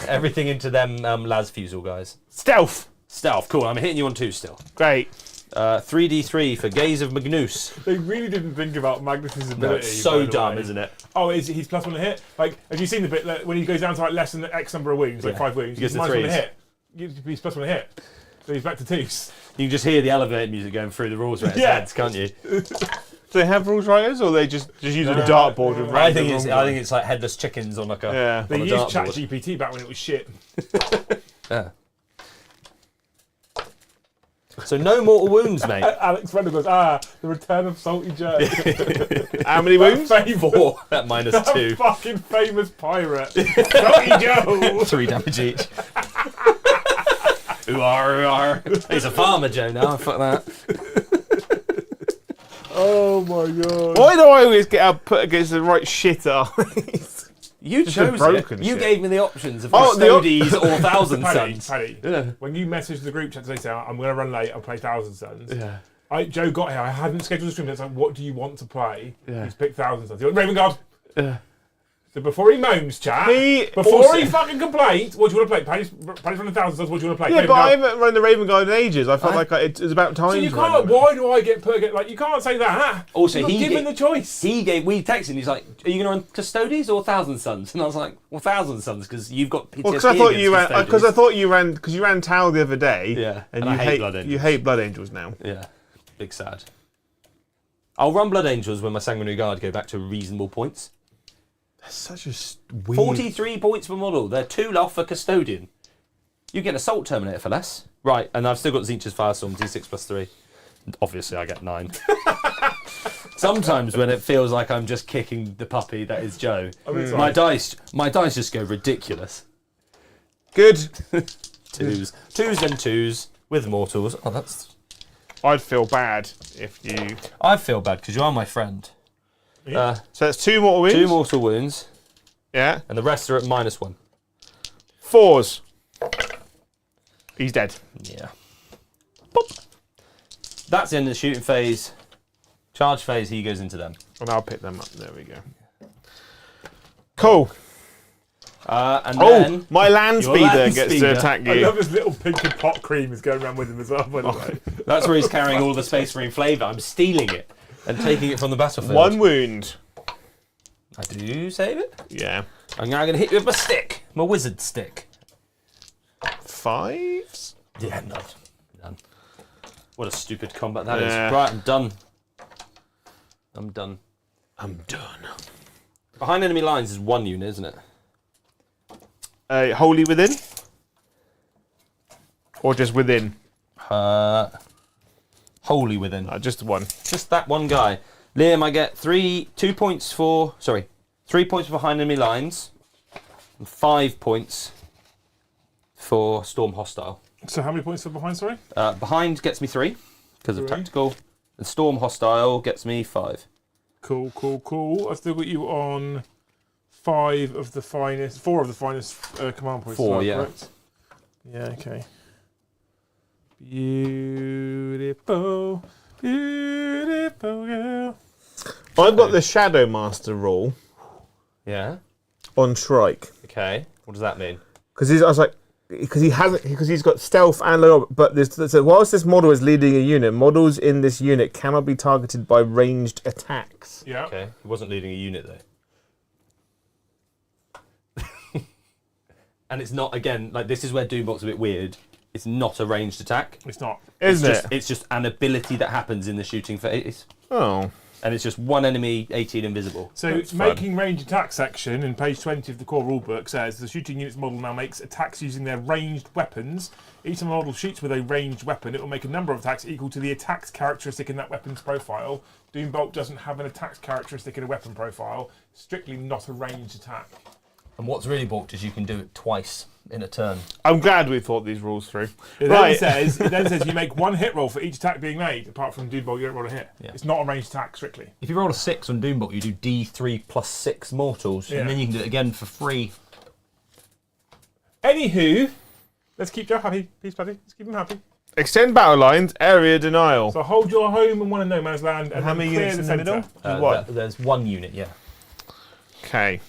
Everything into them Las Fusel guys. Stealth. Stealth, cool. I'm hitting you on 2 still. Great. 3d3 for Gaze of Magnus. They really didn't think about Magnus's ability. No, it's so by the dumb, way. isn't it? Oh, he's +1 to hit? Like, have you seen the bit that when he goes down to like less than X number of wounds, like Yeah. 5 wounds, He gets he's the -1 to threes. hit. He's +1 to hit. So he's back to 2s. You can just hear the elevator music going through the rules writers' Yeah. heads, can't you? Do they have rules writers, or they just use a No, dartboard? no, with no. I think random it's like headless chickens on like a Yeah. They on a used dartboard. ChatGPT back when it was shit. Yeah. So no mortal wounds, mate. Alex Randall goes, the return of Salty Joe. How many wounds? 4 at -2. Fucking famous pirate. Salty Joe. 3 damage each. Ooh-ar. He's a farmer, Joe, now. Fuck that. Oh my god. Why do I always get put against the right shit eyes? You the chose it. broken You shit. gave me the options of Oh, the Custodies or Thousand Paddy, Sons. Paddy, Yeah. when you messaged the group chat to say, I'm going to run late, I'll play Thousand Sons. Yeah. Joe got here, I hadn't scheduled the stream, it's like, what do you want to play? Yeah. He's picked Thousand Sons. He went, Raven Guard. Yeah. So before he moans, chat, He before also- he fucking complains, what do you want to play? Paddy's running Thousand Sons, what do you want to play? Yeah, Raven but I Guard. haven't run the Raven Guard in ages. I felt like it was about time. So you to run can't, it. why do I get put, like, you can't say that. Also, You're not given the choice. We texted him, he's like, are you going to run Custodies or Thousand Sons? And I was like, well, Thousand Sons, because you've got PTSD Well, because I thought against you ran. Custodies. Because I thought you ran. Because you ran Tau the other day. Yeah, And, and you I hate Blood Angels. You hate Blood Angels now. Yeah, big sad. I'll run Blood Angels when my Sanguinary Guard go back to reasonable points. That's such a weird. 43 points per model. They're 2 off for Custodian. You get an Assault Terminator for less. Right, and I've still got Zinch's Firestorm, D6 plus 3. Obviously, I get 9. Sometimes when it feels like I'm just kicking the puppy that is Joe, my dice just go ridiculous. Good. Twos then twos with mortals. Oh, that's. I'd feel bad if you. I feel bad because you are my friend. Yeah. So that's 2 mortal wounds. 2 mortal wounds, Yeah. and the rest are at -1. 4s. He's dead. Yeah. Boop. That's the end of the shooting phase. Charge phase, he goes into them. And I'll pick them up. There we go. Cool. And Oh, then my land your speeder land gets speeder. to attack I you. love this little pink and pot cream is going around with him as well, by the way. that's where he's carrying all the Space Marine flavour. I'm stealing it and taking it from the battlefield. 1 wound. I do save it. Yeah. I'm now going to hit you with my stick, my wizard stick. 5s. Yeah, none. What a stupid combat that is. Yeah. Right, I'm done. I'm done. I'm done. Behind enemy lines is 1 unit, isn't it? Wholly within? Or just within? Wholly within. Just 1. Just that one guy. Liam, I get 3 points for behind enemy lines, and 5 points for Storm Hostile. So how many points for behind, sorry? Behind gets me 3 because of 3. tactical, and Storm Hostile gets me 5. Cool. I've still got you on 4 of the finest command points. 4, yeah. Correct? Yeah, okay. Beautiful girl. I've got the Shadow Master rule Yeah. on Shrike. Okay. What does that mean? Because he's got stealth and low, but so whilst this model is leading a unit, models in this unit cannot be targeted by ranged attacks. Yeah. Okay. He wasn't leading a unit though. And it's not, again, like this is where Doombot's a bit weird. It's not a ranged attack. It's not. Isn't it? It's just an ability that happens in the shooting phase. Oh. And it's just 1 enemy, 18 invisible. So That's making range attack section in page 20 of the core rulebook says the shooting unit's model now makes attacks using their ranged weapons. Each time a model shoots with a ranged weapon, it will make a number of attacks equal to the attacks characteristic in that weapon's profile. Doombolt doesn't have an attacks characteristic in a weapon profile. Strictly not a ranged attack. And what's really balked is you can do it twice in a turn. I'm glad we thought these rules through. It Right. then says you make 1 hit roll for each attack being made. Apart from Doombolt, you don't roll a hit. Yeah. It's not a ranged attack strictly. If you roll a 6 on Doombolt, you do D3 plus 6 mortals, Yeah. and then you can do it again for free. Anywho, let's keep Joe happy. Peace, buddy. Let's keep him happy. Extend battle lines, area denial. So hold your home and one in no man's land, and how then many clear units the in the centre. middle? What? There's 1 unit, yeah. Okay.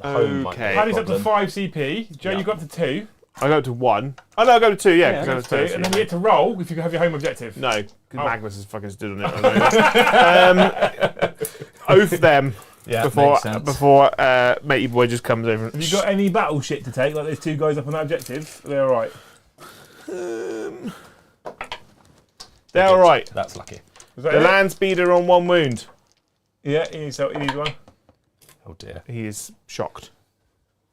The home might be Okay. a Paddy's up to problem. 5 CP. Joe, Yeah. you got up to 2. I go to 1. Oh no, I go to 2. Yeah, Yeah, 'cause go I to was 2, and then you get to roll if you have your home objective. No, because Oh. Magnus has fucking stood on it. Oath them Yeah, before makes sense. matey boy just comes over. Have you got any battle shit to take? Like there's 2 guys up on that objective. They're alright. They're all right. That's lucky. Was that The it? land speeder on 1 wound. Yeah, he needs 1. Oh dear. He is shocked,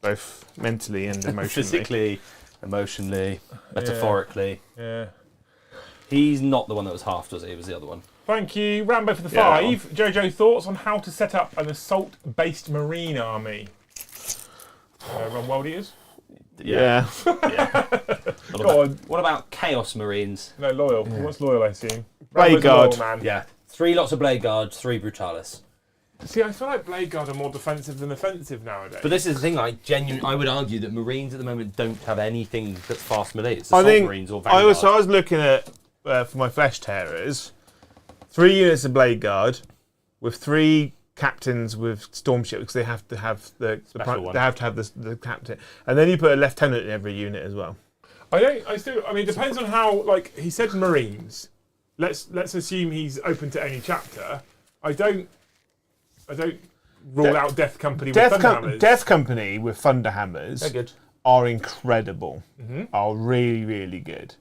both mentally and emotionally. Physically, emotionally, metaphorically. Yeah. He's not the one that was halved, was he? It was the other one. Thank you, Rambo, for the Yeah, 5. Jojo, thoughts on how to set up an assault-based marine army? Run World Eaters. Yeah. Go on. What about Chaos Marines? No, loyal. What's loyal, I assume? Blade Rambo's a loyal Guard. man. Yeah. 3 lots of Blade Guard, 3 Brutalis. See, I feel like Blade Guard are more defensive than offensive nowadays. But this is the thing, like, I would argue that Marines at the moment don't have anything that's fast melee. It's I Assault think Marines or I Vanguard. was looking at for my Flesh Tearers, 3 units of Blade Guard with 3 captains with Storm Shield because they have to have the Special they have to have the captain, and then you put a lieutenant in every unit as well. I mean, it depends on how. Like he said, Marines. Let's assume he's open to any chapter. I don't rule out Death Company with Thunderhammers. Death Company with Thunderhammers They're good. are incredible. Are really, really good.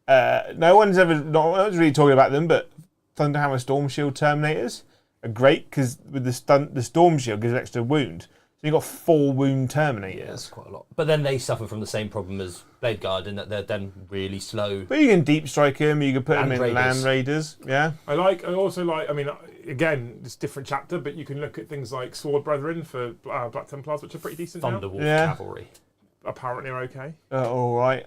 No one's really talking about them, but Thunderhammer Storm Shield Terminators are great because with the Storm Shield gives extra wound. So you've got 4 wound Terminators. That's quite a lot. But then they suffer from the same problem as Blade Guard in that they're then really slow. But you can deep strike them. You can put them in Land Land Raiders. Yeah. I also like. I mean, again, it's a different chapter, but you can look at things like Sword Brethren for Black Templars, which are pretty decent now. Thunderwolf Yeah. Cavalry. Apparently, are okay. All right.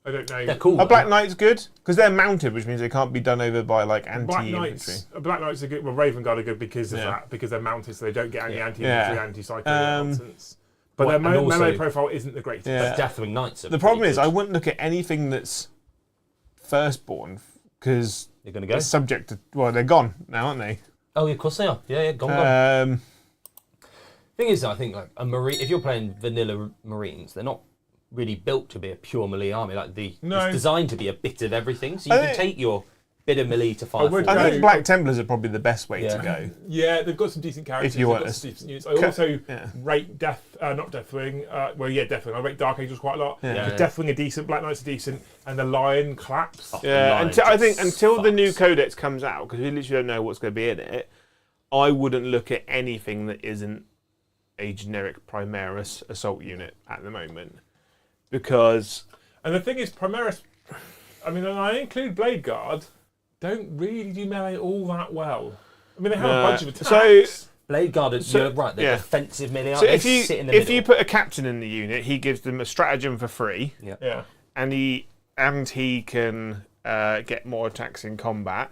I don't know. They're cool. A Black Knight's good because they're mounted, which means they can't be done over by like anti-infantry. Black Knights are good. Well, Raven Guard are good because of that, because they're mounted, so they don't get any anti-infantry, anti-cycling nonsense. But their melee profile isn't the greatest. Yeah. But Deathwing Knights are The problem pretty is, good. I wouldn't look at anything that's firstborn because They're going to go. it's subject to. Well, they're gone now, aren't they? Oh, yeah, of course they are. Yeah, gone. Um, Thing is, I think like a Marine, if you're playing vanilla Marines, they're not really built to be a pure melee army. Like it's designed to be a bit of everything. So you can take your bit of melee to fire forward. I think Black Templars are probably the best way to go. Yeah, they've got some decent characters. If you want some decent units. I also rate not Deathwing. Deathwing. I rate Dark Angels quite a lot. Deathwing are decent. Black Knights are decent, and the Lion claps. I think until the new Codex comes out, because we literally don't know what's going to be in it, I wouldn't look at anything that isn't a generic Primaris assault unit at the moment, because. And the thing is, Primaris. I mean, and I include Blade Guard. Don't really do melee all that well. I mean, they have a bunch of attacks. Blade Guard, you're right, they're defensive melee. So if you put a captain in the unit, he gives them a stratagem for free. Yeah. And he can get more attacks in combat.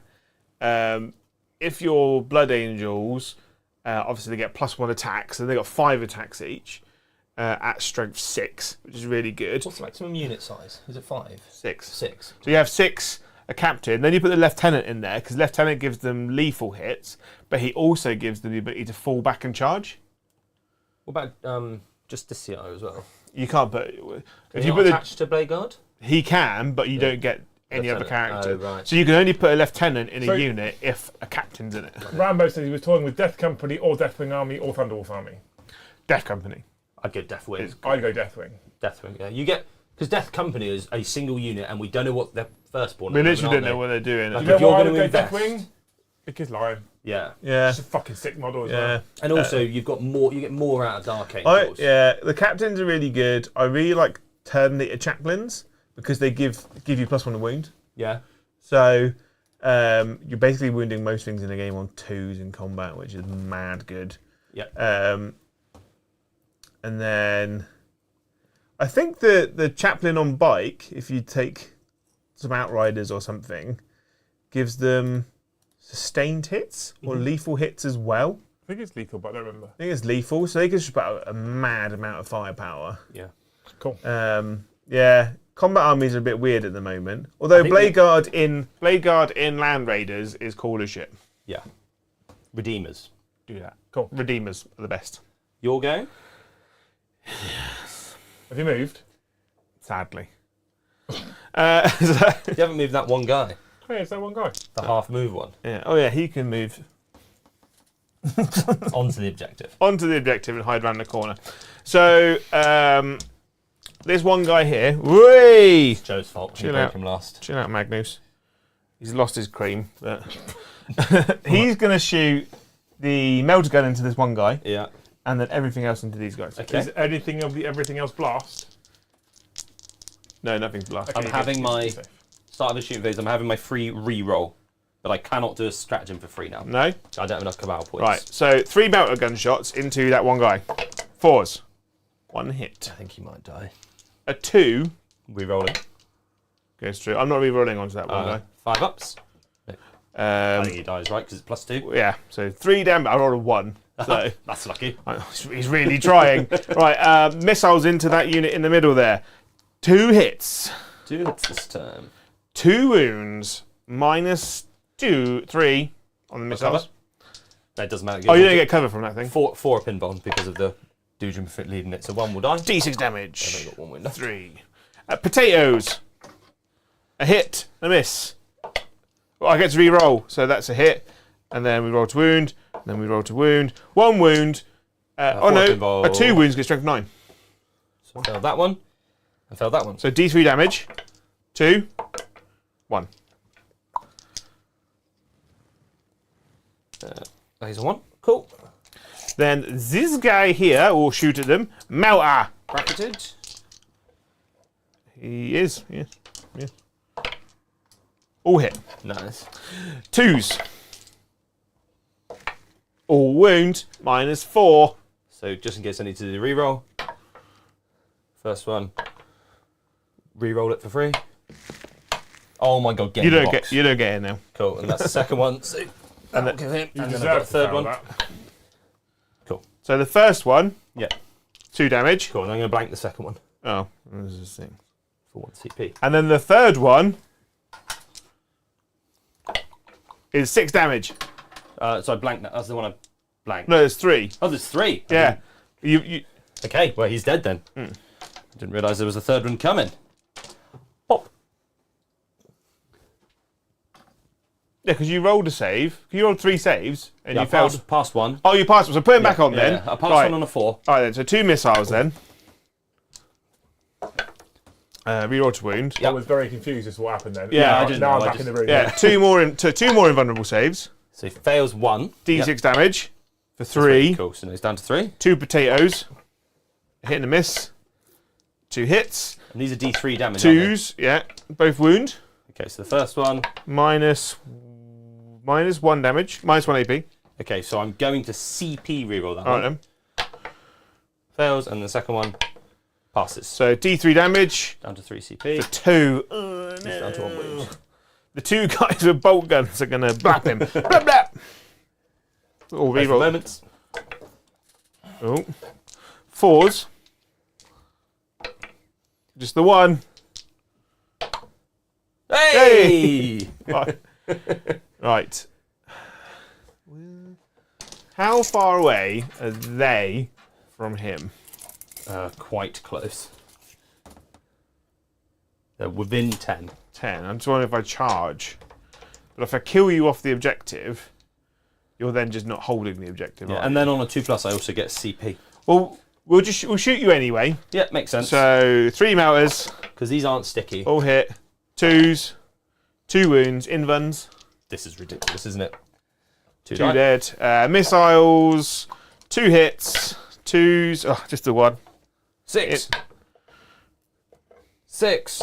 If your Blood Angels, obviously they get +1 attacks, and they got 5 attacks each at strength 6, which is really good. What's the maximum unit size? Is it 5? 6. 6. So you have 6. A captain, then you put the lieutenant in there because lieutenant gives them lethal hits, but he also gives them the ability to fall back and charge. What about Justiciar as well? You can't put if you put attached to Blade Guard. He can, but you don't get any other character. Oh, right. So you can only put a lieutenant in a unit if a captain's in it. Rambo said he was toying with Death Company or Deathwing Army or Thunderwolf Army. Death Company. I'd go Deathwing. I'd go Deathwing. Deathwing. Yeah, you get. Because Death Company is a single unit, and we don't know what their firstborn. We literally don't know what they're doing. Like, you know why I would go Deathwing? Because Lion. Yeah. It's a fucking sick model as well. And also, you get more out of Dark Angels. The captains are really good. I really like Terminator chaplains because they give you +1 wound. Yeah. So you're basically wounding most things in the game on 2s in combat, which is mad good. Yeah. And then I think the chaplain on bike, if you take some Outriders or something, gives them sustained hits or lethal hits as well. I think it's lethal, but I don't remember. I think it's lethal, so they can just put out a mad amount of firepower. Yeah. Cool. Combat armies are a bit weird at the moment. Although Blade Guard in Land Raiders is cool as shit. Yeah. Redeemers. Do that. Cool. Redeemers are the best. Your go? Have you moved? Sadly. You haven't moved that one guy. Hey, it's that one guy. The half move one. Yeah. Oh yeah, he can move onto the objective. Onto the objective and hide around the corner. So there's one guy here. Whee! It's Joe's fault. Chill He broke out. him last. Chill out, Magnus. He's lost his cream. But he's going to shoot the melter gun into this one guy. Yeah. And then everything else into these guys. Okay. Is everything else blast? No, nothing's blast. I'm having my start of the shooting phase. I'm having my free re-roll, but I cannot do a stratagem for free now. No? I don't have enough cabal points. Right, so 3 melter gun shots into that one guy. 4s. 1 hit. I think he might die. A 2 Re-rolling. goes through. I'm not re-rolling onto that one guy. 5 ups. I think he dies, right? Because it's +2. Yeah, so 3 damage. I rolled a 1. So That's lucky. he's really trying. Right, missiles into that unit in the middle there. 2 hits. 2 hits this turn. 2 wounds. -3 on the missiles. That doesn't matter. Oh, you don't get cover from that thing. 4 a pinball because of the Doojum leading it. So 1 will die. D6 I've damage. only got 1 window. 3. Potatoes. A hit. A miss. Well, I get to re-roll, so that's a hit. And then we roll to wound. And then we roll to wound. 1 wound. Oh no, pinball. 2 wounds get strength 9. So I failed that one. I failed that one. So D3 damage. 2. 1. He's a 1. Cool. Then this guy here will shoot at them. Melter. Bracketed. He is. Yeah. Yeah. All hit. Nice. 2s. All wound. -4. So just in case I need to do the re-roll. First one. Re-roll it for free. Oh my god, get You in the don't box. get. You don't get in now. Cool, and that's the second one. So And that'll give him. You And then I've deserve got a third to one. fail that. Cool. So the first one, Yeah. 2 damage. Cool, and I'm going to blank the second one Oh, this is this thing. for 1 CP. And then the third one is 6 damage. So I blanked that. That's the one I blanked. No, there's 3. Oh, there's 3. Yeah. You. Okay, well, he's dead then. I didn't realise there was a third one coming. Pop. Yeah, because you rolled a save. You rolled 3 saves and Yeah, you failed. Passed one. Oh, you passed. So put him back on then. Yeah, I passed Right. one on a 4. All right then. So 2 missiles then. Reroll to wound. I was very confused as to what happened then. Yeah, now, I didn't now know, I'm I back just- in the room. Yeah. 2 more. 2 more invulnerable saves. So he fails 1. D6 damage for 3. Cool, so now he's down to 3. 2 potatoes. A hit and a miss. 2 hits. And these are D3 damage. aren't they? 2s. Yeah. Both wound. Okay, so the first one. -1 damage. -1 AP. Okay, so I'm going to CP reroll that All one. right then. Fails, and the second one passes. So D3 damage Down to 3 CP. for 2. He's down to 1 wound. The 2 guys with bolt guns are going to blap him. Blap, blap. Or Wait for reroll. moments. Oh. 4s. Just the 1. Hey! Right. Right. How far away are they from him? Quite close. They're within 10. 10. I'm just wondering if I charge. But if I kill you off the objective, you're then just not holding the objective. Yeah, are and you? then on a 2+ I also get CP. Well, we'll shoot you anyway. Yeah, makes sense. So 3 melters, Because these aren't sticky. all hit. 2s, 2 wounds, invuns, This is ridiculous, isn't it? 2 2 dead. Missiles, 2 hits, 2s. Oh, just the 1. 6. 6.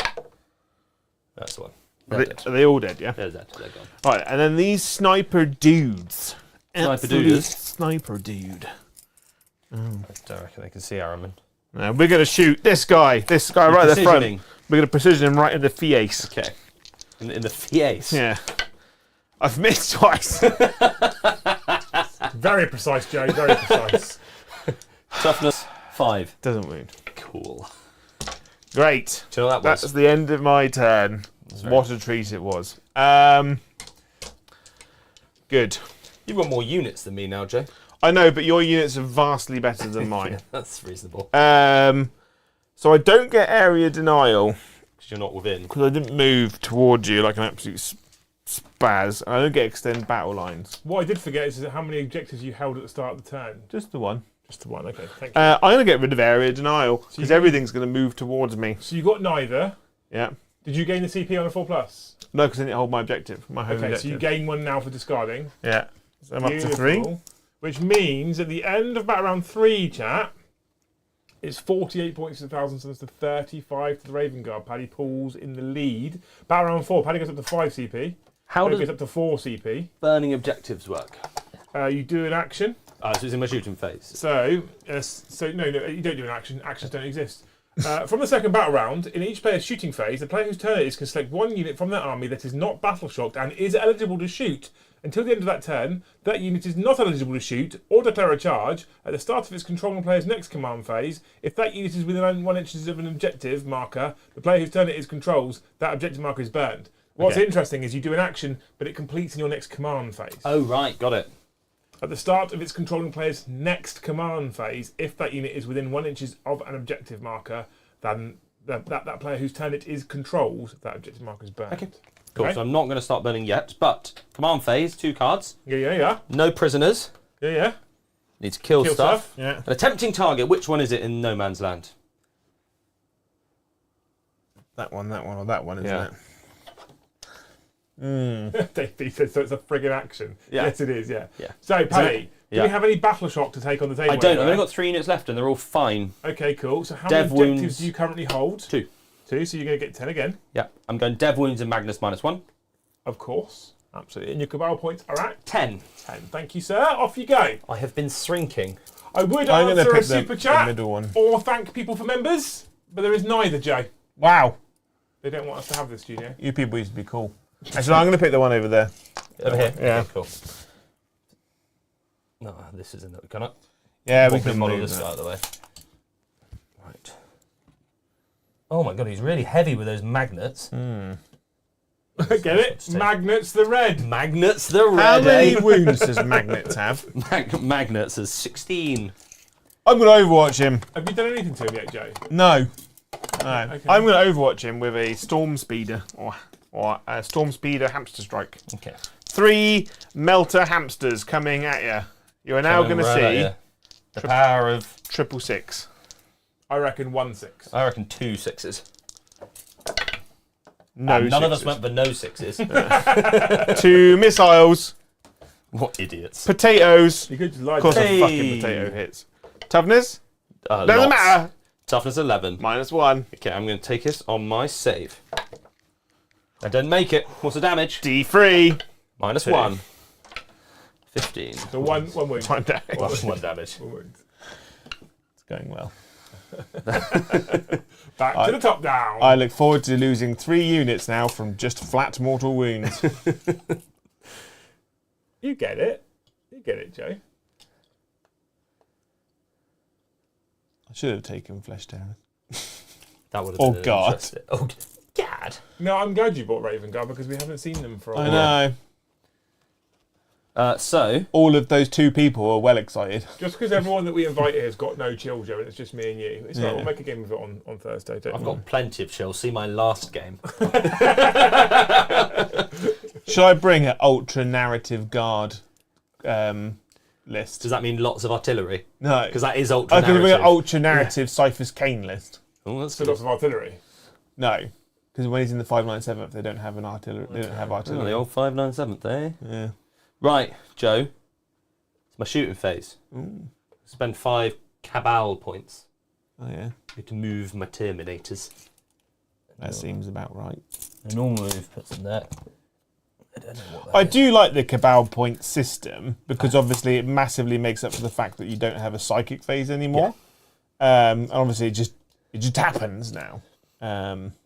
That's the one. Are they all dead? Yeah. They're dead. They're gone. Right, and then these sniper dudes. Sniper Absolute dudes? Sniper dude. I don't reckon they can see Araman. Now we're going to shoot this guy right at the front. Precisioning. We're going to precision him right in the face. Okay. In the face. Yeah. I've missed twice. Very precise, Jay. Very precise. Toughness 5. Doesn't wound. Cool. Great. Do you know what that was? That's the end of my turn. very- What a treat it was. Good. You've got more units than me now, Joe. I know, but your units are vastly better than mine. That's reasonable. So I don't get area denial Because you're not within. because I didn't move towards you like an absolute spaz. I don't get extend battle lines. What I did forget is how many objectives you held at the start of the turn. Just the 1. Just the 1. Okay, thank you. I'm going to get rid of area denial because you- everything's going to move towards me. So you got neither. Yeah. Did you gain the CP on a 4+? No, because I didn't hold my objective. My home Okay, so objective. you gain 1 now for discarding. Yeah. So I'm up to 3. Beautiful. Which means at the end of about round 3, chat, it's 48 points to the Thousand Suns to 35 to the Raven Guard. Paddy pulls in the lead. About round 4, Paddy goes up to 5 CP. How Paddy does goes up to 4 CP. burning objectives work? You do an action. So it's in my shooting phase. So no, you don't do an action. Actions don't exist. From the second battle round, in each player's shooting phase, the player whose turn it is can select one unit from their army that is not battle shocked and is eligible to shoot. Until the end of that turn, that unit is not eligible to shoot or declare a charge. At the start of its controlling player's next command phase, if that unit is within 1 inch of an objective marker, the player whose turn it is controls, that objective marker is burned. What's interesting is you do an action, but it completes in your next command phase. Oh, right, got it. At the start of its controlling player's next command phase, if that unit is within 1 inch of an objective marker, then that player whose turn it is controls, that objective marker is burned. Okay. Cool, so I'm not going to start burning yet, but command phase, 2 cards. Yeah. No prisoners. Yeah. Need to kill stuff. Yeah. An attempting target, which one is it in No Man's Land? That one, or that one, isn't it? So it's a friggin' action. Yeah. Yes, it is, yeah. Yeah. So, Paddy, do we have any battle shock to take on the table? I don't. I've anywhere? only got 3 units left and they're all fine. Okay, cool. So how Dev many objectives wounds. do you currently hold? 2. 2, so you're going to get 10 again. Yeah. I'm going Dev Wounds and Magnus -1. Of course. Absolutely. And your Cabal points are at 10. 10. Thank you, sir. Off you go. I have been shrinking. I would I'm going to answer a pick super the chat middle one. or thank people for members, but there is neither, Joe. Wow. They don't want us to have this, studio. You people used to be cool. Actually, I'm going to pick the one over there. Over here? Yeah. Okay, cool. No, this isn't it. Can I? Yeah, we Probably can model move this that. out of the way. Right. Oh my god, he's really heavy with those magnets. Get it? Magnets the red. Magnets the red. How many eh? wounds does Magnets have? Magnets is 16. I'm going to Overwatch him. Have you done anything to him yet, Joe? No. Okay. I'm going to Overwatch him with a Storm Speeder or a Storm Speeder Hamster Strike. Okay. 3 Melter Hamsters coming at you. You are now going to see the power of. 666. I reckon 1-6. I reckon 2 6s. No None of us sixes. went for no 6s. 2 missiles. What idiots. Potatoes. You could just Of lie course, to a fucking potato hits. Toughness? Doesn't Lots. matter. Toughness 11. -1. Okay, I'm going to take this on my save. I didn't make it. What's the damage? D3. -1. 15. So one wound. One damage. One damage. One wound. It's going well. Back to the top down. I look forward to losing 3 units now from just flat mortal wounds. You get it. You get it, Joe. I should have taken Flesh Terror. That would have Oh, been God. interesting. Oh, God. No, I'm glad you bought Raven Guard because we haven't seen them for a I while. know. So, All of those 2 people are well excited. Just because everyone that we invite here has got no chill, Joe, and it's just me and you. It's Yeah. right, we'll make a game of it on Thursday, don't I've we? got plenty of chill. See my last game. Should I bring an ultra narrative guard list? Does that mean lots of artillery? No. Because that is ultra I can bring an narrative. ultra narrative Cyphers Kane list. Oh, that's So good. lots of artillery. No. Because when he's in the 597th, they don't have an artillery. They don't have Oh, artillery. the old 597th, eh? Yeah. Right, Joe. It's my shooting phase. Spend 5 Cabal points. Oh yeah. Need to move my Terminators. That seems about right. A normal move puts them there. I don't know what I do like the Cabal point system because obviously it massively makes up for the fact that you don't have a psychic phase anymore. And obviously it just happens now.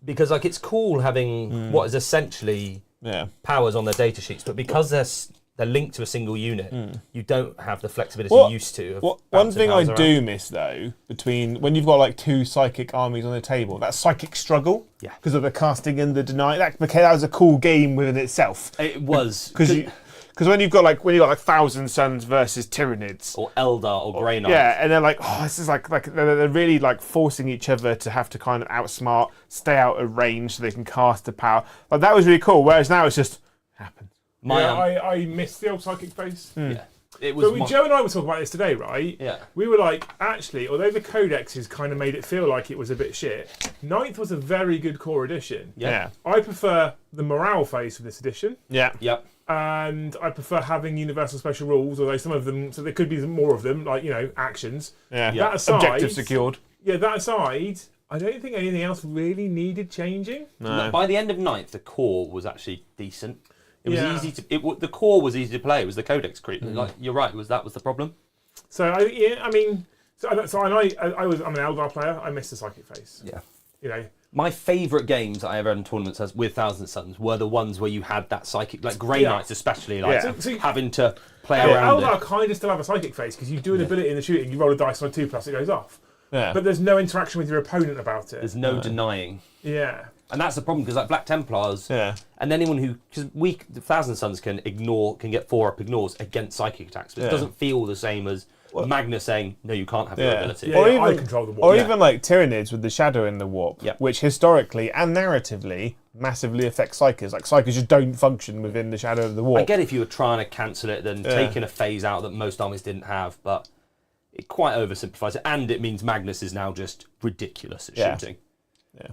Because like it's cool having what is essentially Yeah. powers on their data sheets, but because they're linked to a single unit, you don't have the flexibility What- you used to. Of One bouncing thing I powers do around. miss though, between when you've got like 2 psychic armies on the table, that psychic struggle, Yeah. because of the casting and the deny, that was a cool game within itself. It was Because when you've got like Thousand Suns versus Tyranids, or Eldar or Grey Knight. yeah, and they're like, oh, this is like they're really like forcing each other to have to kind of outsmart, stay out of range so they can cast the power. Like that was really cool. Whereas now it's just happens. I missed the old psychic phase. Yeah. It was So Joe and I were talking about this today, right? Yeah. We were like, actually, although the codexes kind of made it feel like it was a bit shit, 9th was a very good core edition. Yeah. I prefer the morale phase for this edition, Yeah. Yep. and I prefer having universal special rules, although some of them, so there could be more of them, like, actions. Yeah. That aside, Objective secured. Yeah, that aside, I don't think anything else really needed changing. No. By the end of 9th, the core was actually decent. It was Yeah. easy to. The core was easy to play. It was the codex creep. Like you're right. That was the problem. So I'm an Eldar player. I miss the psychic phase. Yeah. You know. My favourite games that I ever had in tournaments with Thousand Suns were the ones where you had that psychic, like Grey Knights especially, like having to play around Eldar it. kind of still have a psychic phase because you do an ability in the shooting, you roll a dice on a 2+, it goes off. Yeah. But there's no interaction with your opponent about it. There's no denying. Yeah. And that's the problem, because like Black Templars and anyone who, because the Thousand Suns can get 4-up ignores against psychic attacks, but it doesn't feel the same as Magnus saying, no, you can't have your ability. Yeah, I control the warp. Or even like Tyranids with the shadow in the warp, which historically and narratively massively affects Psykers. Like Psykers just don't function within the shadow of the warp. I get if you were trying to cancel it, then taking a phase out that most armies didn't have, but it quite oversimplifies it, and it means Magnus is now just ridiculous at shooting. Yeah.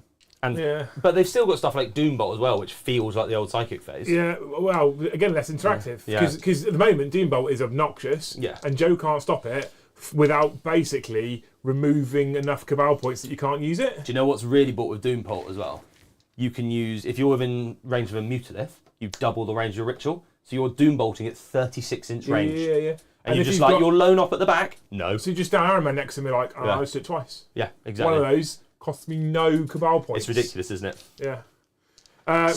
But they've still got stuff like Doombolt as well, which feels like the old psychic phase. Yeah, well, again, less interactive. Because at the moment, Doombolt is obnoxious, and Joe can't stop it without basically removing enough Cabal points that you can't use it. Do you know what's really bought with Doombolt as well? You can use, if you're within range of a Mutalith, you double the range of your ritual, so you're Doombolting at 36-inch range. Yeah. And you're just like, you're lone up at the back? No. So you just stand Iron Man next to me like, let's do it twice. Yeah, exactly. One of those costs me no Cabal points. It's ridiculous, isn't it? Yeah.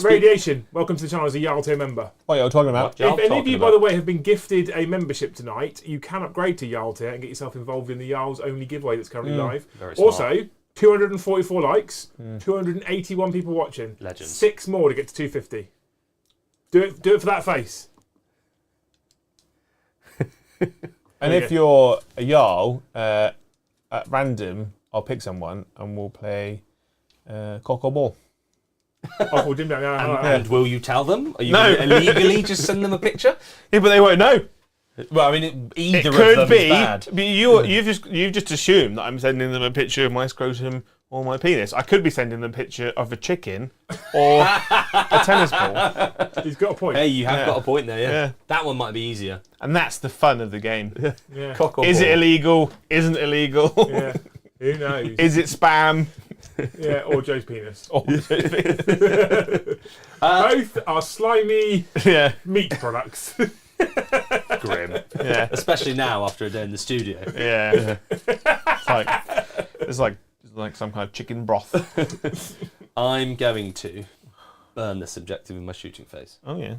Radiation, welcome to the channel as a Jarl tier member. What are you talking about? If any of you, by the way, have been gifted a membership tonight, you can upgrade to Jarl tier and get yourself involved in the Jarl's only giveaway that's currently live. Very smart. Also, 244 likes, 281 people watching. Legend. 6 more to get to 250. Do it for that face. And if you're a Jarl, at random, I'll pick someone and we'll play cock or ball. And will you tell them? Are you going to illegally just send them a picture? Yeah, but they won't know. Well, I mean, either It could of them be, is bad. but you've just assumed that I'm sending them a picture of my scrotum or my penis. I could be sending them a picture of a chicken or a tennis ball. He's got a point. Hey, you have got a point there, Yeah. That one might be easier. And that's the fun of the game. Yeah. Cock or Is ball. it illegal? Isn't illegal? Yeah. Who knows? Is it spam? Yeah, or Joe's penis. Oh, Both are slimy meat products. Grim. Yeah. Especially now after a day in the studio. Yeah. It's like some kind of chicken broth. I'm going to burn the subjective in my shooting phase. Oh yeah.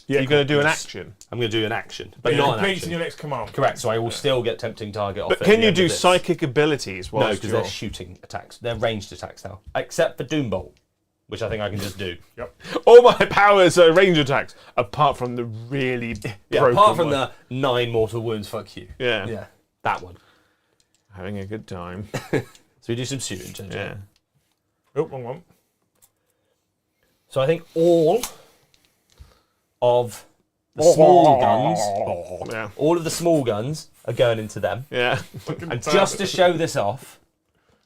Yeah, You're going to do an action. I'm going to do an action, but it not an completes action. in your next command. Correct. So I will still get tempting target off. But at can the you end do of this. psychic abilities? No, because they're shooting attacks. They're ranged attacks now, except for Doombolt, which I think I can just do. Yep. All my powers are range attacks, apart from the really broken apart from one. the 9 mortal wounds. Fuck you. Yeah. Yeah. That one. Having a good time. So we do some shooting. Don't we? Yeah. Oh, wrong one. So I think all of the small guns, Yeah. all of the small guns are going into them. Yeah. And just to show this off,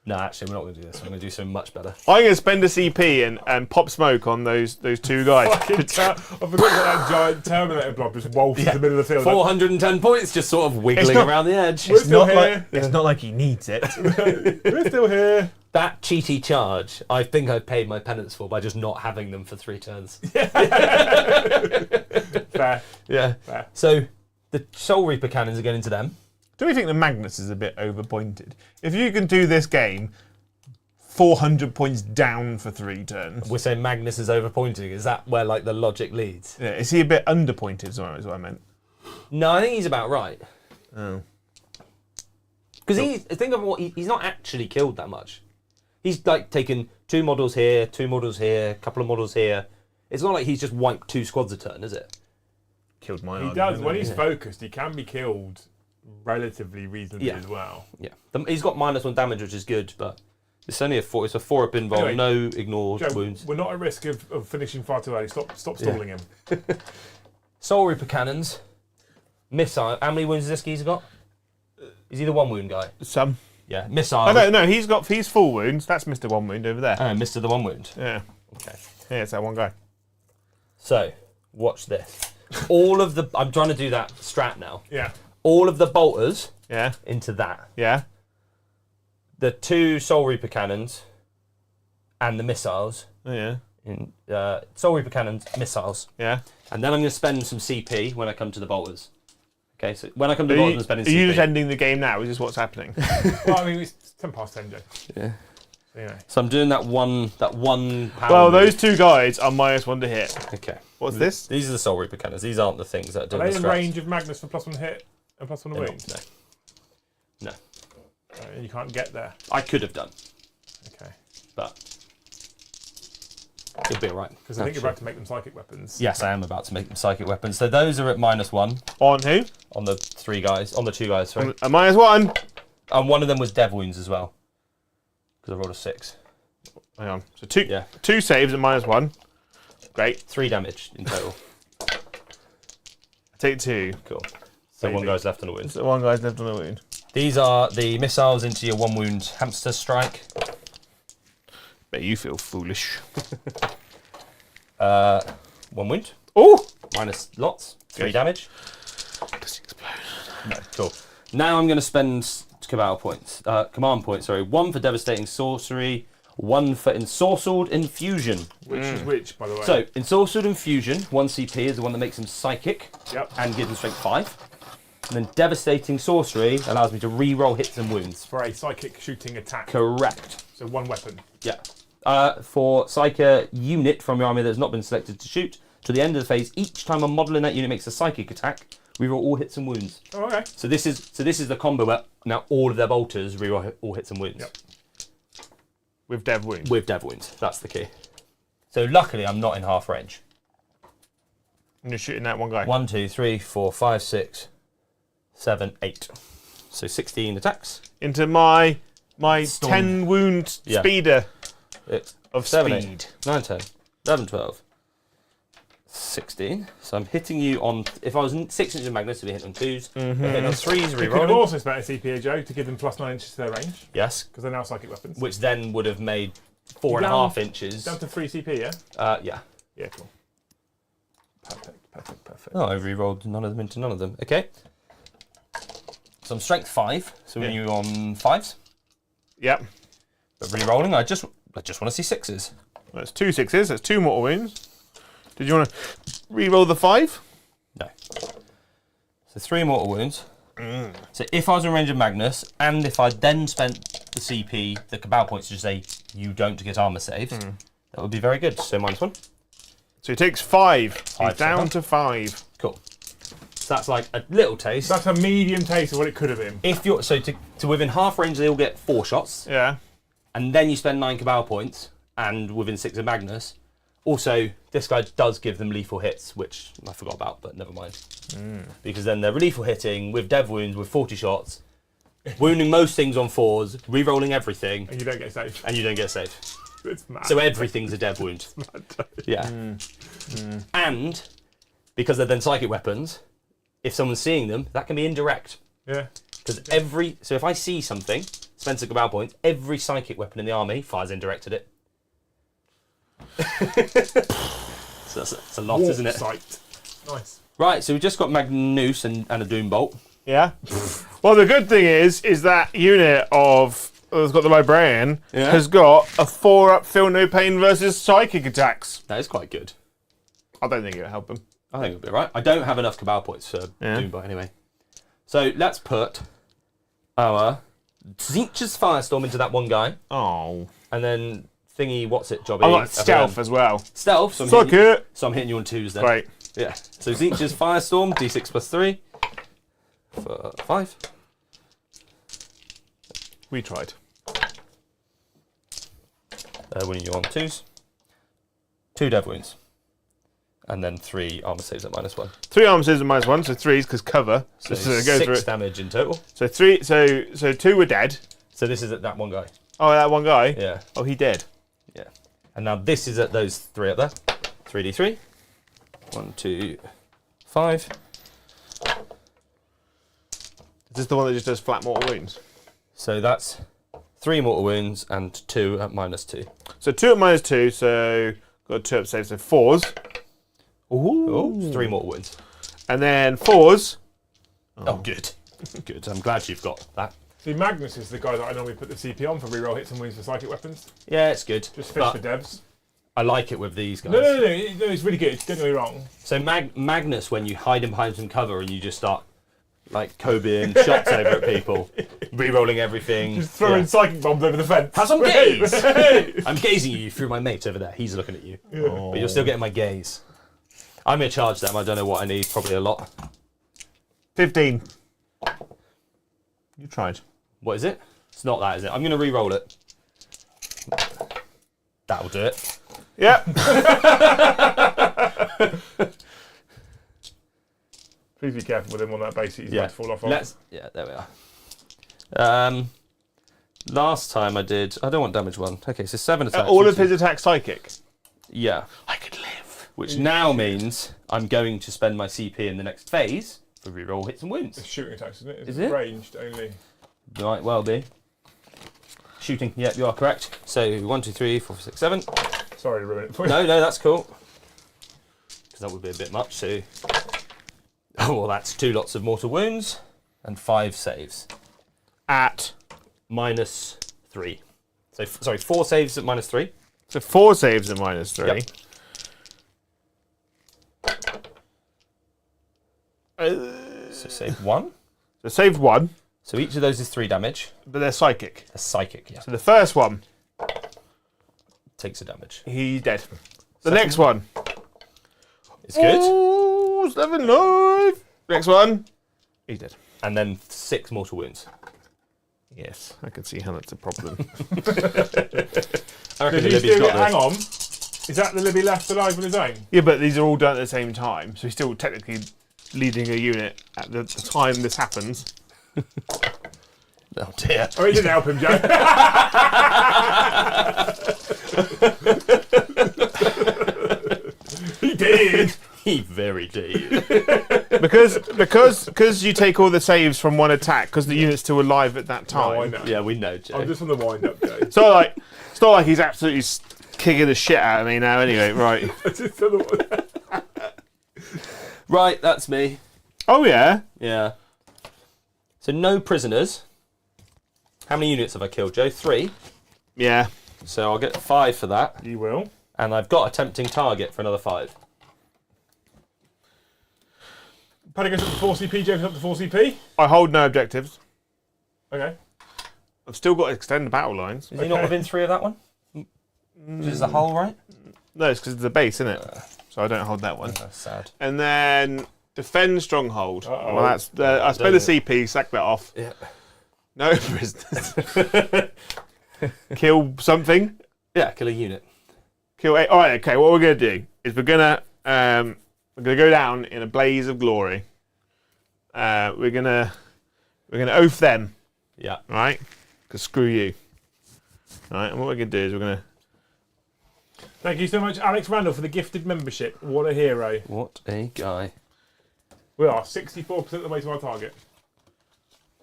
no, actually, we're not going to do this. I'm going to do something much better. I'm going to spend a CP and pop smoke on those two guys. I forgot that giant Terminator blob just wolfed in the middle of the field. 410 points, just sort of wiggling around the edge. We're still here. It's not like he needs it. We're still here. That cheaty charge, I think I've paid my penance for by just not having them for 3 turns. Fair. Yeah. Fair. So the Soul Reaper cannons are going into them. Do we think the Magnus is a bit overpointed? If you can do this game 400 points down for 3 turns. We're saying Magnus is overpointing. Is that where like the logic leads? Yeah, is he a bit underpointed? Is what I meant. No, I think he's about right. Oh. Because think of what he's not actually killed that much. He's like taken 2 models here, 2 models here, a couple of models here. It's not like he's just wiped 2 squads a turn, is it? Killed my He argument, does. When didn't he's focused, he can be killed relatively reasonably as well. Yeah. He's got -1 damage, which is good, but it's only a 4. It's a 4-up invuln, Anyway, no ignored Joe, wounds. we're not at risk of finishing far too early. Stop stalling him. Soul Reaper cannons, missile. How many wounds has this geezer got? Is he the 1 wound guy? Some. Yeah, missile. I don't know. He's full wounds. That's Mr. 1 wound over there. Oh, Mr. the 1 wound. Yeah. Okay. Yeah, it's that one guy. So, watch this. All of the... I'm trying to do that strat now. Yeah. All of the bolters Yeah. into that. Yeah. The 2 Soul Reaper cannons and the missiles. Oh, yeah. In Soul Reaper cannons, missiles. Yeah. And then I'm going to spend some CP when I come to the bolters. Okay, so when I come to the Are bottom you, and spending are you CP. just ending the game now? Is this what's happening? Well, I mean, it's 10 past 10, Joe. Yeah. So, you know. So I'm doing that one power Well, move. those two guys are -1 to hit. Okay. What's this? These are the Soul Reaper cannons. These aren't the things that are Are doing they the in scraps. range of Magnus for +1 hit and +1 They're wounds? not, no. And you can't get there. I could have done, Okay. but it'll be alright. Because I think you're about to make them psychic weapons. Yes, I am about to make them psychic weapons. So those are at -1 On who? on the two guys, sorry. A -1. And one of them was Dev Wounds as well. Because I rolled a 6. Hang on. So two Yeah. two saves at -1. Great. 3 damage in total. Take 2. Cool. So one Maybe. guy's left on a wound. So one guy's left on a wound. These are the missiles into your 1 wound hamster strike. Bet you feel foolish. 1 wound. Oh! Minus lots. 3 Good. damage. Does he explode? No, cool. Now I'm going to spend command points. 1 for devastating sorcery, 1 for ensorcelled infusion. Which is which, by the way? So ensorcelled infusion, 1 CP is the one that makes him psychic Yep. and gives him strength 5. And then devastating sorcery allows me to re-roll hits and wounds. For a psychic shooting attack. Correct. So 1 weapon. Yeah. For psychic unit from your army that has not been selected to shoot, to the end of the phase, each time a model in that unit makes a psychic attack, reroll all hits and wounds. Oh, okay. So this is the combo where now all of their bolters reroll all hits and wounds. Yep. With Dev wound. With dev wounds. That's the key. So luckily I'm not in half range. And you're shooting that one guy. 1, 2, 3, 4, 5, 6, 7, 8. So 16 attacks. Into my Storm. 10 wound Yeah. speeder It's of 7, speed. 8, 9, 10, 11, 12, 16. So I'm hitting you on. If I was 6 inches of Magnus, I'd be hitting on 2s. Hitting on 3s, You could have rerolling. also spent a CP, Joe, to give them +9 inches to their range. Yes. Because they're now psychic weapons. Which then would have made 4.5 inches. Down to 3 CP, yeah? Yeah. Yeah, cool. Perfect. Oh, I re-rolled none of them into none of them. Okay. So I'm strength 5. So when Yeah. you're on 5s. Yep. But re-rolling, I just want to see 6s. That's 2 6s. That's 2 mortal wounds. Did you want to re-roll the 5? No. So 3 mortal wounds. So if I was in range of Magnus, and if I then spent the CP, the Cabal points to just say you don't get armor saves, that would be very good. So -1. So he takes 5. 5 He's down so to 5. Cool. So that's like a little taste. That's a medium taste of what it could have been. If you're to within half range, they all get 4 shots, Yeah. and then you spend 9 Cabal points, and within 6 of Magnus. Also, this guy does give them lethal hits, which I forgot about, but never mind. Because then they're lethal hitting with dev wounds with 40 shots, wounding most things on 4s, re-rolling everything, And you don't get saved. and you don't get saved. It's mad. So everything's a dev wound. Yeah. And because they're then psychic weapons, if someone's seeing them, that can be indirect. Yeah. Because so if I see something, spend 6 Cabal points, every psychic weapon in the army fires indirect at it. So that's a lot, Warp isn't it? sight. Nice. Right, so we've just got Magnus and a Doombolt. Yeah. Well, the good thing is that unit of that's got the librarian Yeah. has got a 4-up feel no pain versus psychic attacks. That is quite good. I don't think it'll help him. I think it'll be right. I don't have enough Cabal points for Yeah. Doombolt anyway. So let's put our Zinch's Firestorm into that one guy, Oh. and then thingy, what's it, Jobby? I got stealth as well. Stealth, so Suck it. I'm hitting you on 2s then. Right. Yeah. So Zinch's Firestorm, d6 plus 3 for 5. We tried. Winning you on 2s. 2 dev wounds. And then 3 armor saves at -1. 3 armor saves at -1, so 3's because cover. So it goes through 6 it. damage in total. So 3. So 2 were dead. So this is at that one guy. Oh, that one guy. Yeah. Oh, he dead. Yeah. And now this is at those 3 up there. 3d3. 1, 2, 5. Is this the one that just does flat mortal wounds? So that's 3 mortal wounds and 2 at -2. So 2 at -2. So got 2 up saves. So 4s. Oh, 3 mortal wounds. And then 4s. Oh, good. Good. I'm glad you've got that. See, Magnus is the guy that I normally put the CP on for reroll hits and wounds for psychic weapons. Yeah, it's good. Just fish But for devs. I like it with these guys. No, it's really good. Don't get me wrong. So Magnus, when you hide him behind some cover and you just start like Kobe shots over at people, re-rolling everything. Just throwing psychic bombs over the fence. Have some gaze! I'm gazing at you through my mate over there. He's looking at you. Oh. But you're still getting my gaze. I'm going to charge them. I don't know what I need. Probably a lot. 15. You tried. What is it? It's not that, is it? I'm going to re-roll it. That'll do it. Yep. Please be careful with him on that base. He's about to fall off. Yeah, there we are. Last time I did... I don't want damage 1. Okay, so 7 attacks. All of his attacks psychic. Yeah. I could live. Which now means I'm going to spend my CP in the next phase for re-roll hits and wounds. It's shooting attacks, isn't it? Is it? Ranged only. Might well be. Shooting, yep, you are correct. So 1, 2, 3, 4, 5, 6, 7. Sorry to ruin it for you. No, that's cool. Because that would be a bit much, so... Oh, well, that's 2 lots of mortal wounds and 5 saves. At? -3. So, sorry, 4 saves at -3. So 4 saves at -3. Yep. So save 1. So saved 1, So each of those is 3 damage. but they're psychic. A psychic, yeah. So the first one, Takes a damage. he's dead. The next one. It's good. Oh, 7 life. Next one, he's dead. And then 6 mortal wounds. Yes, I can see how that's a problem. I reckon Did he Libby's still got hang this. on? Is that the Libby left alive on his own? Yeah, but these are all done at the same time, so he's still technically leading a unit at the time this happens. Oh dear. Oh, he didn't help him, Joe. He did. He very did. Because you take all the saves from one attack, because the unit's still alive at that time. Oh, I know. Yeah, we know, Joe. I'm just on the wind-up, Joe. It's not like he's absolutely kicking the shit out of me now. Anyway, right? Just on the Right, that's me. Oh yeah. Yeah. So no prisoners. How many units have I killed, Joe? 3. Yeah. So I'll get 5 for that. You will. And I've got a tempting target for another 5. Paddy goes up to 4 CP, Joe goes up to 4 CP. I hold no objectives. Okay. I've still got to extend the battle lines. Is he not within 3 of that one? Is the hull right? No, it's because it's the base, isn't it? So I don't hold that one. That's sad. And then defend stronghold. Uh-oh. Well, that's I spend a CP, sack that off. Yeah. No prisoners. Kill something. Yeah, kill a unit. Kill 8. All right. Okay. What we're gonna do is we're gonna go down in a blaze of glory. We're gonna oath them. Yeah. Right? Because screw you. All right. And what we're gonna do is we're gonna. Thank you so much, Alex Randall, for the gifted membership. What a hero. What a guy. We are 64% of the way to our target.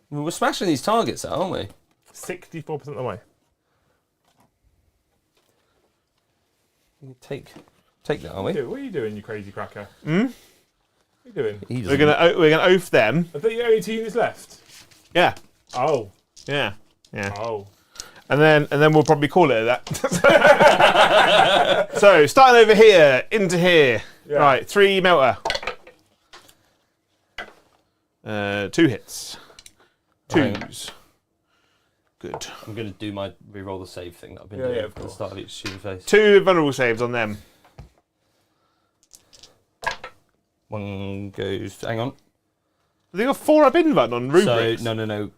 Well, we're smashing these targets out, aren't we? 64% of the way. Take that, are we? Dude, what are you doing, you crazy cracker? Hmm? What are you doing? We're gonna oath them. I thought you only 2 units left. Yeah. Oh. Yeah. Yeah. Oh. And then we'll probably call it that. So starting over here into here. Yeah. Right, 3 melter. 2 hits. Hang on. 2s. Good. I'm going to do my re-roll the save thing that I've been Yeah, doing yeah, of at the course. start of each shooting phase. 2 vulnerable saves on them. 1 goes... Hang on. They got 4 up invuln on rubrics. So, no.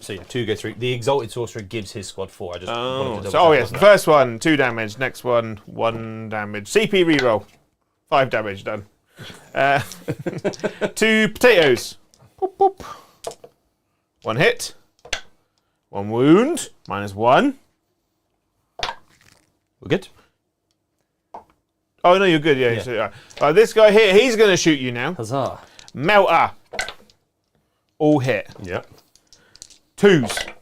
So yeah, 2 go through. The Exalted Sorcerer gives his squad 4. I just wanted to double check, Yes, wasn't the first one 2 damage. Next one 1 damage. CP reroll. 5 damage done. 2 potatoes. Boop, boop. 1 hit. 1 wound. -1. We're good? Oh no, you're good. Yeah. Yeah. So, this guy here, he's going to shoot you now. Huzzah. Melter. All hit. Yep. 2s.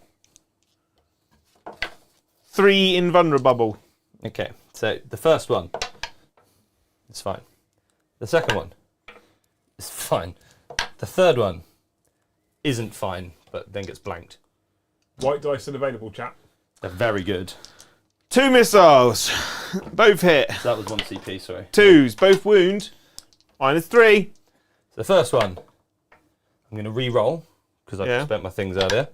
3 invulnerable. Okay, so the first one is fine. The second one is fine. The third one isn't fine, but then gets blanked. White dice still available, chat. They're very good. 2 missiles. Both hit. So that was 1 CP, sorry. 2s. Both wound. -3. So the first one I'm going to re-roll because I spent my things earlier.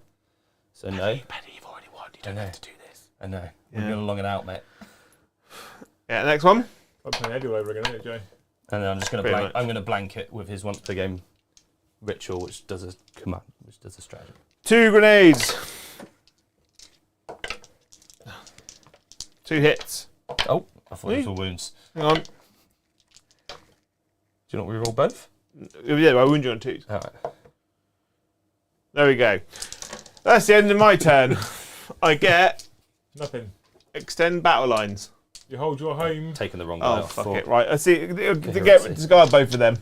So no. Paddy, you've already won. You don't have to do this. I know. We're going to long it out, mate. Yeah, next one. I'm playing Eddie all over again, isn't it, Joe? And then I'm just going to I'm going to blanket with his once per game ritual, which does a command, which does a strategy. 2 grenades. 2 hits. Oh, I thought those were wounds. Hang on. Do you not re-roll both? Yeah, I wound you on 2s. All right. There we go. That's the end of my turn. I get Nothing. extend battle lines. You hold your home. Taking the wrong guy Oh, off. fuck it. Right, I see. Coherency. Discard both of them.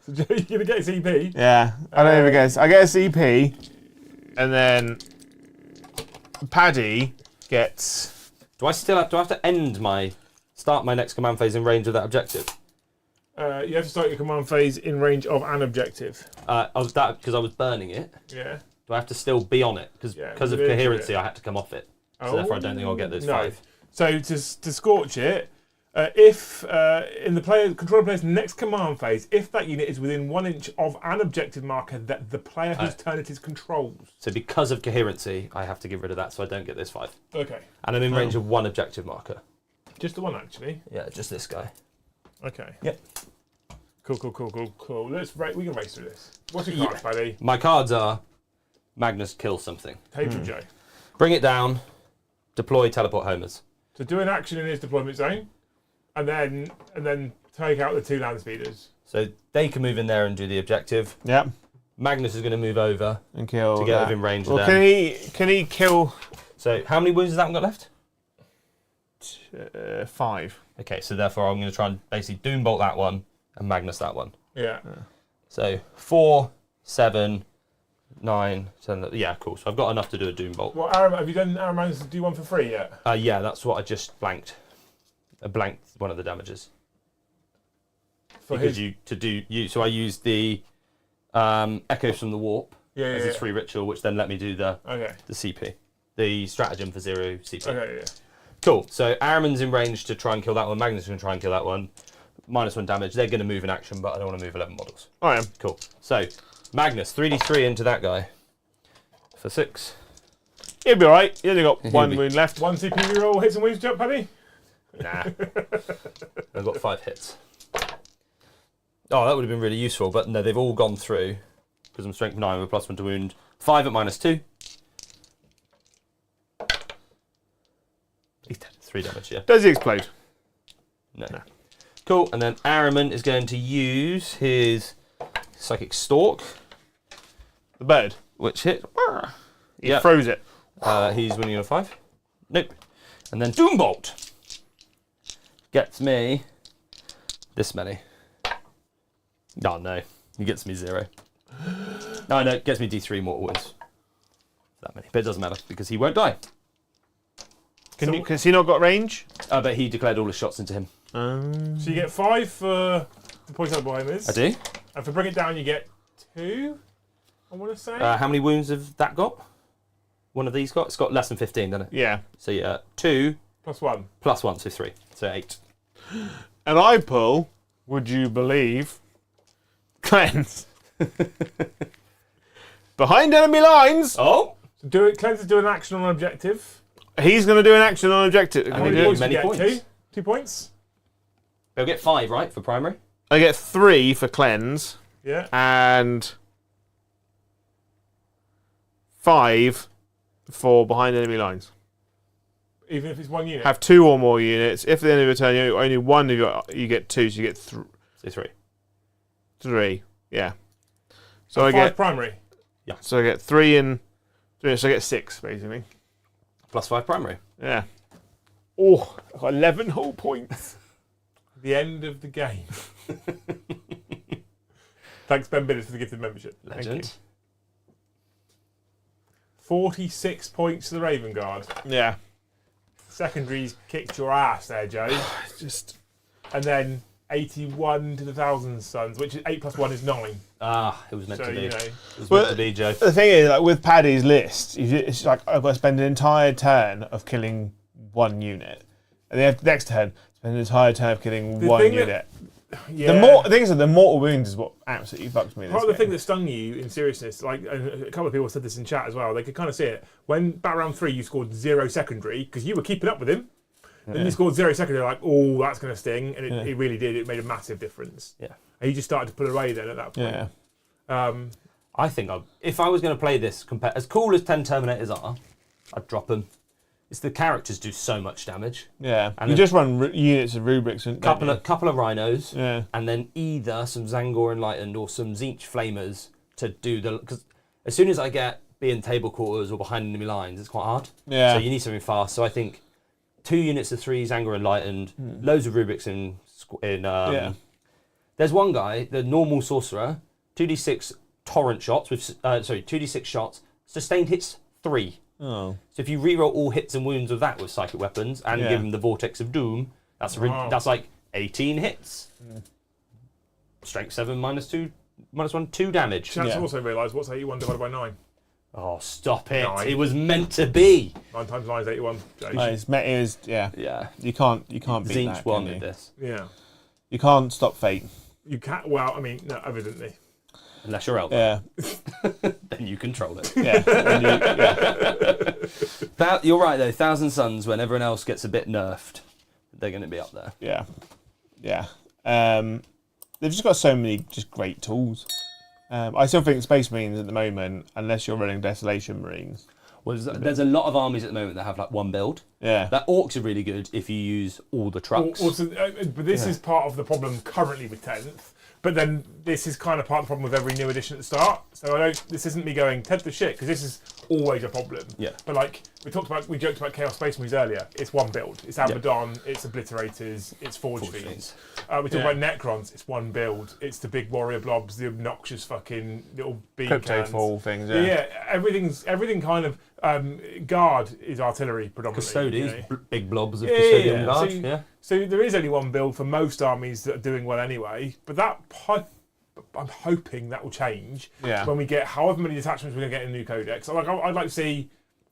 So Joe, you're going to get his EP. Yeah, I don't even guess. I get a CP, and then Paddy gets. Do I have to start my next command phase in range of that objective? You have to start your command phase in range of an objective. Because I was burning it. Yeah. Do I have to still be on it? Because of coherency, I had to come off it. So therefore, I don't think I'll get those 5. So to scorch it, if in the controller player's next command phase, if that unit is within 1 inch of an objective marker that the player whose turn it is controls. So because of coherency, I have to get rid of that, so I don't get this 5. Okay. And I'm in range of 1 objective marker. Just the one, actually. Yeah, just this guy. Okay. Yep. Cool. We can race through this. What's your cards, buddy? My cards are Magnus kills something. Hatred Joe. Bring it down. Deploy teleport homers. So do an action in his deployment zone, and then take out the 2 land speeders. So they can move in there and do the objective. Yep. Magnus is going to move over And kill. to get within range Well, of them. can he kill? So how many wounds has that one got left? 5. Okay, so therefore I'm going to try and basically Doombolt that one and Magnus that one. Yeah. So 4, 7, 9, 10. Yeah, cool. So I've got enough to do a Doombolt. Well, Aaron, have you done Aaron Man's do one for free yet? Yeah, that's what I just blanked. I blanked one of the damages. For because his... So I used the Echoes from the Warp as his free ritual, which then let me do the CP. The stratagem for 0 CP. Okay, yeah. Cool. So Araman's in range to try and kill that one. Magnus is going to try and kill that one. -1 damage. They're going to move in action, but I don't want to move 11 models. I am. Cool. So Magnus, 3d3 into that guy for 6. He'll be alright. He only got He'll 1 be- wound left. 1 CP reroll, hits and wounds jump, Paddy? Nah. I've got 5 hits. Oh, that would have been really useful, but no, they've all gone through because I'm strength 9 with +1 to wound. 5 at -2. He's dead. 3 damage, yeah. Does he explode? No. Cool, and then Araman is going to use his Psychic Stalk, The bird. which hit. He throws it. He's winning on 5. Nope. And then Doombolt gets me this many. Oh no, he gets me 0. No, it gets me D3 mortal wounds. That many, but it doesn't matter because he won't die. Has he not got range? But he declared all his shots into him. So you get 5 for the point out behind this. I do. And for bring it down, you get 2, I want to say. How many wounds have that got? One of these got? It's got less than 15, doesn't it? Yeah. So yeah, 2 +1. +1, so 3. So 8. And I pull, would you believe, cleanse. Behind enemy lines. Oh! So cleanse is doing an action on an objective. He's going to do an action on objective. And Can he he do do it? many You get points. 2 points. They'll get 5, right, for primary? I get 3 for cleanse Yeah. and 5 for behind enemy lines. Even if it's 1 unit. Have 2 or more units. If at the end of your turn you only one of you get 2, so you get So 3. 3. Yeah. So And I 5 get primary. so I get 3 and 3, so I get 6 basically. +5 primary. Yeah. Oh, I got 11 whole points. The end of the game. Thanks, Ben Bidders, for the gifted membership. Legend. 46 points to the Raven Guard. Yeah. Secondaries kicked your ass there, Joe. It's just And then 81 to the Thousand Sons, which is 8 + 1 is 9. Ah, it was meant So, to be. you know. It was Well, meant to be, Joe. the thing is, like with Paddy's list, it's like I've got to spend an entire turn of killing 1 unit, and then the next turn spend an entire turn of killing The 1 thing that- unit. Yeah. The thing is, the mortal wounds is what absolutely fucks me. Part of the thing that stung you in seriousness, like a couple of people said this in chat as well, they could kind of see it. When Battle Round 3 you scored 0 secondary, because you were keeping up with him, then you scored 0 secondary, like, oh, that's going to sting, and it really did. It made a massive difference. Yeah. And you just started to pull away then at that point. Yeah. I think if I was going to play this, as cool as 10 Terminators are, I'd drop them. It's the characters do so much damage. Yeah. And you just run units of rubrics. Couple of rhinos. Yeah. And then either some Zangor Enlightened or some Tzeentch Flamers to do the... Because as soon as I get being table quarters or behind enemy lines, it's quite hard. Yeah. So you need something fast. So I think 2 units of 3 Zangor Enlightened, loads of rubrics in There's one guy, the normal sorcerer, 2d6 torrent shots with 2d6 shots, sustained hits 3. Oh. So if you reroll all hits and wounds with that with psychic weapons and give him the Vortex of Doom, that's like 18 hits. Strength 7 -1, 2 damage. Chance also realised what's 81 divided by 9. Oh, stop it! 9. It was meant to be. 9 times 9 is 81. Yeah. You can't beat Tzeentch that. won Can with you? this, You can't stop fate. You can't. Well, I mean, no, evidently. unless you're Elder. Yeah. Then you control it. Yeah. You're right though. Thousand Suns, when everyone else gets a bit nerfed, they're going to be up there. Yeah. Yeah. They've just got so many just great tools. I still think Space Marines at the moment, unless you're running Desolation Marines. Well, there's a lot of armies at the moment that have like one build. Yeah. That Orcs are really good if you use all the trucks. Also, but this is part of the problem currently with 10th. But then this is kind of part of the problem with every new edition at the start. So this isn't me going 10th the shit, because this is always a problem. Yeah. But like we joked about Chaos Space Marines earlier. It's one build. It's Abaddon. It's Obliterators. It's Forge Fiends. We talk about Necrons. It's one build. It's the big warrior blobs, the obnoxious fucking little bean cans. Fall things. Yeah. Everything kind of guard is artillery predominantly. Custodians, big blobs of custodian guard. So there is only one build for most armies that are doing well anyway. But I'm hoping that will change when we get however many detachments we're going to get in the new codex. I'd like to see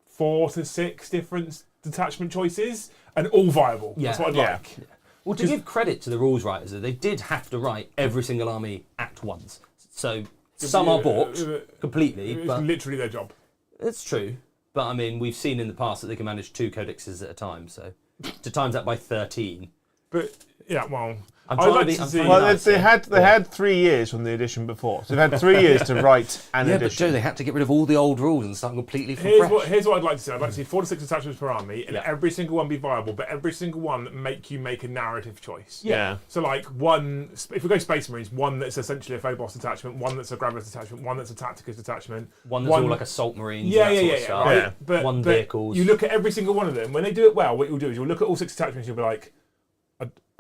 4 to 6 different detachment choices and all viable. Yeah. That's what I'd like. Yeah. Well, to give credit to the rules writers, they did have to write every single army at once. So some are balked completely. It's but literally their job. It's true. But I mean, we've seen in the past that they can manage 2 codexes at a time. So to times that by 13. But yeah, well, I'd like to see. Well, they had 3 years from the edition before, so they've had 3 years to write an edition. But Joe, they had to get rid of all the old rules and start completely from fresh. Here's what I'd like to see. I'd like to see 4 to 6 detachments per army, and every single one be viable, but every single one make you make a narrative choice. Yeah. So like one, if we go Space Marines, one that's essentially a Phobos detachment, one that's a Gravis detachment, one that's a Tacticus detachment, one that's all like Assault Marines. Right? But one vehicles. You look at every single one of them. When they do it well, what you'll do is you'll look at all 6 detachments. You'll be like,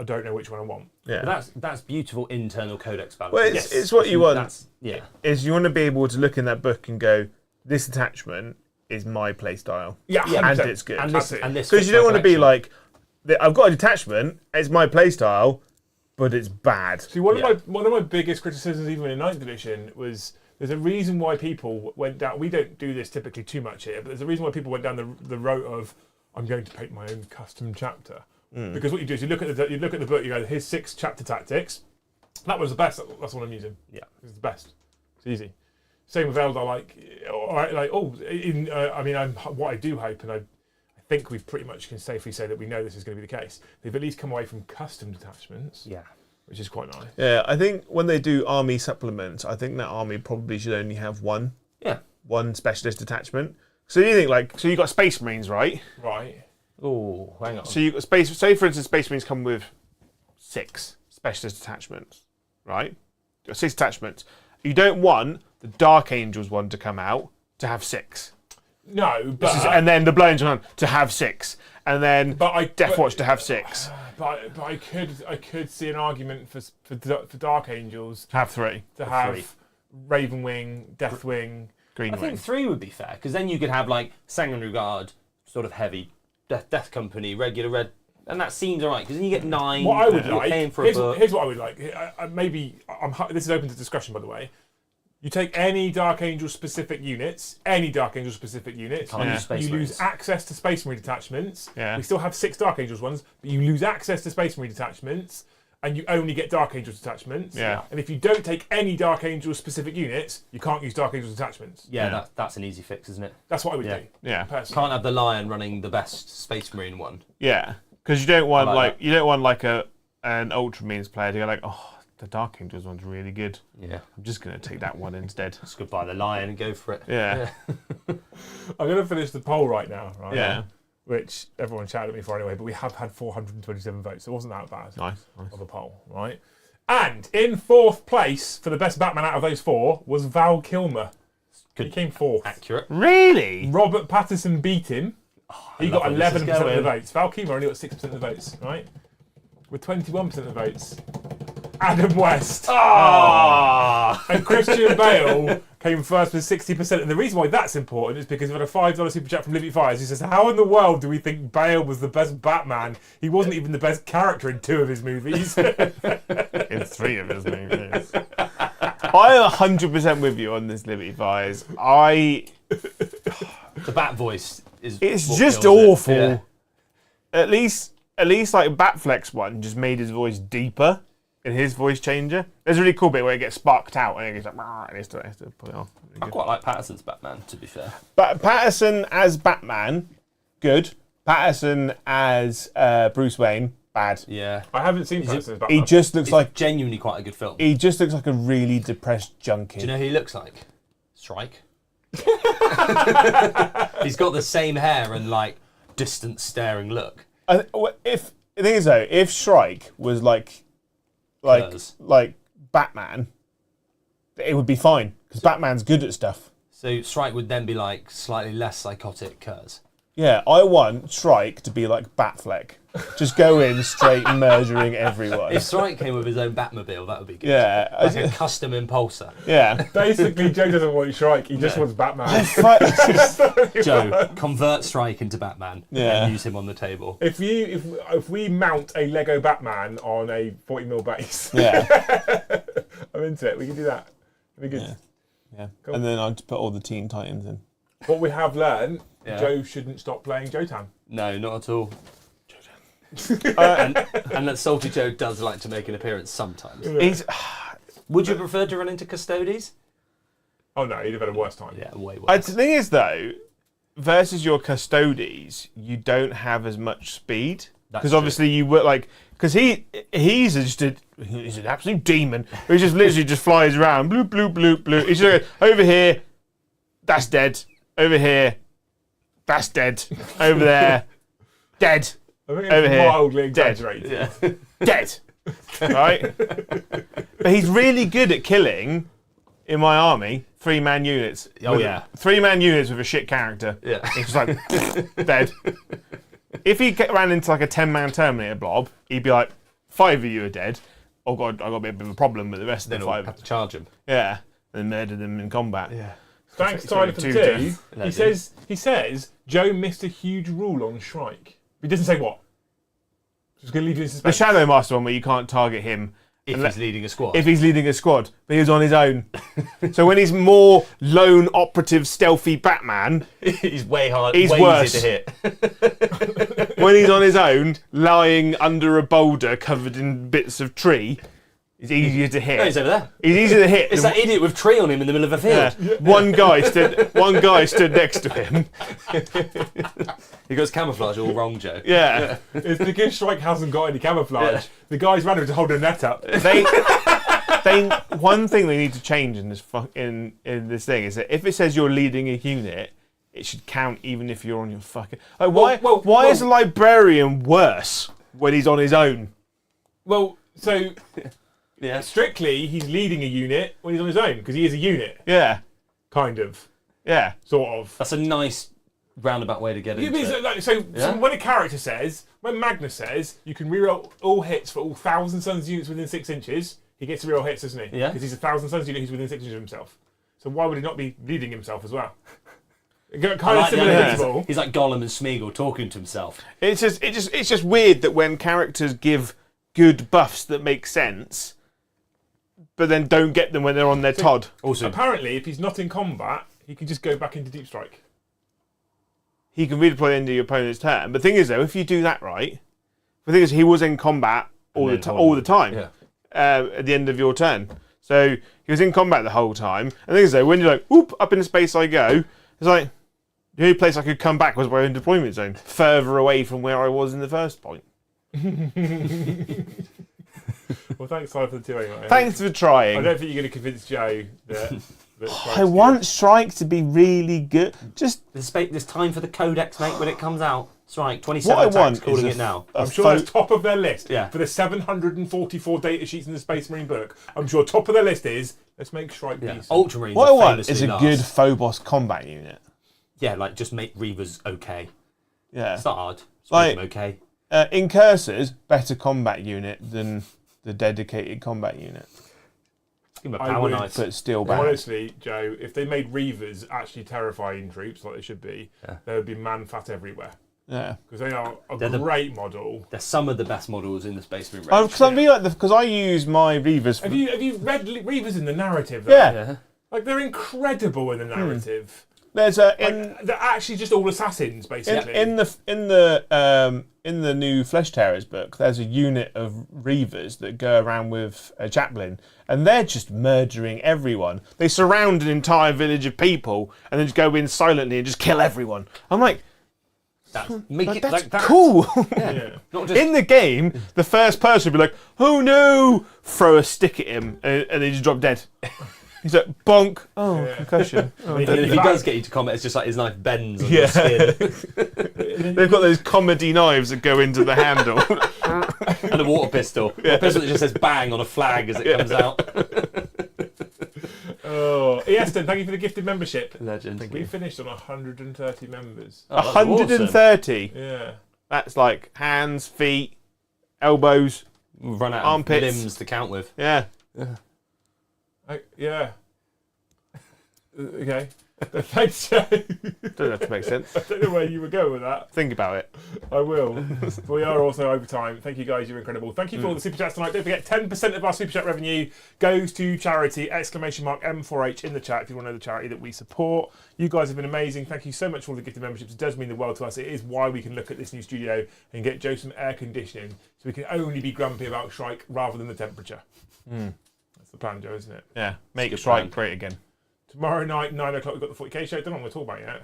I don't know which one I want. Yeah. But that's beautiful internal codex balance. Well, it's what you want. Yeah. Is you want to be able to look in that book and go, this attachment is my play style. Yeah, and it's good. And this because you don't want to be like, I've got a detachment. It's my play style, but it's bad. See, one of my biggest criticisms, even in 9th edition, was there's a reason why people went down. We don't do this typically too much here, but there's a reason why people went down the road of I'm going to paint my own custom chapter. Because what you do is you look at the book, you go, here's 6 chapter tactics. That was the best. That's what I'm using. Yeah, it's the best. It's easy. Same with Eldar. What I do hope, and I think we pretty much can safely say that we know this is going to be the case. They've at least come away from custom detachments. Yeah, which is quite nice. Yeah, I think when they do army supplements, I think that army probably should only have one. Yeah. One specialist detachment. So you think you've got Space Marines, right? Right. Oh, hang on. So you've got say for instance, Space Marines come with 6 specialist detachments, right? 6 detachments. You don't want the Dark Angels one to come out to have 6. No, but and then the Blow Angel one to have 6, and then Deathwatch to have 6. But I could see an argument for Dark Angels to have 3. To have Ravenwing, Deathwing, Greenwing. I think 3 would be fair, because then you could have like Sanguinary Guard, sort of heavy, Death Company, regular red, and that seems alright, because then you get 9. What I would like, here's what I would like. This is open to discussion, by the way. You take any Dark Angel specific units, you lose access to Space Marine detachments. Yeah. We still have 6 Dark Angels ones, but you lose access to Space Marine detachments. and you only get Dark Angels attachments. Yeah. And if you don't take any Dark Angels specific units, you can't use Dark Angels attachments. Yeah, that's an easy fix, isn't it? That's what I would Yeah. do. Yeah. Personally. Can't have the Lion running the best Space Marine one. Yeah, because you don't want like that. you don't want like an Ultramarines player to go like, oh, the Dark Angels one's really good. Yeah. I'm just gonna take that one instead. Just go buy the Lion and go for it. Yeah. I'm going to finish the poll right now, right? Yeah. Which everyone shouted at me for anyway, but we have had 427 votes, so it wasn't that bad Nice. of a poll, right? And in 4th place for the best Batman out of those 4 was Val Kilmer. He came 4th. Accurate. Really? Robert Pattinson beat him. He got love where this is 11% of the going. votes. Val Kilmer only got 6% of the votes, right? With 21% of the votes, Adam West. Ah! And Christian Bale came first with 60%. And the reason why that's important is because we've had a $5 super chat from Livy Fires. He says, how in the world do we think Bale was the best Batman? He wasn't even the best character in 2 of his movies. In 3 of his movies. I am 100% with you on this, Liberty Fires. The Bat voice is. It's what just kills it. awful. Yeah. At least like Batfleck's one just made his voice deeper in his voice changer. There's a really cool bit where it gets sparked out and it gets like, and he has to pull it off. Really I good. quite like Patterson's Batman, to be fair. But Patterson as Batman, good. Patterson as Bruce Wayne, bad. Yeah. I haven't seen Pattinson's Batman. He just looks It's like genuinely quite a good film. he just looks like a really depressed junkie. Do you know who he looks like? Strike. He's got the same hair and like distant staring look. If the thing is though, if Shrike was like Curs. Batman, it would be fine because Batman's good at stuff. So Strike would then be like slightly less psychotic Curs. Yeah, I want Shrike to be like Batfleck. Just go in straight murdering everyone. If Strike came with his own Batmobile, that would be good. Yeah, Like a custom impulsor. yeah. Basically, Joe doesn't want Shrike. He just wants Batman. Joe, convert Strike into Batman Yeah. and use him on the table. If we mount a Lego Batman on a 40mm base, Yeah, I'm into it. We can do that. It'd be good. Yeah. yeah. Cool. And then I'd just put all the Teen Titans in. What we have learned, Yeah. Joe shouldn't stop playing Jotan. No, not at all. And that Salty Joe does like to make an appearance sometimes. He's Would you prefer to run into Custodes? Oh no, he'd have had a worse time. Yeah, way worse. the thing is though, versus your Custodes, you don't have as much speed That's because true. obviously you were like because he's an absolute demon. He just literally just flies around, bloop bloop bloop bloop. He's just like, over here, that's dead. Over here, that's dead. Over there, dead. I think Over it's here, mildly dead. exaggerated. Yeah. Dead. Right? But he's really good at killing, in my army, 3-man units. Oh, yeah. 3-man units with a shit character. Yeah. He's just like, dead. If he ran into like a 10-man Terminator blob, he'd be like, 5 of you are dead. Oh god, I got a bit of a problem with the rest of Then the we'll 5. have to charge him. Yeah. And murder them in combat. Yeah. Thanks, Sorry, Tyler, for two the 2. deaths. He says Joe missed a huge rule on Shrike. He doesn't say what. Just going to leave you in The suspense. Shadow Master one where you can't target him If Unless- he's leading a squad. if he's leading a squad, but he's on his own. So when he's more lone operative stealthy Batman, he's way hard. He's way worse. easier to hit. when he's on his own, lying under a boulder covered in bits of tree, it's easier to No, hit. he's over there. He's easier to hit. It's than- that idiot with tree on him in the middle of a field. Yeah. One guy stood next to him. He got his camouflage all wrong, Joe. Yeah. It's because Shrike hasn't got any camouflage. Yeah. The guy's running to hold a net up. They one thing they need to change in this in this thing is that if it says you're leading a unit, it should count even if you're on your fucking. Like why is a librarian worse when he's on his own? Well, so Yeah. strictly, he's leading a unit when he's on his own because he is a unit, Yeah. kind of, Yeah. sort of. That's a nice roundabout way to get You into mean, it. so Yeah. when a character says, when Magnus says, you can reroll all hits for all 1,000 Suns units within 6 inches, he gets to reroll hits, doesn't he? Yeah. Because he's a 1,000 Suns unit who's within 6 inches of himself. So why would he not be leading himself as well? Kind I of like the similar idea. principle. He's like Gollum and Smeagol talking to himself. It's just weird that when characters give good buffs that make sense, but then don't get them when they're on their Todd. Also, Apparently, if he's not in combat, he can just go back into Deep Strike. He can redeploy into your opponent's turn. But the thing is, though, if you do that right, the thing is, he was in combat all the time. Yeah. At the end of your turn. So he was in combat the whole time. And the thing is, though, when you're like, whoop, up in space I go, it's like, the only place I could come back was my own deployment zone, further away from where I was in the first point. Well, thanks, Simon, for the 2 anyway. Thanks for trying. I don't think you're going to convince Joe that I want Strike to be really good. Just There's time for the Codex, mate, when it comes out. Strike, what I 27 want attacks, is calling it now. I'm sure that's top of their list. Yeah. For the 744 data sheets in the Space Marine book, I'm sure top of their list is, let's make Strike decent. Ultramarines What I are want is famously a last. good Phobos combat unit. Yeah, like just make Reavers okay. Yeah. It's not hard. Just Like- make them okay. In Cursors, better combat unit than the dedicated combat unit. Give them a I power would- knife. But still bad. Honestly, Joe, if they made Reavers actually terrifying troops like they should be, Yeah. there would be man fat everywhere. Yeah. Because they are a They're the- great model. They're some of the best models in the Space Marine range. Because I use my Reavers. Have you read Reavers in the narrative? Though? Yeah. Yeah. Like, they're incredible in the narrative. There's a in Like, they're actually just all assassins, basically. in the new Flesh Terrors book. There's a unit of Reavers that go around with a chaplain, and they're just murdering everyone. They surround an entire village of people, and then just go in silently and just kill everyone. I'm like, That's that's cool. Yeah. Not just In the game, the first person would be like, "Oh no!" Throw a stick at him, and they just drop dead. He's like, "Bonk!" Oh, Yeah. concussion. Oh, I mean, And if he That- does get you to combat, it's just like his knife bends on Yeah. your skin. They've got those comedy knives that go into the handle. And a water pistol. A pistol that just says bang on a flag as it comes out. Oh, Easton, thank you for the gifted membership. Legend. We finished on 130 members. Oh, that's 130. Yeah. That's like hands, feet, elbows. awesome. We've run out Armpits. of limbs to count with. Yeah. Yeah. Okay. Thanks, Joe. Doesn't have to make sense. I don't know where you were going with that. Think about it. I will. We are also over time. Thank you guys, you're incredible. Thank you for all the super chats tonight. Don't forget, 10% of our super chat revenue goes to charity, !M4H in the chat if you want to know the charity that we support. You guys have been amazing. Thank you so much for all the gifted memberships. It does mean the world to us. It is why we can look at this new studio and get Joe some air conditioning so we can only be grumpy about Shrike rather than the temperature. That's the plan, Joe, isn't it? Yeah. Make Good Strike plan. great again. Tomorrow night, 9 o'clock, we've got the 40k show. Don't know what I'm going to talk about yet.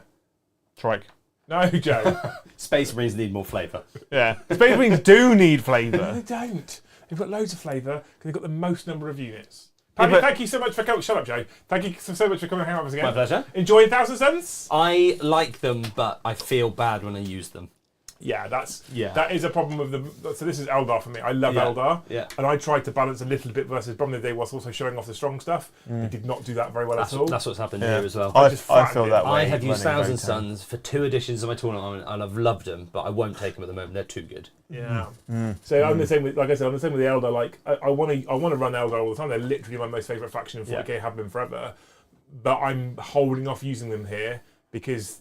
Strike. No, Joe. Space Marines need more flavour. Yeah. Space Marines do need No, flavour. they don't. They've got loads of flavour because they've got the most number of units. Yeah, Paddy, but- thank you so much for coming. Shut up, Joe. Thank you so much for coming and hanging out with us again. My pleasure. Enjoying Thousand Suns? I like them, but I feel bad when I use them. Yeah, Yeah. that is a problem with the. So this is Eldar for me. I love Yeah. Eldar, Yeah. and I tried to balance a little bit versus Bromley Day whilst also showing off the strong stuff. They did not do that very well That's, at all. that's what's happened Yeah. here as well. I just feel flattened that it. way. I have used running Thousand Rotan. Suns for 2 editions of my tournament, and I've loved them, but I won't take them at the moment. They're too good. Yeah. So I'm the same with, like I said, I'm the same with the Eldar. Like I want to run Eldar all the time. They're literally my most favourite faction in 40k. Have been forever, but I'm holding off using them here because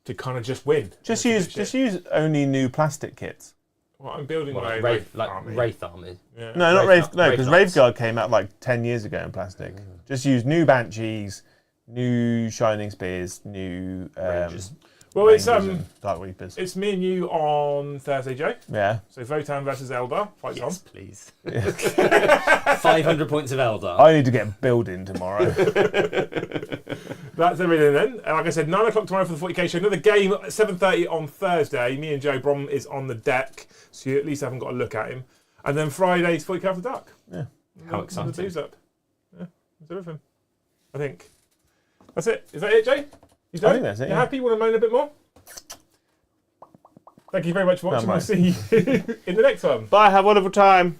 to kind of just win. Just That's a bit use shit. only new plastic kits. Well, I'm building Well, my Wraith, army. Wraith army. Yeah. No, not Wraith- Wraith. No, because Wraith Wraithguard came out like 10 years ago in plastic. Just use new Banshees, new Shining Spears, new Rangers. Well, it's Rangers and Dark Reapers. it's me and you on Thursday, Joe. Yeah. So Votan versus Eldar. Fights Yes, please. Yeah. 500 points of Eldar. I need to get building tomorrow. That's everything then. And like I said, 9 o'clock tomorrow for the 40k show. Another game at 7:30 on Thursday. Me and Joe Brom is on the deck, so you at least haven't got to look at him. And then Friday's 40k After Dark. Yeah. How The exciting. booze up. Yeah, that's everything. I think. That's it. Is that it, Jay? You done? I think that's it, You yeah. happy? You want to moan a bit more? Thank you very much for watching. No, We'll see you in the next one. Bye, have a wonderful time.